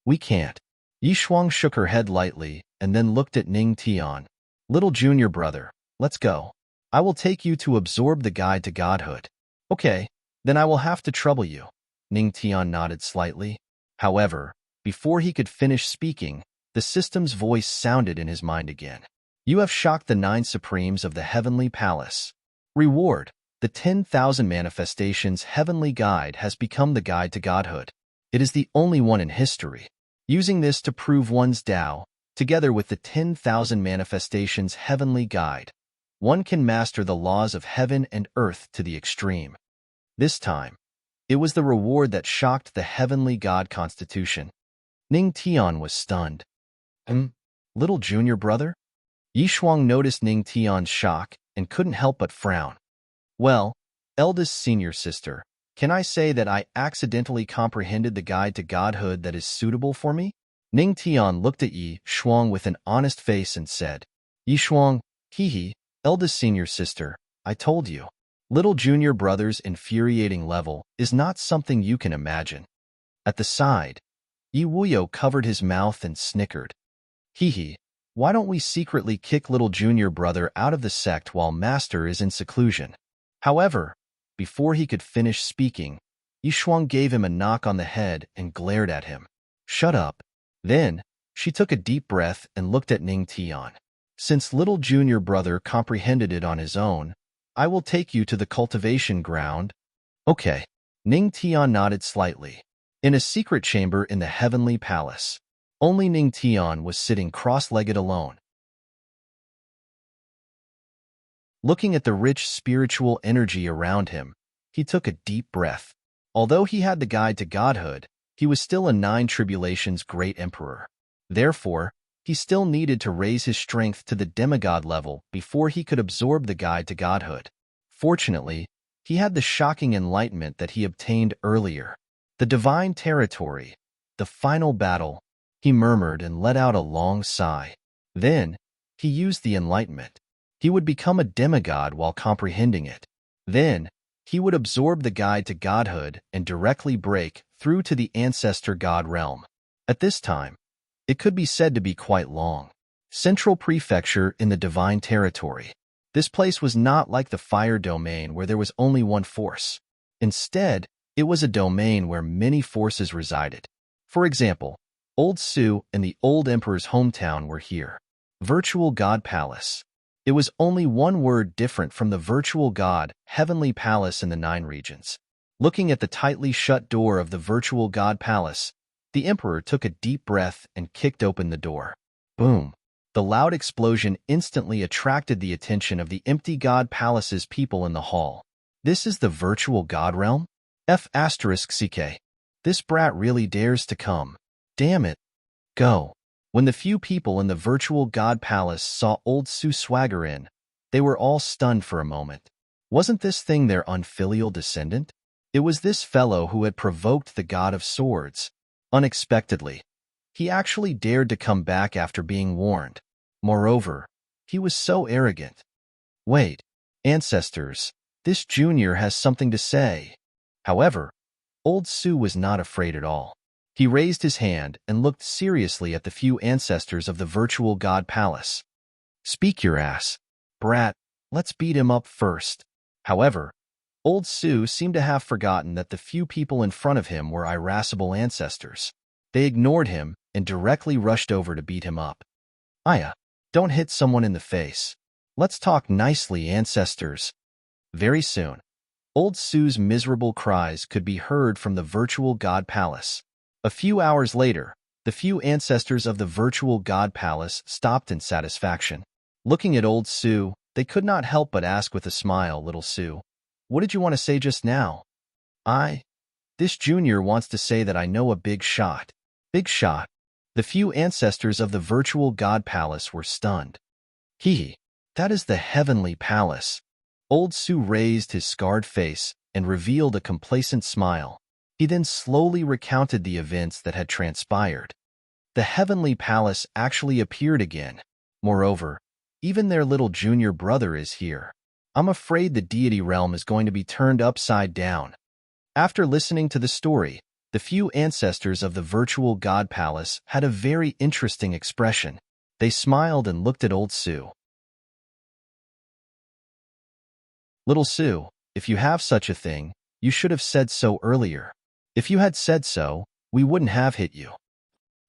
"We can't." Yi Shuang shook her head lightly and then looked at Ning Tian. "Little junior brother, let's go. I will take you to absorb the guide to godhood." "Okay, then I will have to trouble you." Ning Tian nodded slightly. However, before he could finish speaking, the system's voice sounded in his mind again. You have shocked the 9 supremes of the heavenly palace. Reward. The 10,000 manifestations heavenly guide has become the guide to godhood. It is the only one in history. Using this to prove one's Tao, together with the 10,000 manifestations heavenly guide, one can master the laws of heaven and earth to the extreme. This time, it was the reward that shocked the heavenly god constitution. Ning Tian was stunned. Little junior brother? Yi Shuang noticed Ning Tian's shock and couldn't help but frown. Well, eldest senior sister, can I say that I accidentally comprehended the guide to godhood that is suitable for me? Ning Tian looked at Yi Shuang with an honest face and said, Yi Shuang, hee, eldest senior sister, I told you. Little junior brother's infuriating level is not something you can imagine. At the side, Yi Wuyo covered his mouth and snickered. Hee, why don't we secretly kick little junior brother out of the sect while master is in seclusion? However, before he could finish speaking, Yi Shuang gave him a knock on the head and glared at him. Shut up. Then, she took a deep breath and looked at Ning Tian. Since little junior brother comprehended it on his own, I will take you to the cultivation ground. Okay. Ning Tian nodded slightly. In a secret chamber in the heavenly palace, only Ning Tian was sitting cross-legged alone. Looking at the rich spiritual energy around him, he took a deep breath. Although he had the guide to godhood, he was still a 9 tribulations great emperor. Therefore, he still needed to raise his strength to the demigod level before he could absorb the guide to godhood. Fortunately, he had the shocking enlightenment that he obtained earlier. The divine territory, the final battle, he murmured and let out a long sigh. Then, he used the enlightenment. He would become a demigod while comprehending it. Then, he would absorb the guide to godhood and directly break through to the ancestor god realm. At this time, it could be said to be quite long. Central prefecture in the divine territory. This place was not like the fire domain where there was only one force. Instead, it was a domain where many forces resided. For example, Old Su and the old emperor's hometown were here. Virtual God Palace. It was only one word different from the virtual God, Heavenly Palace in the 9 regions. Looking at the tightly shut door of the virtual God Palace, the emperor took a deep breath and kicked open the door. Boom! The loud explosion instantly attracted the attention of the empty God Palace's people in the hall. This is the virtual God realm? F***CK. This brat really dares to come. Damn it. Go. When the few people in the virtual God Palace saw Old Su swagger in, they were all stunned for a moment. Wasn't this thing their unfilial descendant? It was this fellow who had provoked the God of Swords. Unexpectedly, he actually dared to come back after being warned. Moreover, he was so arrogant. Wait, ancestors, this junior has something to say. However, Old Su was not afraid at all. He raised his hand and looked seriously at the few ancestors of the virtual God Palace. Speak your ass. Brat, let's beat him up first. However, Old Su seemed to have forgotten that the few people in front of him were irascible ancestors. They ignored him and directly rushed over to beat him up. Aya, don't hit someone in the face. Let's talk nicely, ancestors. Very soon, Old Su's miserable cries could be heard from the virtual God Palace. A few hours later, the few ancestors of the virtual God Palace stopped in satisfaction. Looking at Old Su, they could not help but ask with a smile, Little Su, what did you want to say just now? This junior wants to say that I know a big shot. Big shot. The few ancestors of the virtual God Palace were stunned. That is the heavenly palace. Old Su raised his scarred face and revealed a complacent smile. He then slowly recounted the events that had transpired. The heavenly palace actually appeared again. Moreover, even their little junior brother is here. I'm afraid the deity realm is going to be turned upside down. After listening to the story, the few ancestors of the virtual God Palace had a very interesting expression. They smiled and looked at Old Su. Little Su, if you have such a thing, you should have said so earlier. If you had said so, we wouldn't have hit you.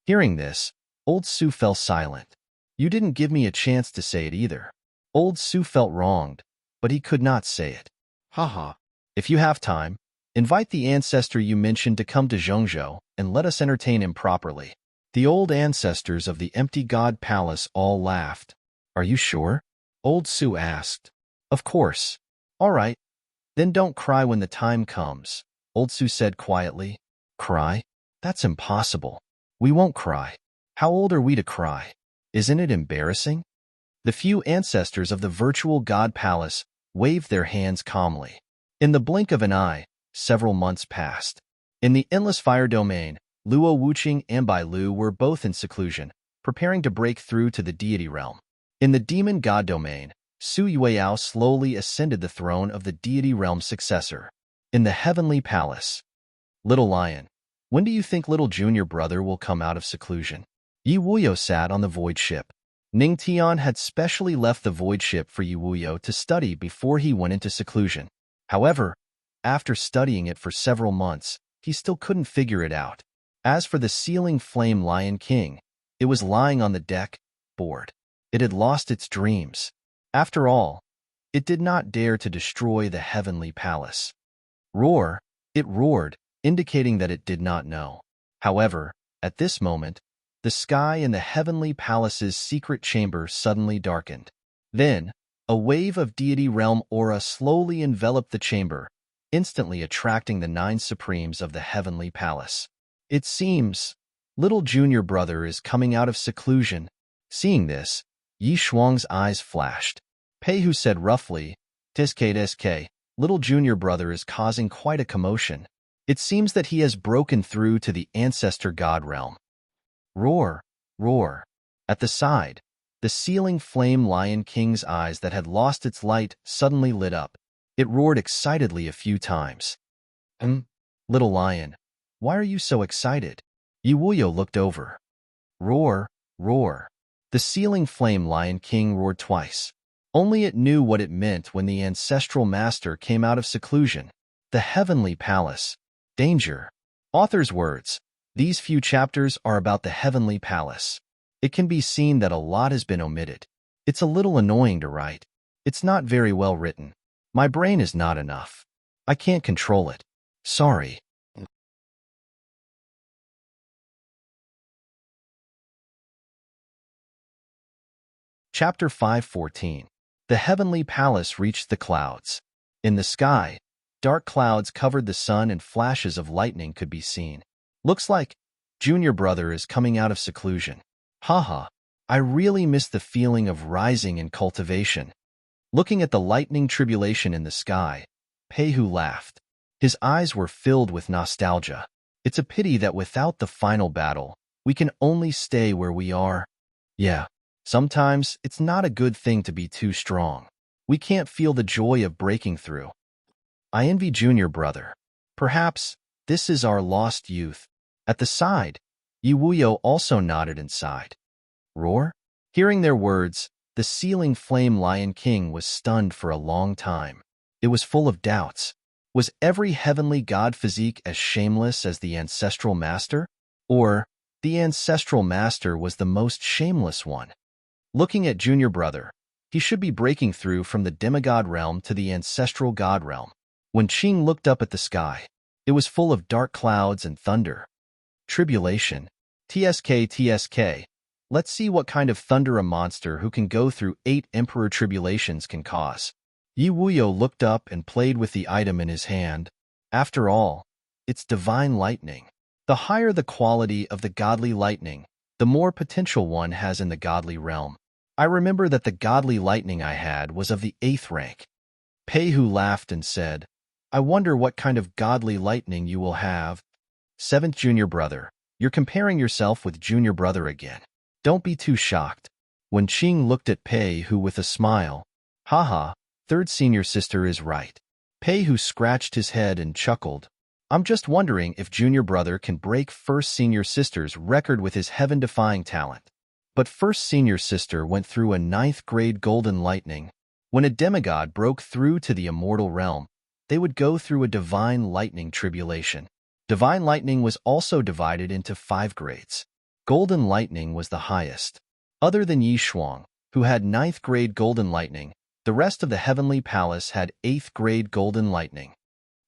Hearing this, Old Su fell silent. You didn't give me a chance to say it either. Old Su felt wronged, but he could not say it. Haha. If you have time, invite the ancestor you mentioned to come to Zhengzhou and let us entertain him properly. The old ancestors of the empty god palace all laughed. Are you sure? Old Su asked. Of course. All right. Then don't cry when the time comes, Old Su said quietly. Cry? That's impossible. We won't cry. How old are we to cry? Isn't it embarrassing? The few ancestors of the virtual god palace waved their hands calmly. In the blink of an eye, several months passed. In the endless fire domain, Luo Wuqing and Bai Lu were both in seclusion, preparing to break through to the deity realm. In the demon god domain, Su Yueyao slowly ascended the throne of the deity realm successor. In the heavenly palace. Little Lion, when do you think little junior brother will come out of seclusion? Yi Wuyo sat on the void ship. Ning Tian had specially left the void ship for Yi Wuyo to study before he went into seclusion. However, after studying it for several months, he still couldn't figure it out. As for the ceiling flame Lion King, it was lying on the deck, bored. It had lost its dreams. After all, it did not dare to destroy the heavenly palace. Roar, it roared, indicating that it did not know. However, at this moment, the sky in the heavenly palace's secret chamber suddenly darkened. Then, a wave of deity realm aura slowly enveloped the chamber, instantly attracting the 9 supremes of the heavenly palace. It seems, little junior brother is coming out of seclusion. Seeing this, Yi Shuang's eyes flashed. Pei Hu said roughly, "Tsk, little junior brother is causing quite a commotion. It seems that he has broken through to the ancestor god realm." Roar, roar. At the side, the ceiling flame Lion King's eyes that had lost its light suddenly lit up. It roared excitedly a few times. Little Lion, why are you so excited? Yi Wuyo looked over. Roar, roar. The ceiling flame Lion King roared twice. Only it knew what it meant when the ancestral master came out of seclusion. The heavenly palace. Danger. Author's words. These few chapters are about the heavenly palace. It can be seen that a lot has been omitted. It's a little annoying to write. It's not very well written. My brain is not enough. I can't control it. Sorry. Chapter 5:14. The heavenly palace reached the clouds. In the sky, dark clouds covered the sun and flashes of lightning could be seen. Looks like junior brother is coming out of seclusion. Haha, I really miss the feeling of rising in cultivation. Looking at the lightning tribulation in the sky, Pei Hu laughed. His eyes were filled with nostalgia. It's a pity that without the final battle, we can only stay where we are. Yeah, sometimes it's not a good thing to be too strong. We can't feel the joy of breaking through. I envy junior brother. Perhaps this is our lost youth. At the side, Yi Wuyo also nodded and sighed. Roar? Hearing their words, the ceiling flame Lion King was stunned for a long time. It was full of doubts. Was every heavenly god physique as shameless as the ancestral master? Or the ancestral master was the most shameless one? Looking at junior brother, he should be breaking through from the demigod realm to the ancestral god realm. When Qing looked up at the sky, it was full of dark clouds and thunder. Tribulation. Tsk. Let's see what kind of thunder a monster who can go through 8 emperor tribulations can cause. Yi Wuyo looked up and played with the item in his hand. After all, it's divine lightning. The higher the quality of the godly lightning, the more potential one has in the godly realm. I remember that the godly lightning I had was of the 8th rank. Pei Hu laughed and said, I wonder what kind of godly lightning you will have. 7th junior brother, you're comparing yourself with junior brother again. Don't be too shocked. When Qing looked at Pei Hu with a smile, haha, 3rd senior sister is right. Pei Hu scratched his head and chuckled. I'm just wondering if junior brother can break 1st senior sister's record with his heaven-defying talent. But 1st senior sister went through a 9th grade golden lightning. When a demigod broke through to the immortal realm, they would go through a divine lightning tribulation. Divine lightning was also divided into 5 grades. Golden lightning was the highest. Other than Yi Shuang, who had ninth-grade golden lightning, the rest of the heavenly palace had eighth-grade golden lightning.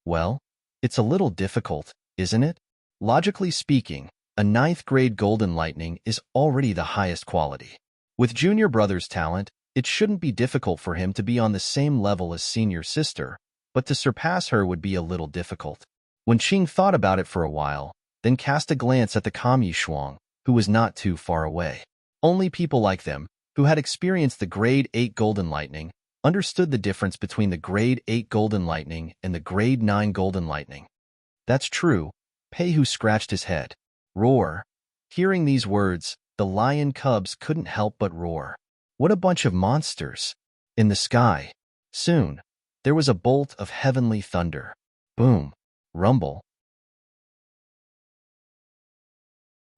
Well, it's a little difficult, isn't it? Logically speaking, a ninth-grade golden lightning is already the highest quality. With junior brother's talent, it shouldn't be difficult for him to be on the same level as senior sister, but to surpass her would be a little difficult. When Qing thought about it for a while, then cast a glance at the calm Yi Shuang, who was not too far away. Only people like them, who had experienced the grade 8 golden lightning, understood the difference between the grade 8 golden lightning and the grade 9 golden lightning. That's true, Pei Hu scratched his head. Roar. Hearing these words, the lion cubs couldn't help but roar. What a bunch of monsters! In the sky, soon, there was a bolt of heavenly thunder. Boom. Rumble.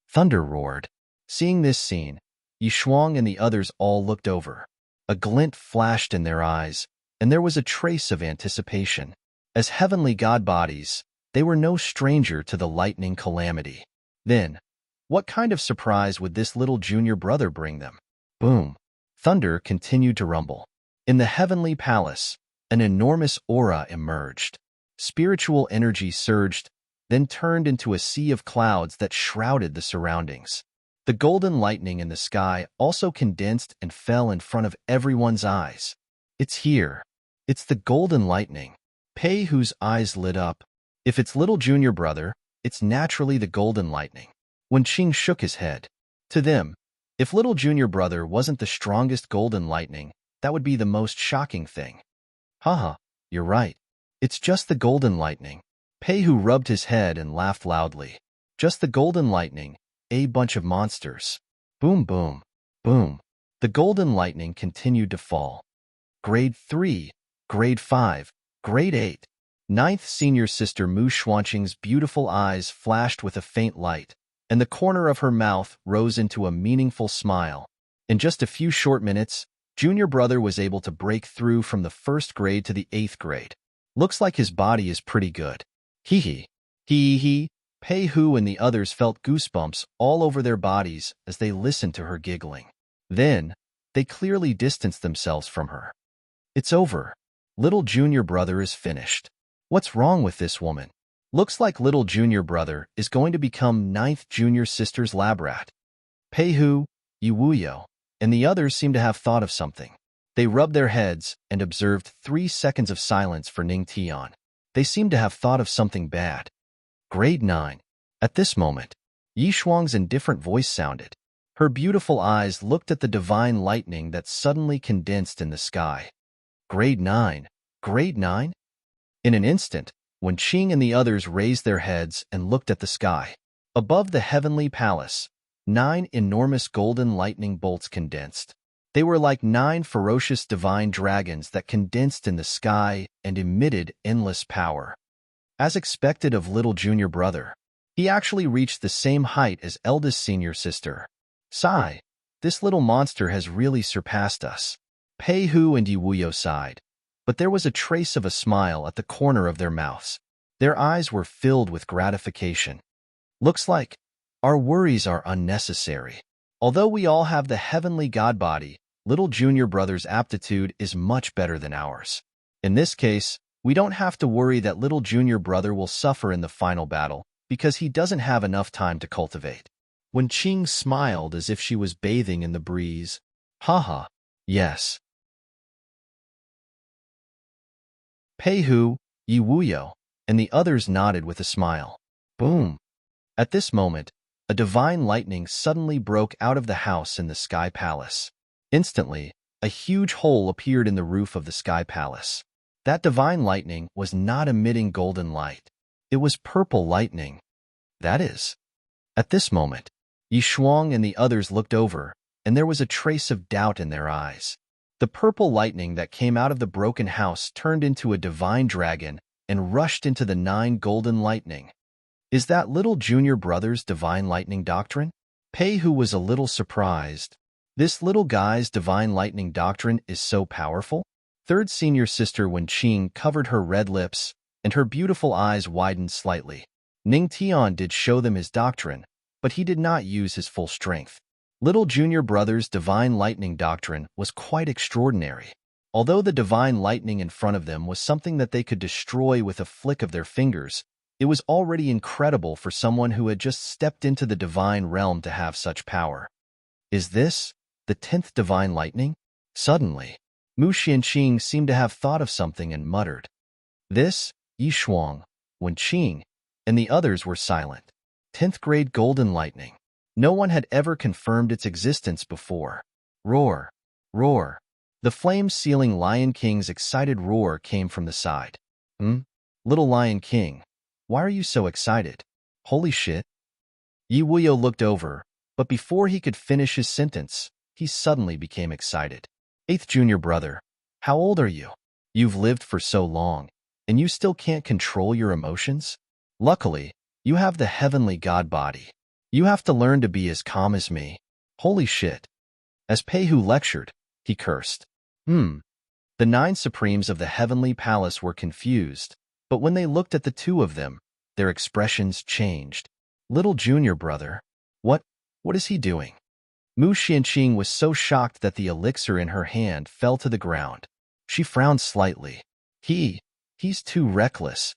Thunder roared. Seeing this scene, Yi Shuang and the others all looked over. A glint flashed in their eyes, and there was a trace of anticipation. As heavenly god bodies, they were no stranger to the lightning calamity. Then, what kind of surprise would this little junior brother bring them? Boom. Thunder continued to rumble. In the heavenly palace, an enormous aura emerged. Spiritual energy surged, then turned into a sea of clouds that shrouded the surroundings. The golden lightning in the sky also condensed and fell in front of everyone's eyes. It's here. It's the golden lightning. Pei Hu's eyes lit up. If it's little junior brother, it's naturally the golden lightning. When Qing shook his head. To them, if little junior brother wasn't the strongest golden lightning, that would be the most shocking thing. Haha, you're right. It's just the golden lightning. Pei Hu rubbed his head and laughed loudly. Just the golden lightning, a bunch of monsters. Boom, boom, boom. The golden lightning continued to fall. Grade 3, Grade 5, Grade 8. Ninth senior sister Mu Xuanqing's beautiful eyes flashed with a faint light, and the corner of her mouth rose into a meaningful smile. In just a few short minutes, junior brother was able to break through from the 1st grade to the 8th grade. Looks like his body is pretty good. Hee hee. Hee hee. Pei Hu and the others felt goosebumps all over their bodies as they listened to her giggling. Then, they clearly distanced themselves from her. It's over. Little junior brother is finished. What's wrong with this woman? Looks like little junior brother is going to become 9th junior sister's lab rat. Pei Hu, Yi Wuyo, and the others seemed to have thought of something. They rubbed their heads and observed 3 seconds of silence for Ning Tian. They seemed to have thought of something bad. Grade 9. At this moment, Yi Shuang's indifferent voice sounded. Her beautiful eyes looked at the divine lightning that suddenly condensed in the sky. Grade 9. Grade 9? In an instant, when Qing and the others raised their heads and looked at the sky, above the heavenly palace, 9 enormous golden lightning bolts condensed. They were like 9 ferocious divine dragons that condensed in the sky and emitted endless power. As expected of little junior brother, he actually reached the same height as eldest senior sister. Sigh, this little monster has really surpassed us. Pei Hu and Yi Wuyo sighed, but there was a trace of a smile at the corner of their mouths. Their eyes were filled with gratification. Looks like our worries are unnecessary. Although we all have the heavenly god body, little junior brother's aptitude is much better than ours. In this case, we don't have to worry that little junior brother will suffer in the final battle because he doesn't have enough time to cultivate. When Qing smiled as if she was bathing in the breeze, haha, yes. Pei Hu, Yi Wuyo, and the others nodded with a smile. Boom. At this moment, a divine lightning suddenly broke out of the house in the Sky Palace. Instantly, a huge hole appeared in the roof of the Sky Palace. That divine lightning was not emitting golden light. It was purple lightning. That is. At this moment, Yi Shuang and the others looked over, and there was a trace of doubt in their eyes. The purple lightning that came out of the broken house turned into a divine dragon and rushed into the 9 golden lightning. Is that little junior brother's divine lightning doctrine? Pei Hu was a little surprised. This little guy's divine lightning doctrine is so powerful? Third senior sister Wen Qing covered her red lips, and her beautiful eyes widened slightly. Ning Tian did show them his doctrine, but he did not use his full strength. Little junior brother's divine lightning doctrine was quite extraordinary. Although the divine lightning in front of them was something that they could destroy with a flick of their fingers, it was already incredible for someone who had just stepped into the divine realm to have such power. Is this the 10th divine lightning? Suddenly, Mu Xianqing seemed to have thought of something and muttered. This, Yi Shuang, Wen Qing, and the others were silent. 10th grade golden lightning. No one had ever confirmed its existence before. Roar! Roar! The flame-sealing Lion King's excited roar came from the side. Little Lion King, why are you so excited? Holy shit! Yi Wuyo looked over, but before he could finish his sentence, he suddenly became excited. 8th junior brother, how old are you? You've lived for so long, and you still can't control your emotions? Luckily, you have the heavenly god body. You have to learn to be as calm as me. Holy shit. As Peihu lectured, he cursed. The 9 supremes of the heavenly palace were confused, but when they looked at the two of them, their expressions changed. Little junior brother, what is he doing? Mu Xianqing was so shocked that the elixir in her hand fell to the ground. She frowned slightly. He's too reckless.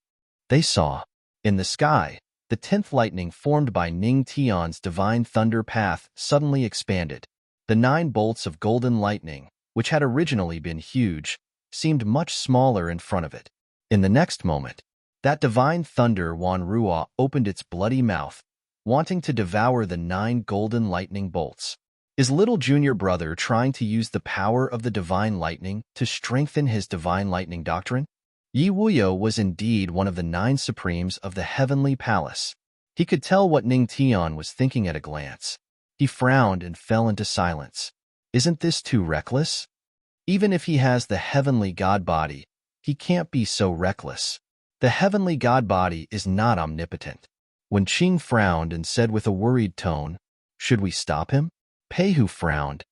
They saw. In the sky, the 10th lightning formed by Ning Tian's divine thunder path suddenly expanded. The 9 bolts of golden lightning, which had originally been huge, seemed much smaller in front of it. In the next moment, that divine thunder Wan Ruo opened its bloody mouth, wanting to devour the 9 golden lightning bolts. Is little junior brother trying to use the power of the divine lightning to strengthen his divine lightning doctrine? Yi Wuyo was indeed one of the 9 supremes of the heavenly palace. He could tell what Ning Tian was thinking at a glance. He frowned and fell into silence. Isn't this too reckless? Even if he has the heavenly god body, he can't be so reckless. The heavenly god body is not omnipotent. When Qing frowned and said with a worried tone, should we stop him? Peihu frowned.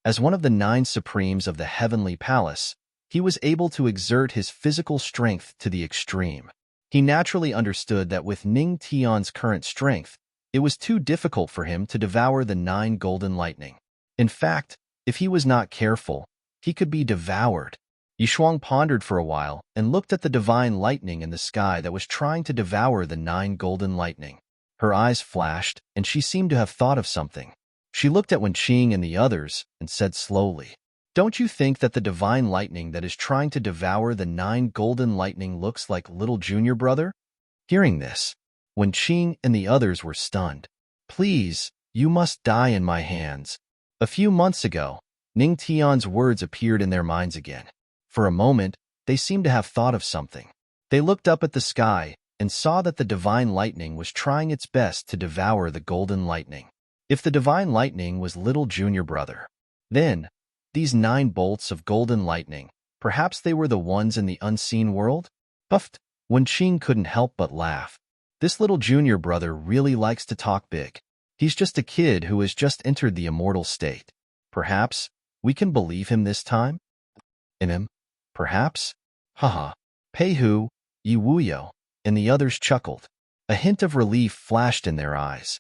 As one of the 9 supremes of the heavenly palace, he was able to exert his physical strength to the extreme. He naturally understood that with Ning Tian's current strength, it was too difficult for him to devour the 9 golden lightning. In fact, if he was not careful, he could be devoured. Yishuang pondered for a while and looked at the divine lightning in the sky that was trying to devour the 9 golden lightning. Her eyes flashed, and she seemed to have thought of something. She looked at Wen Qing and the others and said slowly, don't you think that the divine lightning that is trying to devour the 9 golden lightning looks like little junior brother? Hearing this, Wen Qing and the others were stunned. Please, you must die in my hands. A few months ago, Ning Tian's words appeared in their minds again. For a moment, they seemed to have thought of something. They looked up at the sky and saw that the divine lightning was trying its best to devour the golden lightning. If the divine lightning was little junior brother, then these 9 bolts of golden lightning, perhaps they were the ones in the unseen world? Puffed. Wen Qing couldn't help but laugh. This little junior brother really likes to talk big. He's just a kid who has just entered the immortal state. Perhaps we can believe him this time? In him? Perhaps? Haha. Peihu, Yi Wuyo, and the others chuckled. A hint of relief flashed in their eyes.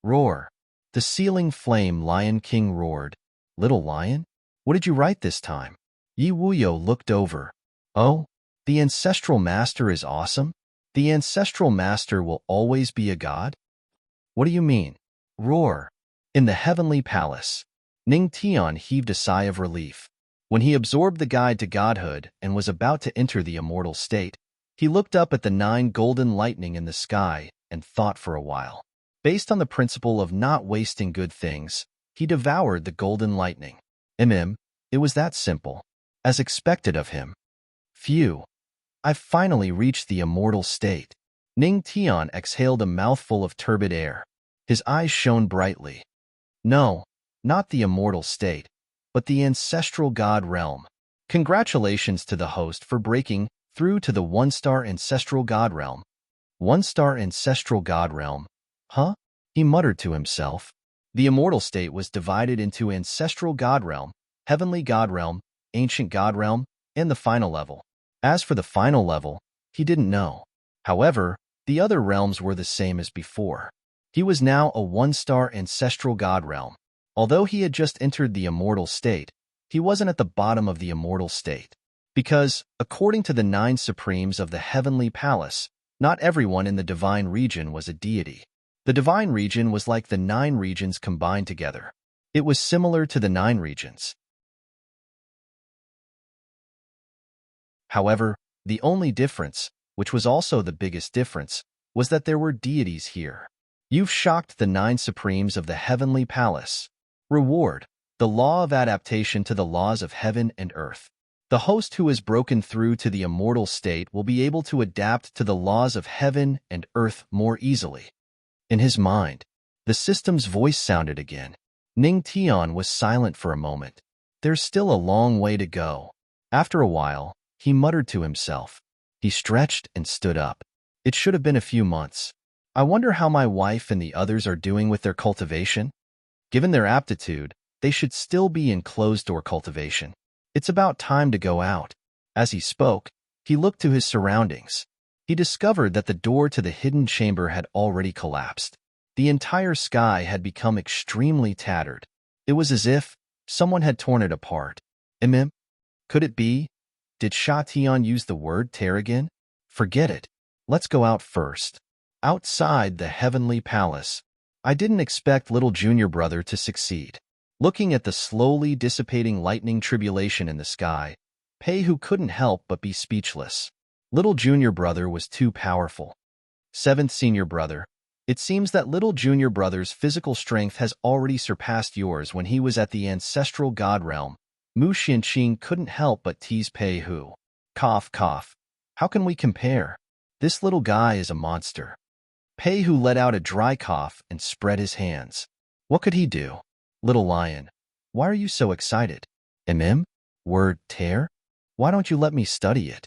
Roar. The ceiling flame Lion King roared. Little lion? What did you write this time? Yi Wuyo looked over. Oh, the ancestral master is awesome? The ancestral master will always be a god? What do you mean? Roar. In the heavenly palace, Ning Tian heaved a sigh of relief. When he absorbed the guide to godhood and was about to enter the immortal state, he looked up at the 9 golden lightning in the sky and thought for a while. Based on the principle of not wasting good things, he devoured the golden lightning. It was that simple. As expected of him. Phew. I've finally reached the immortal state. Ning Tian exhaled a mouthful of turbid air. His eyes shone brightly. No, not the immortal state, but the ancestral god realm. Congratulations to the host for breaking through to the 1-star ancestral god realm. 1-star ancestral god realm? Huh? He muttered to himself. The immortal state was divided into ancestral god realm, heavenly god realm, ancient god realm, and the final level. As for the final level, he didn't know. However, the other realms were the same as before. He was now a one-star ancestral god realm. Although he had just entered the immortal state, he wasn't at the bottom of the immortal state. Because, according to the 9 supremes of the heavenly palace, not everyone in the divine region was a deity. The divine region was like the 9 regions combined together. It was similar to the 9 regions. However, the only difference, which was also the biggest difference, was that there were deities here. You've shocked the 9 supremes of the heavenly palace. Reward: the law of adaptation to the laws of heaven and earth. The host who has broken through to the immortal state will be able to adapt to the laws of heaven and earth more easily. In his mind, the system's voice sounded again. Ning Tian was silent for a moment. There's still a long way to go. After a while, he muttered to himself. He stretched and stood up. It should have been a few months. I wonder how my wife and the others are doing with their cultivation? Given their aptitude, they should still be in closed-door cultivation. It's about time to go out. As he spoke, he looked to his surroundings. He discovered that the door to the hidden chamber had already collapsed. The entire sky had become extremely tattered. It was as if someone had torn it apart. Could it be? Did Sha Tian use the word tear again? Forget it. Let's go out first. Outside the heavenly palace, I didn't expect little junior brother to succeed. Looking at the slowly dissipating lightning tribulation in the sky, Pei Hu couldn't help but be speechless. Little junior brother was too powerful. 7th senior brother. It seems that little junior brother's physical strength has already surpassed yours when he was at the ancestral god realm. Mu Xianqing couldn't help but tease Pei Hu. Cough, cough. How can we compare? This little guy is a monster. Pei Hu let out a dry cough and spread his hands. What could he do? Little lion, why are you so excited? Word tear? Why don't you let me study it?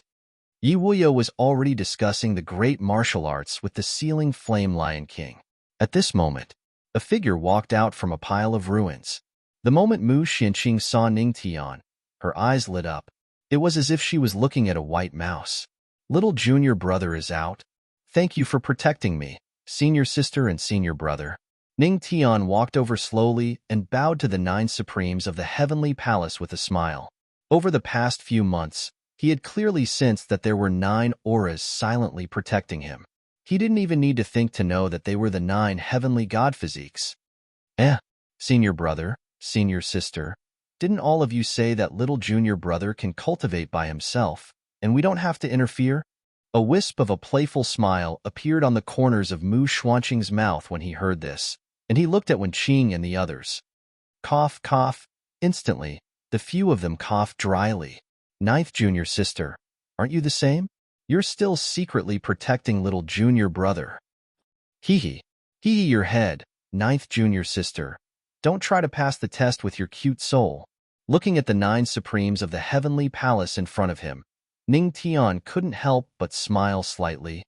Yi Wuyo was already discussing the great martial arts with the ceiling flame lion king. At this moment, a figure walked out from a pile of ruins. The moment Mu Xianqing saw Ning Tian, her eyes lit up. It was as if she was looking at a white mouse. Little junior brother is out. Thank you for protecting me, senior sister and senior brother. Ning Tian walked over slowly and bowed to the 9 supremes of the heavenly palace with a smile. Over the past few months, he had clearly sensed that there were 9 auras silently protecting him. He didn't even need to think to know that they were the 9 heavenly god physiques. Senior brother, senior sister, didn't all of you say that little junior brother can cultivate by himself, and we don't have to interfere? A wisp of a playful smile appeared on the corners of Mu Xuanqing's mouth when he heard this, and he looked at Wen Qing and the others. Cough, cough. Instantly, the few of them coughed dryly. 9th junior sister, aren't you the same? You're still secretly protecting little junior brother. Hee hee your head, 9th junior sister. Don't try to pass the test with your cute soul. Looking at the 9 supremes of the heavenly palace in front of him, Ning Tian couldn't help but smile slightly.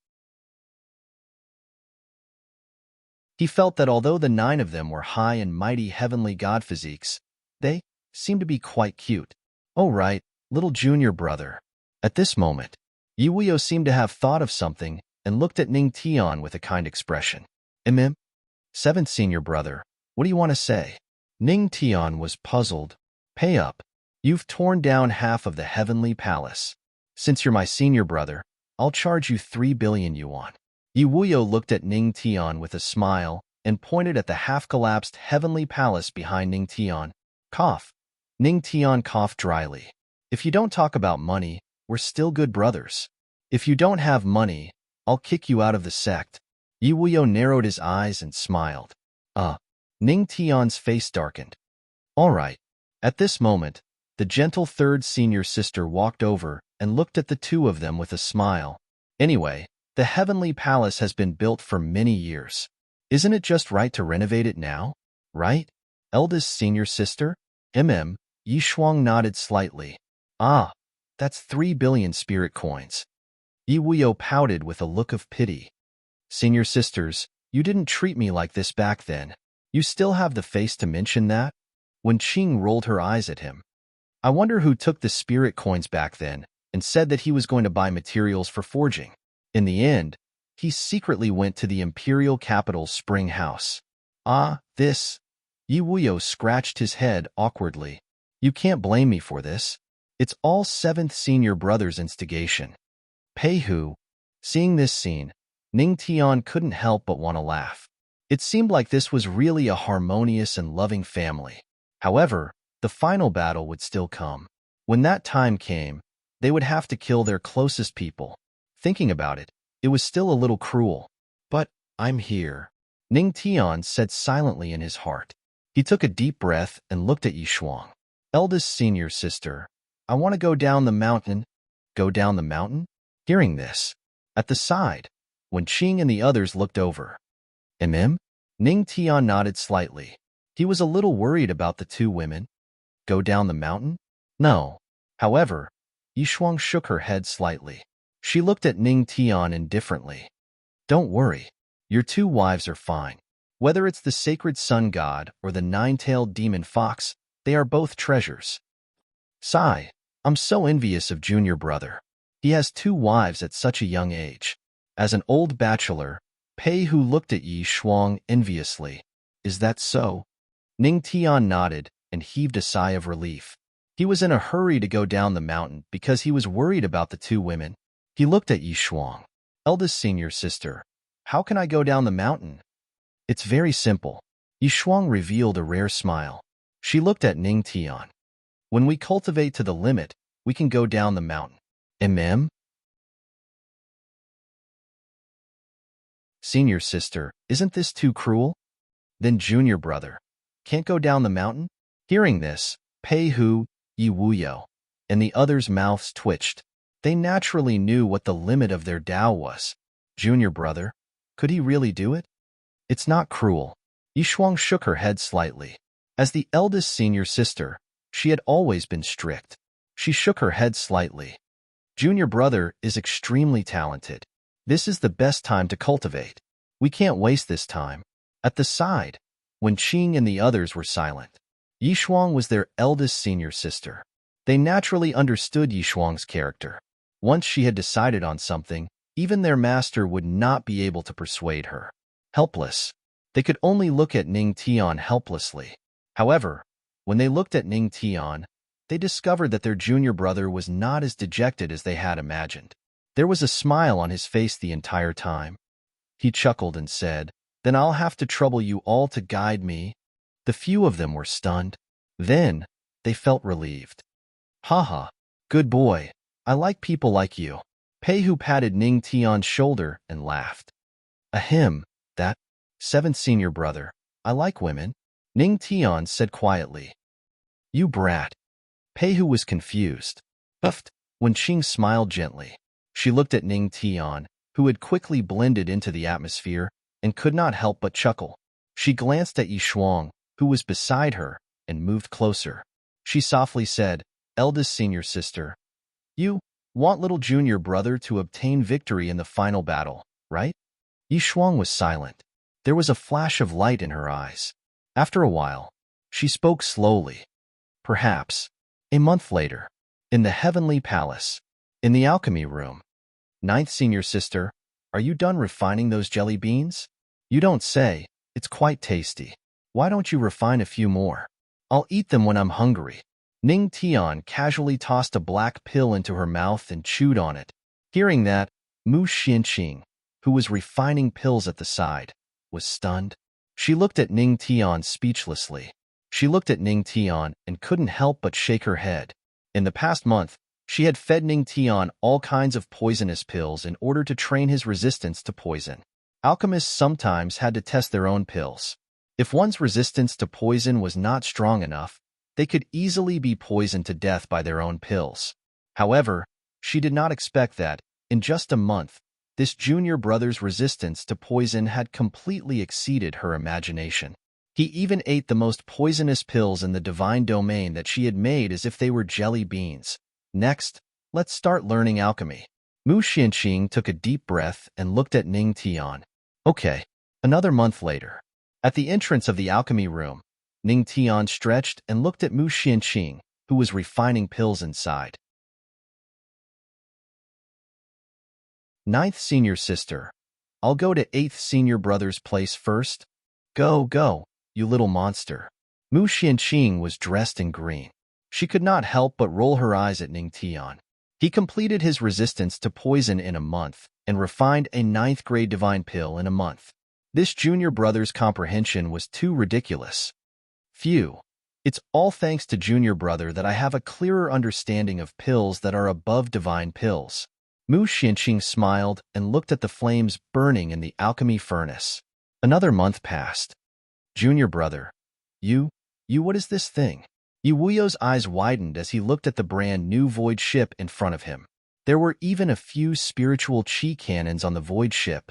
He felt that although the 9 of them were high and mighty heavenly god physiques, they seemed to be quite cute. Oh right, little junior brother. At this moment, Yi Wuyo seemed to have thought of something and looked at Ning Tian with a kind expression. 7th senior brother, what do you want to say? Ning Tian was puzzled. Pay up. You've torn down half of the heavenly palace. Since you're my senior brother, I'll charge you 3 billion yuan. Yi Wuyo looked at Ning Tian with a smile and pointed at the half-collapsed heavenly palace behind Ning Tian. Cough. Ning Tian coughed dryly. If you don't talk about money, we're still good brothers. If you don't have money, I'll kick you out of the sect. Yi Wuyo narrowed his eyes and smiled. Ning Tian's face darkened. All right. At this moment, the gentle 3rd senior sister walked over and looked at the 2 of them with a smile. Anyway, the heavenly palace has been built for many years. Isn't it just right to renovate it now? Right? Eldest senior sister? Yi Shuang nodded slightly. That's 3 billion spirit coins. Yi Wuyo pouted with a look of pity. Senior sisters, you didn't treat me like this back then. You still have the face to mention that? Wen Qing rolled her eyes at him. I wonder who took the spirit coins back then and said that he was going to buy materials for forging. In the end, he secretly went to the imperial capital's spring house. Ah, this. Yi Wuyo scratched his head awkwardly. You can't blame me for this. It's all seventh senior brother's instigation. Pei Hu. Seeing this scene, Ning Tian couldn't help but want to laugh. It seemed like this was really a harmonious and loving family. However, the final battle would still come. When that time came, they would have to kill their closest people. Thinking about it, it was still a little cruel. But I'm here, Ning Tian said silently in his heart. He took a deep breath and looked at Yi Shuang. Eldest senior sister, I want to go down the mountain. Go down the mountain? Hearing this, at the side, when Qing and the others looked over. Ning Tian nodded slightly. He was a little worried about the two women. Go down the mountain? No. However, Yi Shuang shook her head slightly. She looked at Ning Tian indifferently. Don't worry. Your two wives are fine. Whether it's the sacred sun god or the nine-tailed demon fox, they are both treasures. Sigh. I'm so envious of junior brother. He has two wives at such a young age. As an old bachelor, Pei Hu looked at Yi Shuang enviously. Is that so? Ning Tian nodded and heaved a sigh of relief. He was in a hurry to go down the mountain because he was worried about the two women. He looked at Yi Shuang. Eldest senior sister, how can I go down the mountain? It's very simple. Yi Shuang revealed a rare smile. She looked at Ning Tian. When we cultivate to the limit, we can go down the mountain. Senior sister, isn't this too cruel? Then junior brother, can't go down the mountain? Hearing this, Pei Hu, Yi Wuyo, and the others' mouths twitched. They naturally knew what the limit of their Tao was. Junior brother, could he really do it? It's not cruel. Yi Shuang shook her head slightly. As the eldest senior sister, she had always been strict. She shook her head slightly. Junior brother is extremely talented. This is the best time to cultivate. We can't waste this time. At the side, when Qing and the others were silent, Yi Shuang was their eldest senior sister. They naturally understood Yi Shuang's character. Once she had decided on something, even their master would not be able to persuade her. Helpless. They could only look at Ning Tian helplessly. However, when they looked at Ning Tian, they discovered that their junior brother was not as dejected as they had imagined. There was a smile on his face the entire time. He chuckled and said, Then I'll have to trouble you all to guide me. The few of them were stunned. Then, they felt relieved. Haha, good boy. I like people like you. Pei Hu patted Ning Tian's shoulder and laughed. Ahem, that. Seventh senior brother. I like women. Ning Tian said quietly. You brat. Pei Hu was confused. Puffed, when Qing smiled gently. She looked at Ning Tian, who had quickly blended into the atmosphere, and could not help but chuckle. She glanced at Yi Shuang, who was beside her, and moved closer. She softly said, Eldest senior sister, you want little junior brother to obtain victory in the final battle, right? Yi Shuang was silent. There was a flash of light in her eyes. After a while, she spoke slowly. Perhaps. A month later, in the heavenly palace, in the alchemy room. Ninth senior sister, are you done refining those jelly beans? You don't say. It's quite tasty. Why don't you refine a few more? I'll eat them when I'm hungry. Ning Tian casually tossed a black pill into her mouth and chewed on it. Hearing that, Mu Xianqing, who was refining pills at the side, was stunned. She looked at Ning Tian speechlessly. She looked at Ning Tian and couldn't help but shake her head. In the past month, she had fed Ning Tian all kinds of poisonous pills in order to train his resistance to poison. Alchemists sometimes had to test their own pills. If one's resistance to poison was not strong enough, they could easily be poisoned to death by their own pills. However, she did not expect that, in just a month, this junior brother's resistance to poison had completely exceeded her imagination. He even ate the most poisonous pills in the divine domain that she had made as if they were jelly beans. Next, let's start learning alchemy. Mu Xianqing took a deep breath and looked at Ning Tian. Okay. Another month later. At the entrance of the alchemy room, Ning Tian stretched and looked at Mu Xianqing, who was refining pills inside. Ninth senior sister, I'll go to 8th senior brother's place first. Go, go, you little monster. Mu Xianqing was dressed in green. She could not help but roll her eyes at Ning Tian. He completed his resistance to poison in a month and refined a 9th grade divine pill in a month. This junior brother's comprehension was too ridiculous. Phew. It's all thanks to junior brother that I have a clearer understanding of pills that are above divine pills. Mu Xianqing smiled and looked at the flames burning in the alchemy furnace. Another month passed. Junior brother. You, what is this thing? Yi Wuyo's eyes widened as he looked at the brand new void ship in front of him. There were even a few spiritual chi cannons on the void ship.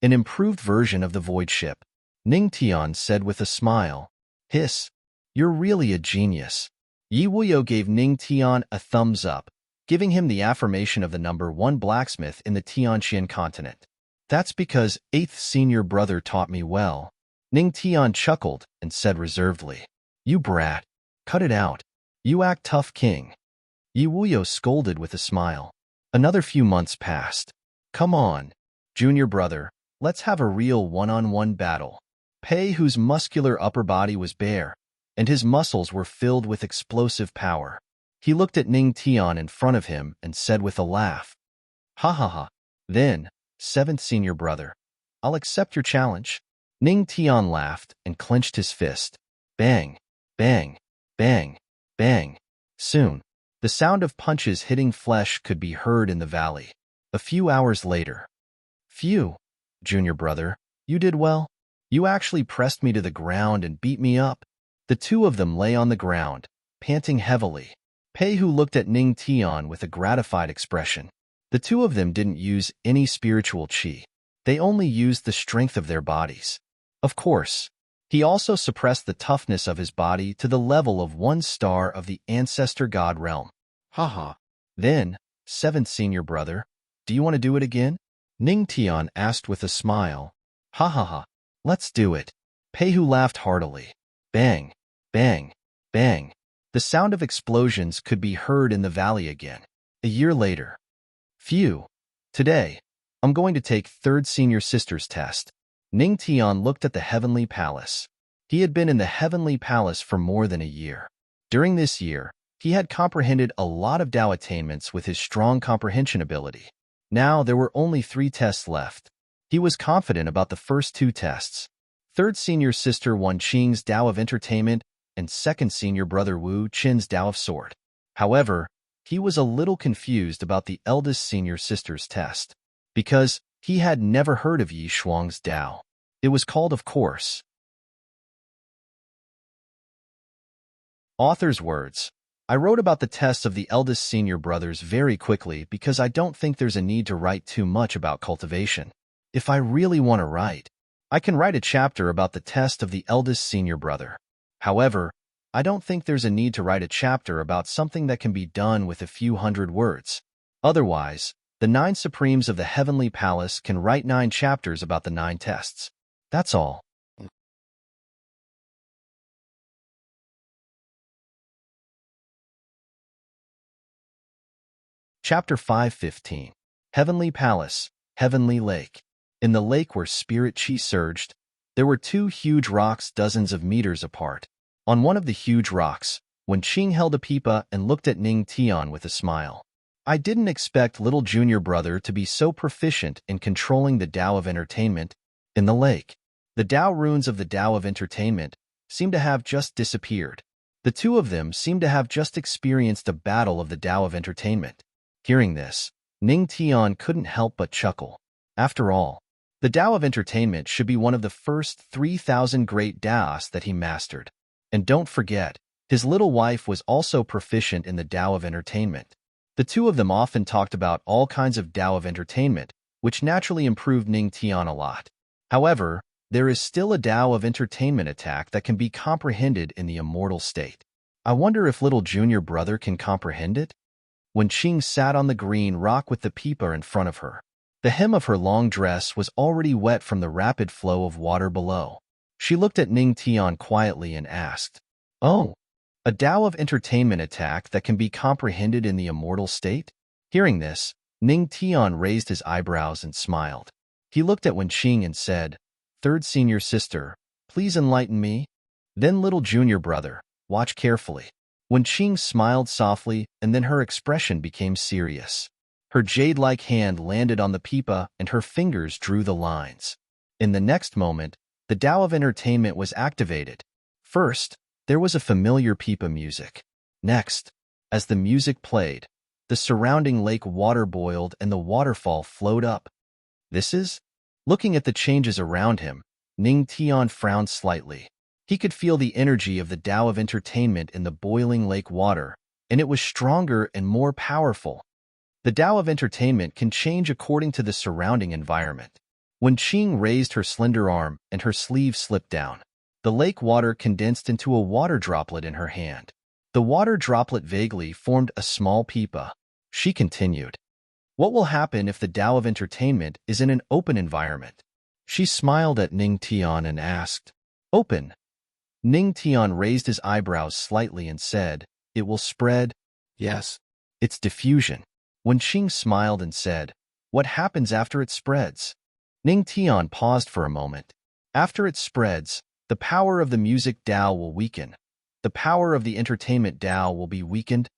An improved version of the void ship. Ning Tian said with a smile. Hiss. You're really a genius. Yi Wuyo gave Ning Tian a thumbs up, giving him the affirmation of the #1 blacksmith in the Tianqian continent. That's because 8th senior brother taught me well. Ning Tian chuckled and said reservedly. You brat. Cut it out. You act tough, king. Yi Wuyo scolded with a smile. Another few months passed. Come on, junior brother, let's have a real one-on-one battle. Pei, whose muscular upper body was bare, and his muscles were filled with explosive power. He looked at Ning Tian in front of him and said with a laugh. Ha ha ha. Then, 7th senior brother, I'll accept your challenge. Ning Tian laughed and clenched his fist. Bang, bang, bang, bang. Soon, the sound of punches hitting flesh could be heard in the valley. A few hours later. Phew, junior brother, you did well. You actually pressed me to the ground and beat me up. The two of them lay on the ground, panting heavily. Pei Hu looked at Ning Tian with a gratified expression. The two of them didn't use any spiritual qi. They only used the strength of their bodies. Of course, he also suppressed the toughness of his body to the level of 1 star of the ancestor god realm. Haha. Then, 7th senior brother, do you want to do it again? Ning Tian asked with a smile. Ha ha ha. Let's do it. Pei Hu laughed heartily. Bang, bang, bang. The sound of explosions could be heard in the valley again. A year later. Phew. Today, I'm going to take 3rd senior sister's test. Ning Tian looked at the heavenly palace. He had been in the heavenly palace for more than a year. During this year, he had comprehended a lot of Dao attainments with his strong comprehension ability. Now there were only 3 tests left. He was confident about the first 2 tests. 3rd senior sister Wan Qing's Dao of entertainment and 2nd senior brother Wu Qin's Dao of sword. However, he was a little confused about the eldest senior sister's test, because he had never heard of Yi Shuang's Dao. It was called, of course. Author's words. I wrote about the tests of the eldest senior brothers very quickly because I don't think there's a need to write too much about cultivation. If I really want to write, I can write a chapter about the test of the eldest senior brother. However, I don't think there's a need to write a chapter about something that can be done with a few hundred words. Otherwise, the 9 Supremes of the Heavenly Palace can write 9 chapters about the 9 tests. That's all. Chapter 5:15. Heavenly Palace, Heavenly Lake. In the lake where spirit chi surged, there were 2 huge rocks dozens of meters apart. On one of the huge rocks, Wan Qing held a pipa and looked at Ning Tian with a smile. I didn't expect little junior brother to be so proficient in controlling the Dao of entertainment in the lake. The Dao runes of the Dao of entertainment seemed to have just disappeared. The two of them seemed to have just experienced a battle of the Dao of entertainment. Hearing this, Ning Tian couldn't help but chuckle. After all, the Dao of entertainment should be one of the first 3,000 great Daos that he mastered. And don't forget, his little wife was also proficient in the Dao of entertainment. The two of them often talked about all kinds of Dao of entertainment, which naturally improved Ning Tian a lot. However, there is still a Dao of entertainment attack that can be comprehended in the immortal state. I wonder if little junior brother can comprehend it? Wan Qing sat on the green rock with the pipa in front of her. The hem of her long dress was already wet from the rapid flow of water below. She looked at Ning Tian quietly and asked, Oh, a Dao of entertainment attack that can be comprehended in the immortal state? Hearing this, Ning Tian raised his eyebrows and smiled. He looked at Wenqing and said, "Third senior sister, please enlighten me." Then little junior brother, watch carefully. Wenqing smiled softly, and then her expression became serious. Her jade-like hand landed on the pipa, and her fingers drew the lines. In the next moment, the Tao of entertainment was activated. First, there was a familiar pipa music. Next, as the music played, the surrounding lake water boiled and the waterfall flowed up. This is? Looking at the changes around him, Ning Tian frowned slightly. He could feel the energy of the Tao of entertainment in the boiling lake water, and it was stronger and more powerful. The Tao of entertainment can change according to the surrounding environment. When Qing raised her slender arm and her sleeve slipped down, the lake water condensed into a water droplet in her hand. The water droplet vaguely formed a small pipa. She continued, "What will happen if the Tao of entertainment is in an open environment?" She smiled at Ning Tian and asked, "Open?" Ning Tian raised his eyebrows slightly and said, "It will spread." Yes. It's diffusion. When Qing smiled and said, "What happens after it spreads?" Ning Tian paused for a moment. After it spreads, the power of the music Tao will weaken. The power of the entertainment Tao will be weakened.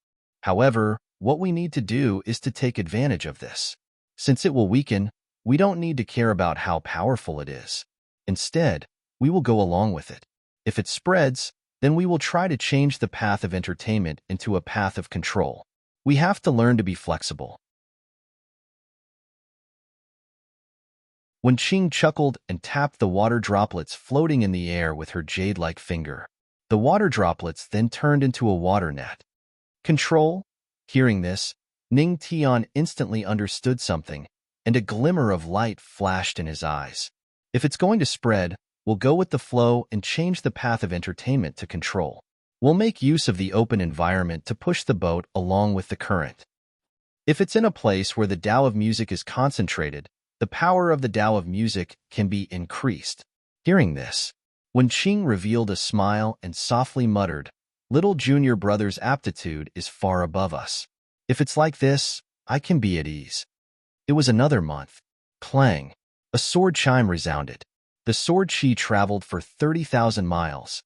However, what we need to do is to take advantage of this. Since it will weaken, we don't need to care about how powerful it is. Instead, we will go along with it. If it spreads, then we will try to change the path of entertainment into a path of control. We have to learn to be flexible. When Qing chuckled and tapped the water droplets floating in the air with her jade-like finger, the water droplets then turned into a water net. Control? Hearing this, Ning Tian instantly understood something, and a glimmer of light flashed in his eyes. If it's going to spread, we'll go with the flow and change the path of entertainment to control. We'll make use of the open environment to push the boat along with the current. If it's in a place where the Tao of music is concentrated, the power of the Tao of music can be increased. Hearing this, when Qing revealed a smile and softly muttered, "Little junior brother's aptitude is far above us. If it's like this, I can be at ease." It was another month. Clang! A sword chime resounded. The sword chi traveled for 30,000 miles.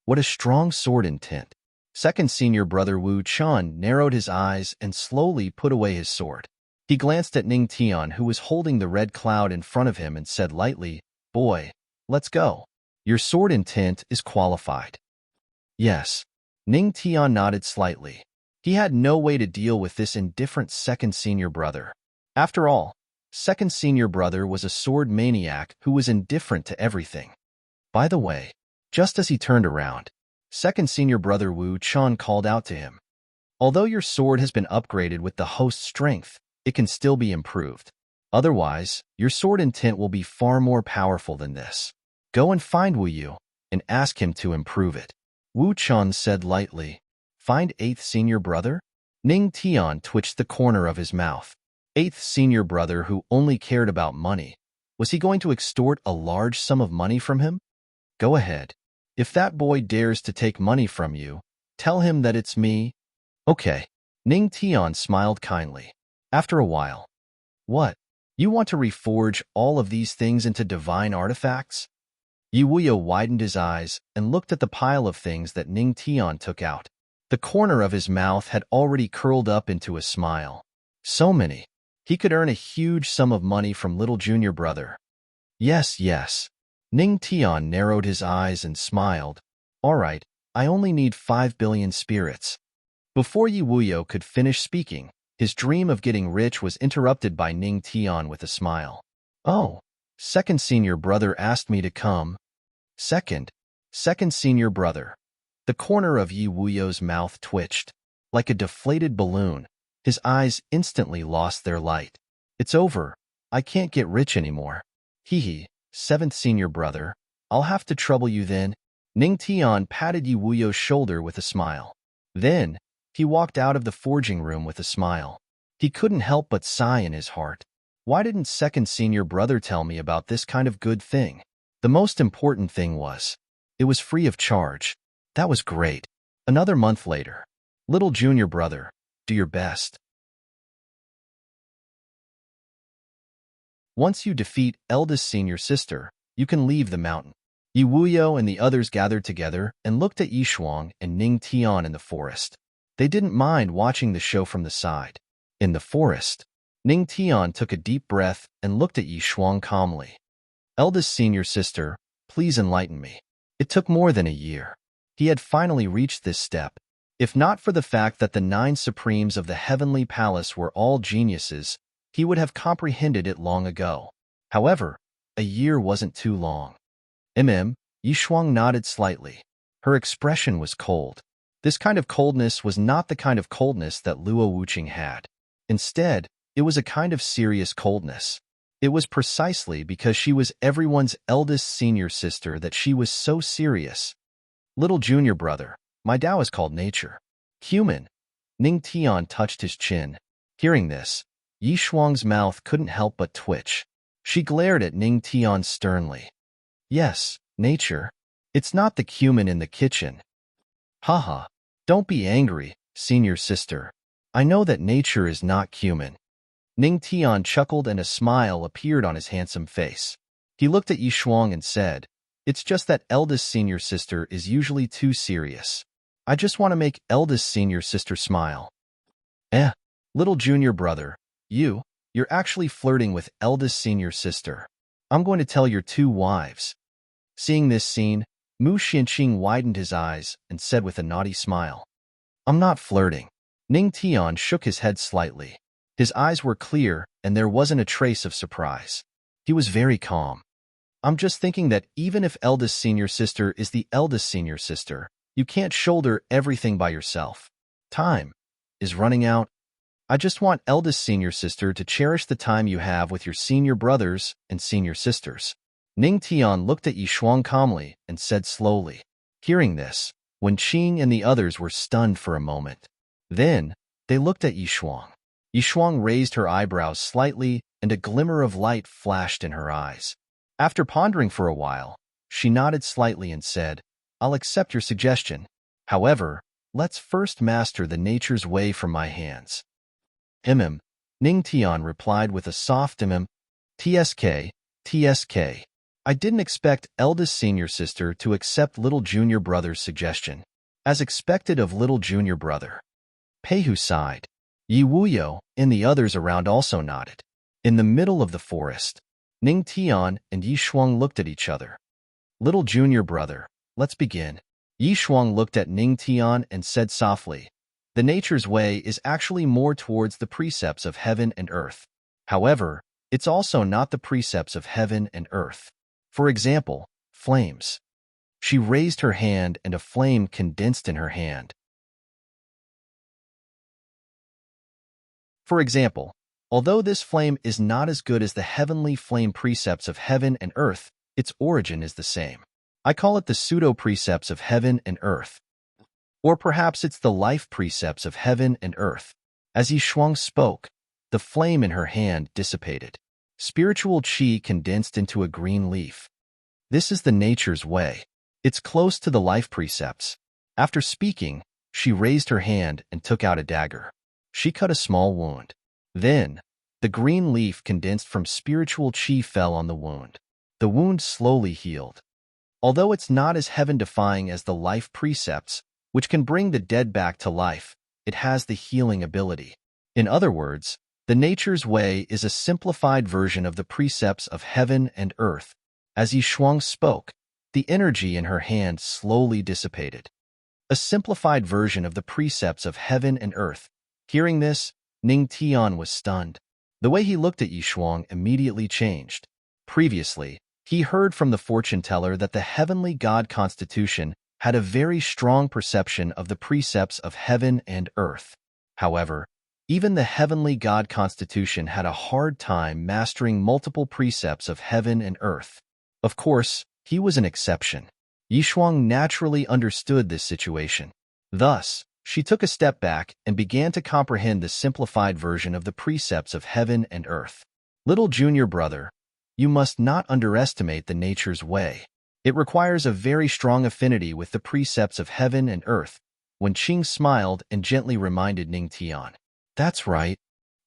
What a strong sword intent. Second senior brother Wu Chun narrowed his eyes and slowly put away his sword. He glanced at Ning Tian, who was holding the red cloud in front of him, and said lightly, "Boy, let's go. Your sword intent is qualified." Yes. Ning Tian nodded slightly. He had no way to deal with this indifferent second senior brother. After all, second senior brother was a sword maniac who was indifferent to everything. By the way, just as he turned around, second senior brother Wu Chun called out to him, "Although your sword has been upgraded with the host's strength, it can still be improved. Otherwise, your sword intent will be far more powerful than this. Go and find Wu Yu and ask him to improve it." Wu Chun said lightly, "Find eighth senior brother?" Ning Tian twitched the corner of his mouth. Eighth senior brother who only cared about money. Was he going to extort a large sum of money from him? Go ahead. If that boy dares to take money from you, tell him that it's me. Okay. Ning Tian smiled kindly. After a while, "What? You want to reforge all of these things into divine artifacts?" Yu Wuyo widened his eyes and looked at the pile of things that Ning Tian took out. The corner of his mouth had already curled up into a smile. So many. He could earn a huge sum of money from little junior brother. Yes, yes. Ning Tian narrowed his eyes and smiled. All right, I only need 5 billion spirits. Before Yu Wuyo could finish speaking, his dream of getting rich was interrupted by Ning Tian with a smile. "Oh, second senior brother asked me to come." Second senior brother. The corner of Yu Wuyo's mouth twitched. Like a deflated balloon, his eyes instantly lost their light. "It's over. I can't get rich anymore." "Hee hee, seventh senior brother. I'll have to trouble you then." Ning Tian patted Yu Wuyo's shoulder with a smile. Then, he walked out of the forging room with a smile. He couldn't help but sigh in his heart. Why didn't second senior brother tell me about this kind of good thing? The most important thing was, it was free of charge. That was great. Another month later. Little junior brother, do your best. Once you defeat eldest senior sister, you can leave the mountain. Yi Wuyo and the others gathered together and looked at Yi Shuang and Ning Tian in the forest. They didn't mind watching the show from the side. In the forest, Ning Tian took a deep breath and looked at Yi Shuang calmly. Eldest senior sister, please enlighten me. It took more than a year. He had finally reached this step. If not for the fact that the 9 supremes of the heavenly palace were all geniuses, he would have comprehended it long ago. However, a year wasn't too long. Yi Shuang nodded slightly. Her expression was cold. This kind of coldness was not the kind of coldness that Luo Wuqing had. Instead, it was a kind of serious coldness. It was precisely because she was everyone's eldest senior sister that she was so serious. Little junior brother, my Tao is called nature. Human. Ning Tian touched his chin. Hearing this, Yi Shuang's mouth couldn't help but twitch. She glared at Ning Tian sternly. Yes, nature. It's not the cumin in the kitchen. Haha. Don't be angry, senior sister. I know that nature is not cumin. Ning Tian chuckled and a smile appeared on his handsome face. He looked at Yi Shuang and said, it's just that eldest senior sister is usually too serious. I just want to make eldest senior sister smile. Little junior brother, you're actually flirting with eldest senior sister. I'm going to tell your 2 wives. Seeing this scene, Mu Xianqing widened his eyes and said with a naughty smile, I'm not flirting. Ning Tian shook his head slightly. His eyes were clear and there wasn't a trace of surprise. He was very calm. I'm just thinking that even if eldest senior sister is the eldest senior sister, you can't shoulder everything by yourself. Time is running out. I just want eldest senior sister to cherish the time you have with your senior brothers and senior sisters. Ning Tian looked at Yi Shuang calmly and said slowly. Hearing this, Wen Qing and the others were stunned for a moment. Then, they looked at Yi Shuang. Yi Shuang raised her eyebrows slightly and a glimmer of light flashed in her eyes. After pondering for a while, she nodded slightly and said, I'll accept your suggestion. However, let's first master the nature's way from my hands. Ning Tian replied with a soft TSK. I didn't expect eldest senior sister to accept little junior brother's suggestion. As expected of little junior brother. Peihu sighed. Yi Wuyo and the others around also nodded. In the middle of the forest, Ning Tian and Yi Shuang looked at each other. Little junior brother, let's begin. Yi Shuang looked at Ning Tian and said softly, the nature's way is actually more towards the precepts of heaven and earth. However, it's also not the precepts of heaven and earth. For example, flames. She raised her hand and a flame condensed in her hand. For example, although this flame is not as good as the heavenly flame precepts of heaven and earth, its origin is the same. I call it the pseudo-precepts of heaven and earth. Or perhaps it's the life precepts of heaven and earth. As Yi Shuang spoke, the flame in her hand dissipated. Spiritual qi condensed into a green leaf. This is the nature's way. It's close to the life precepts. After speaking, she raised her hand and took out a dagger. She cut a small wound. Then, the green leaf condensed from spiritual qi fell on the wound. The wound slowly healed. Although it's not as heaven-defying as the life precepts, which can bring the dead back to life, it has the healing ability. In other words, the nature's way is a simplified version of the precepts of heaven and earth. As Yi Shuang spoke, the energy in her hand slowly dissipated. A simplified version of the precepts of heaven and earth. Hearing this, Ning Tian was stunned. The way he looked at Yi Shuang immediately changed. Previously, he heard from the fortune teller that the heavenly god constitution had a very strong perception of the precepts of heaven and earth. However, even the heavenly god constitution had a hard time mastering multiple precepts of heaven and earth. Of course, he was an exception. Yi Shuang naturally understood this situation. Thus, she took a step back and began to comprehend the simplified version of the precepts of heaven and earth. Little junior brother, you must not underestimate the nature's way. It requires a very strong affinity with the precepts of heaven and earth. Wen Qing smiled and gently reminded Ning Tian. That's right.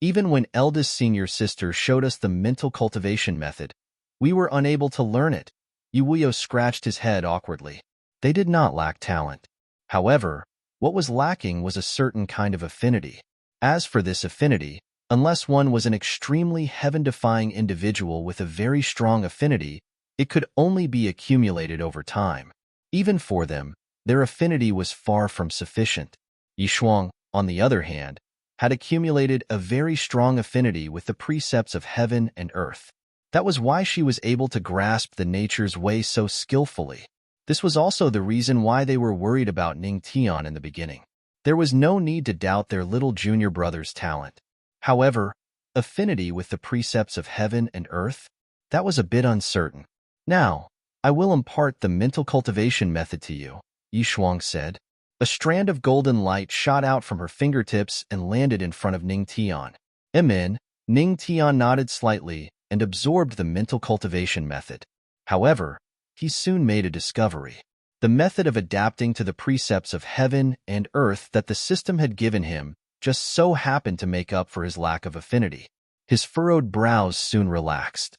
Even when eldest senior sister showed us the mental cultivation method, we were unable to learn it. Yuuyo scratched his head awkwardly. They did not lack talent. However, what was lacking was a certain kind of affinity. As for this affinity, unless one was an extremely heaven-defying individual with a very strong affinity, it could only be accumulated over time. Even for them, their affinity was far from sufficient. Yishuang, on the other hand, had accumulated a very strong affinity with the precepts of heaven and earth. That was why she was able to grasp the nature's way so skillfully. This was also the reason why they were worried about Ning Tian in the beginning. There was no need to doubt their little junior brother's talent. However, affinity with the precepts of heaven and earth, that was a bit uncertain. Now, I will impart the mental cultivation method to you, Yishuang said. A strand of golden light shot out from her fingertips and landed in front of Ning Tian. Amen. Ning Tian nodded slightly and absorbed the mental cultivation method. However, he soon made a discovery. The method of adapting to the precepts of heaven and earth that the system had given him just so happened to make up for his lack of affinity. His furrowed brows soon relaxed.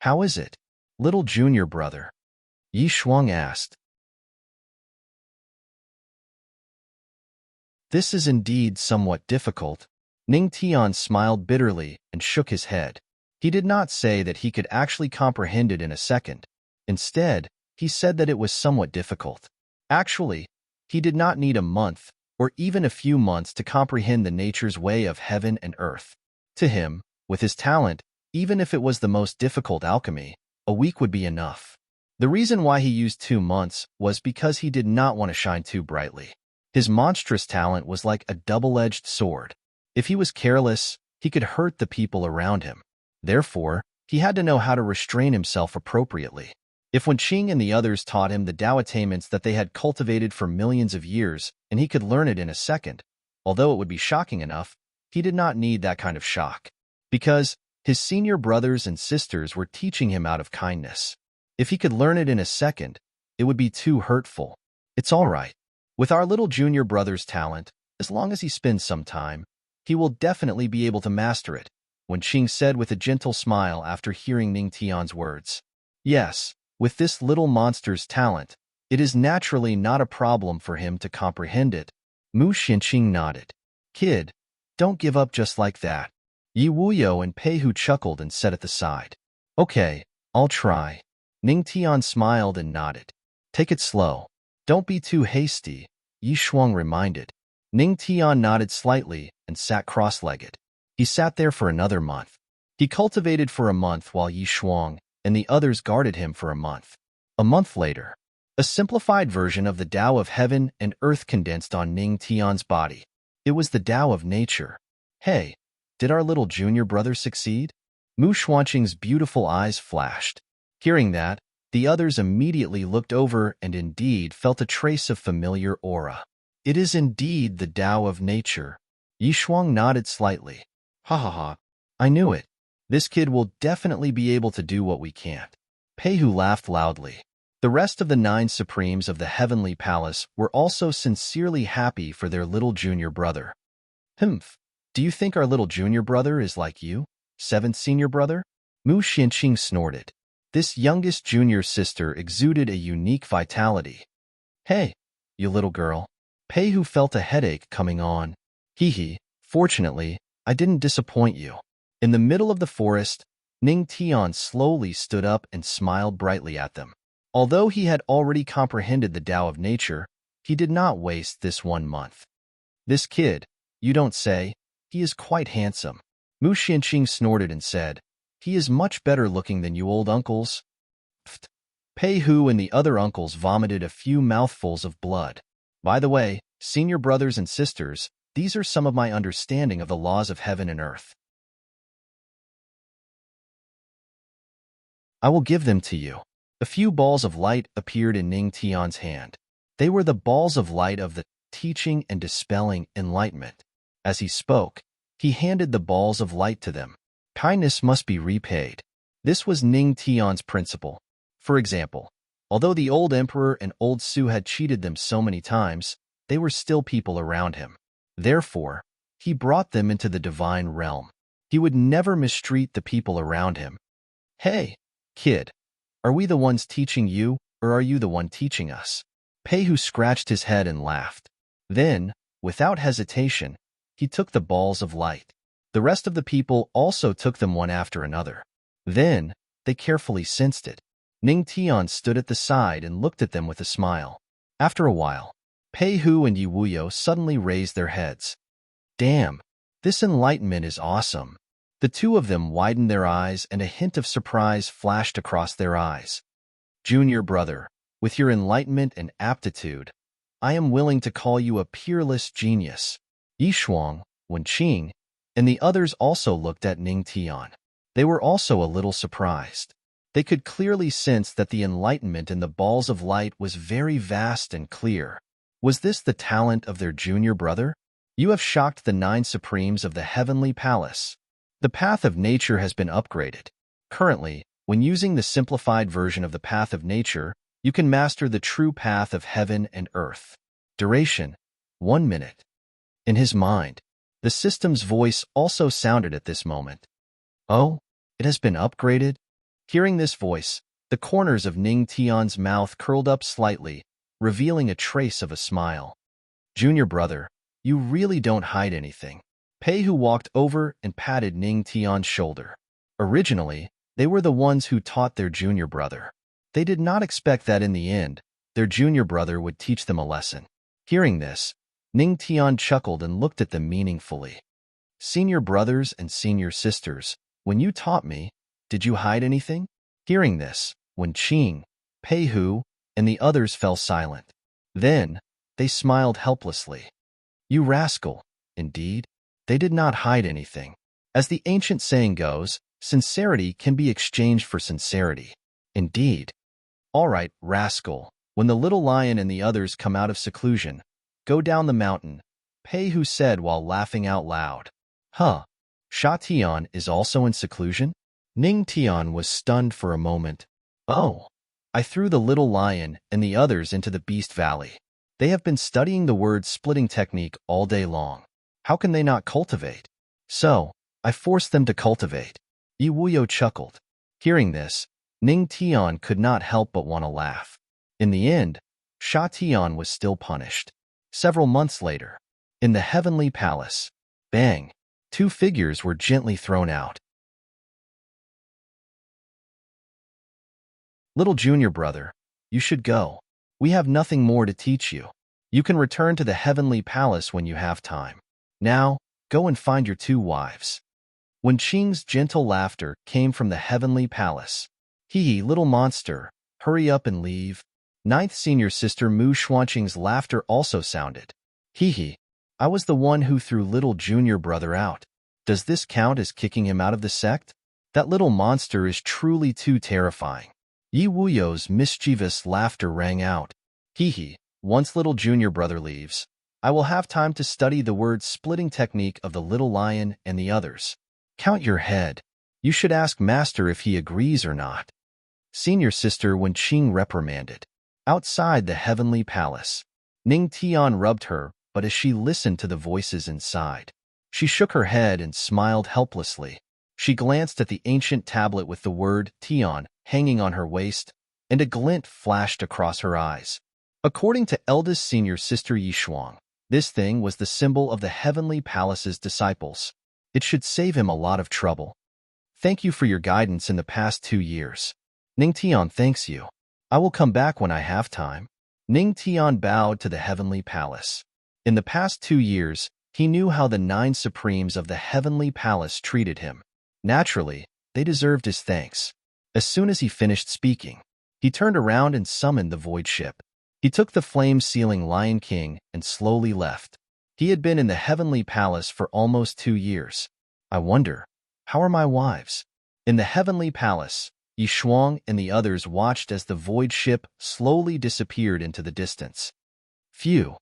How is it, little junior brother? Yishuang asked. This is indeed somewhat difficult. Ning Tian smiled bitterly and shook his head. He did not say that he could actually comprehend it in a second. Instead, he said that it was somewhat difficult. Actually, he did not need a month or even a few months to comprehend the nature's way of heaven and earth. To him, with his talent, even if it was the most difficult alchemy, a week would be enough. The reason why he used 2 months was because he did not want to shine too brightly. His monstrous talent was like a double-edged sword. If he was careless, he could hurt the people around him. Therefore, he had to know how to restrain himself appropriately. If Wen Qing and the others taught him the Tao attainments that they had cultivated for millions of years, and he could learn it in a second, although it would be shocking enough, he did not need that kind of shock. Because his senior brothers and sisters were teaching him out of kindness. If he could learn it in a second, it would be too hurtful. It's all right. With our little junior brother's talent, as long as he spends some time, he will definitely be able to master it, Wen Qing said with a gentle smile after hearing Ning Tian's words. Yes, with this little monster's talent, it is naturally not a problem for him to comprehend it. Mu Xianqing nodded. Kid, don't give up just like that. Yi Wuyo and Pei Hu chuckled and said at the side. Okay, I'll try. Ning Tian smiled and nodded. Take it slow. Don't be too hasty, Yishuang reminded. Ning Tian nodded slightly and sat cross-legged. He sat there for another month. He cultivated for a month while Yishuang and the others guarded him for a month. A month later, a simplified version of the Tao of heaven and earth condensed on Ning Tian's body. It was the Tao of nature. Hey, did our little junior brother succeed? Mu Xuanqing's beautiful eyes flashed. Hearing that, the others immediately looked over and indeed felt a trace of familiar aura. It is indeed the Tao of nature. Yishuang nodded slightly. Ha ha ha. I knew it. This kid will definitely be able to do what we can't. Pei Hu laughed loudly. The rest of the 9 Supremes of the Heavenly Palace were also sincerely happy for their little junior brother. Humph. Do you think our little junior brother is like you, 7th senior brother? Mu Xianqing snorted. This youngest junior sister exuded a unique vitality. Hey, you little girl. Pei Hu felt a headache coming on. Hee hee, fortunately, I didn't disappoint you. In the middle of the forest, Ning Tian slowly stood up and smiled brightly at them. Although he had already comprehended the Tao of nature, he did not waste this 1 month. This kid, you don't say, he is quite handsome. Mu Xianqing snorted and said, he is much better looking than you old uncles. Pfft. Pei Hu and the other uncles vomited a few mouthfuls of blood. By the way, senior brothers and sisters, these are some of my understanding of the laws of heaven and earth. I will give them to you. A few balls of light appeared in Ning Tian's hand. They were the balls of light of the teaching and dispelling enlightenment. As he spoke, he handed the balls of light to them. Kindness must be repaid. This was Ning Tian's principle. For example, although the old emperor and old Su had cheated them so many times, they were still people around him. Therefore, he brought them into the divine realm. He would never mistreat the people around him. Hey, kid, are we the ones teaching you, or are you the one teaching us? Peihu scratched his head and laughed. Then, without hesitation, he took the balls of light. The rest of the people also took them one after another. Then, they carefully sensed it. Ning Tian stood at the side and looked at them with a smile. After a while, Peihu and Yi Wuyo suddenly raised their heads. Damn, this enlightenment is awesome. The two of them widened their eyes and a hint of surprise flashed across their eyes. Junior brother, with your enlightenment and aptitude, I am willing to call you a peerless genius. Yi Shuang, Wen Qing, and the others also looked at Ning Tian. They were also a little surprised. They could clearly sense that the enlightenment in the balls of light was very vast and clear. Was this the talent of their junior brother? You have shocked the 9 supremes of the heavenly palace. The path of nature has been upgraded. Currently, when using the simplified version of the path of nature, you can master the true path of heaven and earth. Duration, 1 minute. In his mind, the system's voice also sounded at this moment. Oh, it has been upgraded? Hearing this voice, the corners of Ning Tian's mouth curled up slightly, revealing a trace of a smile. Junior brother, you really don't hide anything. Peihu walked over and patted Ning Tian's shoulder. Originally, they were the ones who taught their junior brother. They did not expect that in the end, their junior brother would teach them a lesson. Hearing this, Ning Tian chuckled and looked at them meaningfully. Senior brothers and senior sisters, when you taught me, did you hide anything? Hearing this, Wen Qing, Peihu, and the others fell silent. Then, they smiled helplessly. You rascal, indeed. They did not hide anything. As the ancient saying goes, sincerity can be exchanged for sincerity. Indeed. All right, rascal, when the little lion and the others come out of seclusion, go down the mountain, Peihu said while laughing out loud. Huh, Sha Tian is also in seclusion? Ning Tian was stunned for a moment. Oh, I threw the little lion and the others into the Beast Valley. They have been studying the word splitting technique all day long. How can they not cultivate? So, I forced them to cultivate. Yi Wuyo chuckled. Hearing this, Ning Tian could not help but want to laugh. In the end, Sha Tian was still punished. Several months later, in the heavenly palace, bang, 2 figures were gently thrown out. Little junior brother, you should go. We have nothing more to teach you. You can return to the heavenly palace when you have time. Now, go and find your 2 wives. Wen Qing's gentle laughter came from the heavenly palace. Hee, little monster, hurry up and leave. 9th senior sister Mu Xuanqing's laughter also sounded. Hee, I was the one who threw little junior brother out. Does this count as kicking him out of the sect? That little monster is truly too terrifying. Yi Wuyo's mischievous laughter rang out. Hee, once little junior brother leaves, I will have time to study the word splitting technique of the little lion and the others. Count your head. You should ask master if he agrees or not. Senior sister Wen Qing reprimanded. Outside the heavenly palace, Ning Tian rubbed her, but as she listened to the voices inside, she shook her head and smiled helplessly. She glanced at the ancient tablet with the word Tian hanging on her waist, and a glint flashed across her eyes. According to eldest senior sister Yi Shuang, this thing was the symbol of the heavenly palace's disciples. It should save him a lot of trouble. Thank you for your guidance in the past 2 years. Ning Tian thanks you. I will come back when I have time. Ning Tian bowed to the heavenly palace. In the past 2 years, he knew how the 9 supremes of the heavenly palace treated him. Naturally, they deserved his thanks. As soon as he finished speaking, he turned around and summoned the void ship. He took the flame-sealing Lion King and slowly left. He had been in the heavenly palace for almost 2 years. I wonder, how are my wives? In the heavenly palace, Yi Shuang and the others watched as the void ship slowly disappeared into the distance. Phew,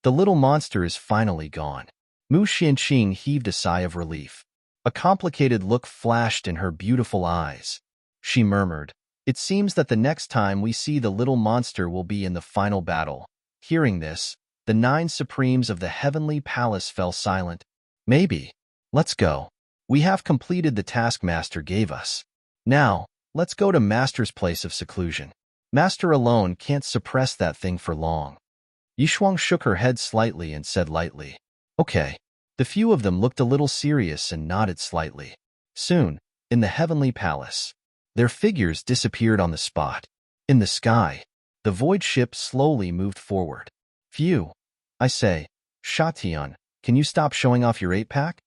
the little monster is finally gone. Mu Xianqing heaved a sigh of relief. A complicated look flashed in her beautiful eyes. She murmured, it seems that the next time we see the little monster will be in the final battle. Hearing this, the 9 supremes of the heavenly palace fell silent. Maybe. Let's go. We have completed the task Master gave us. Now, let's go to Master's place of seclusion. Master alone can't suppress that thing for long. Yishuang shook her head slightly and said lightly, Okay. The few of them looked a little serious and nodded slightly. Soon, in the heavenly palace, their figures disappeared on the spot. In the sky, the void ship slowly moved forward. Phew. I say, Sha Tian, can you stop showing off your 8-pack?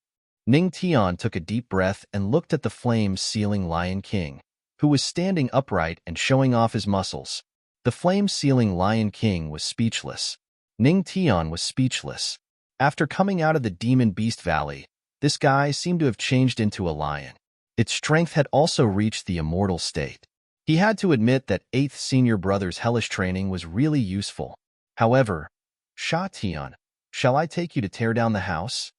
Ning Tian took a deep breath and looked at the flame-sealing Lion King, who was standing upright and showing off his muscles. The flame-sealing Lion King was speechless. Ning Tian was speechless. After coming out of the Demon Beast Valley, this guy seemed to have changed into a lion. Its strength had also reached the immortal state. He had to admit that 8th Senior Brother's hellish training was really useful. However, Sha Tian, shall I take you to tear down the house?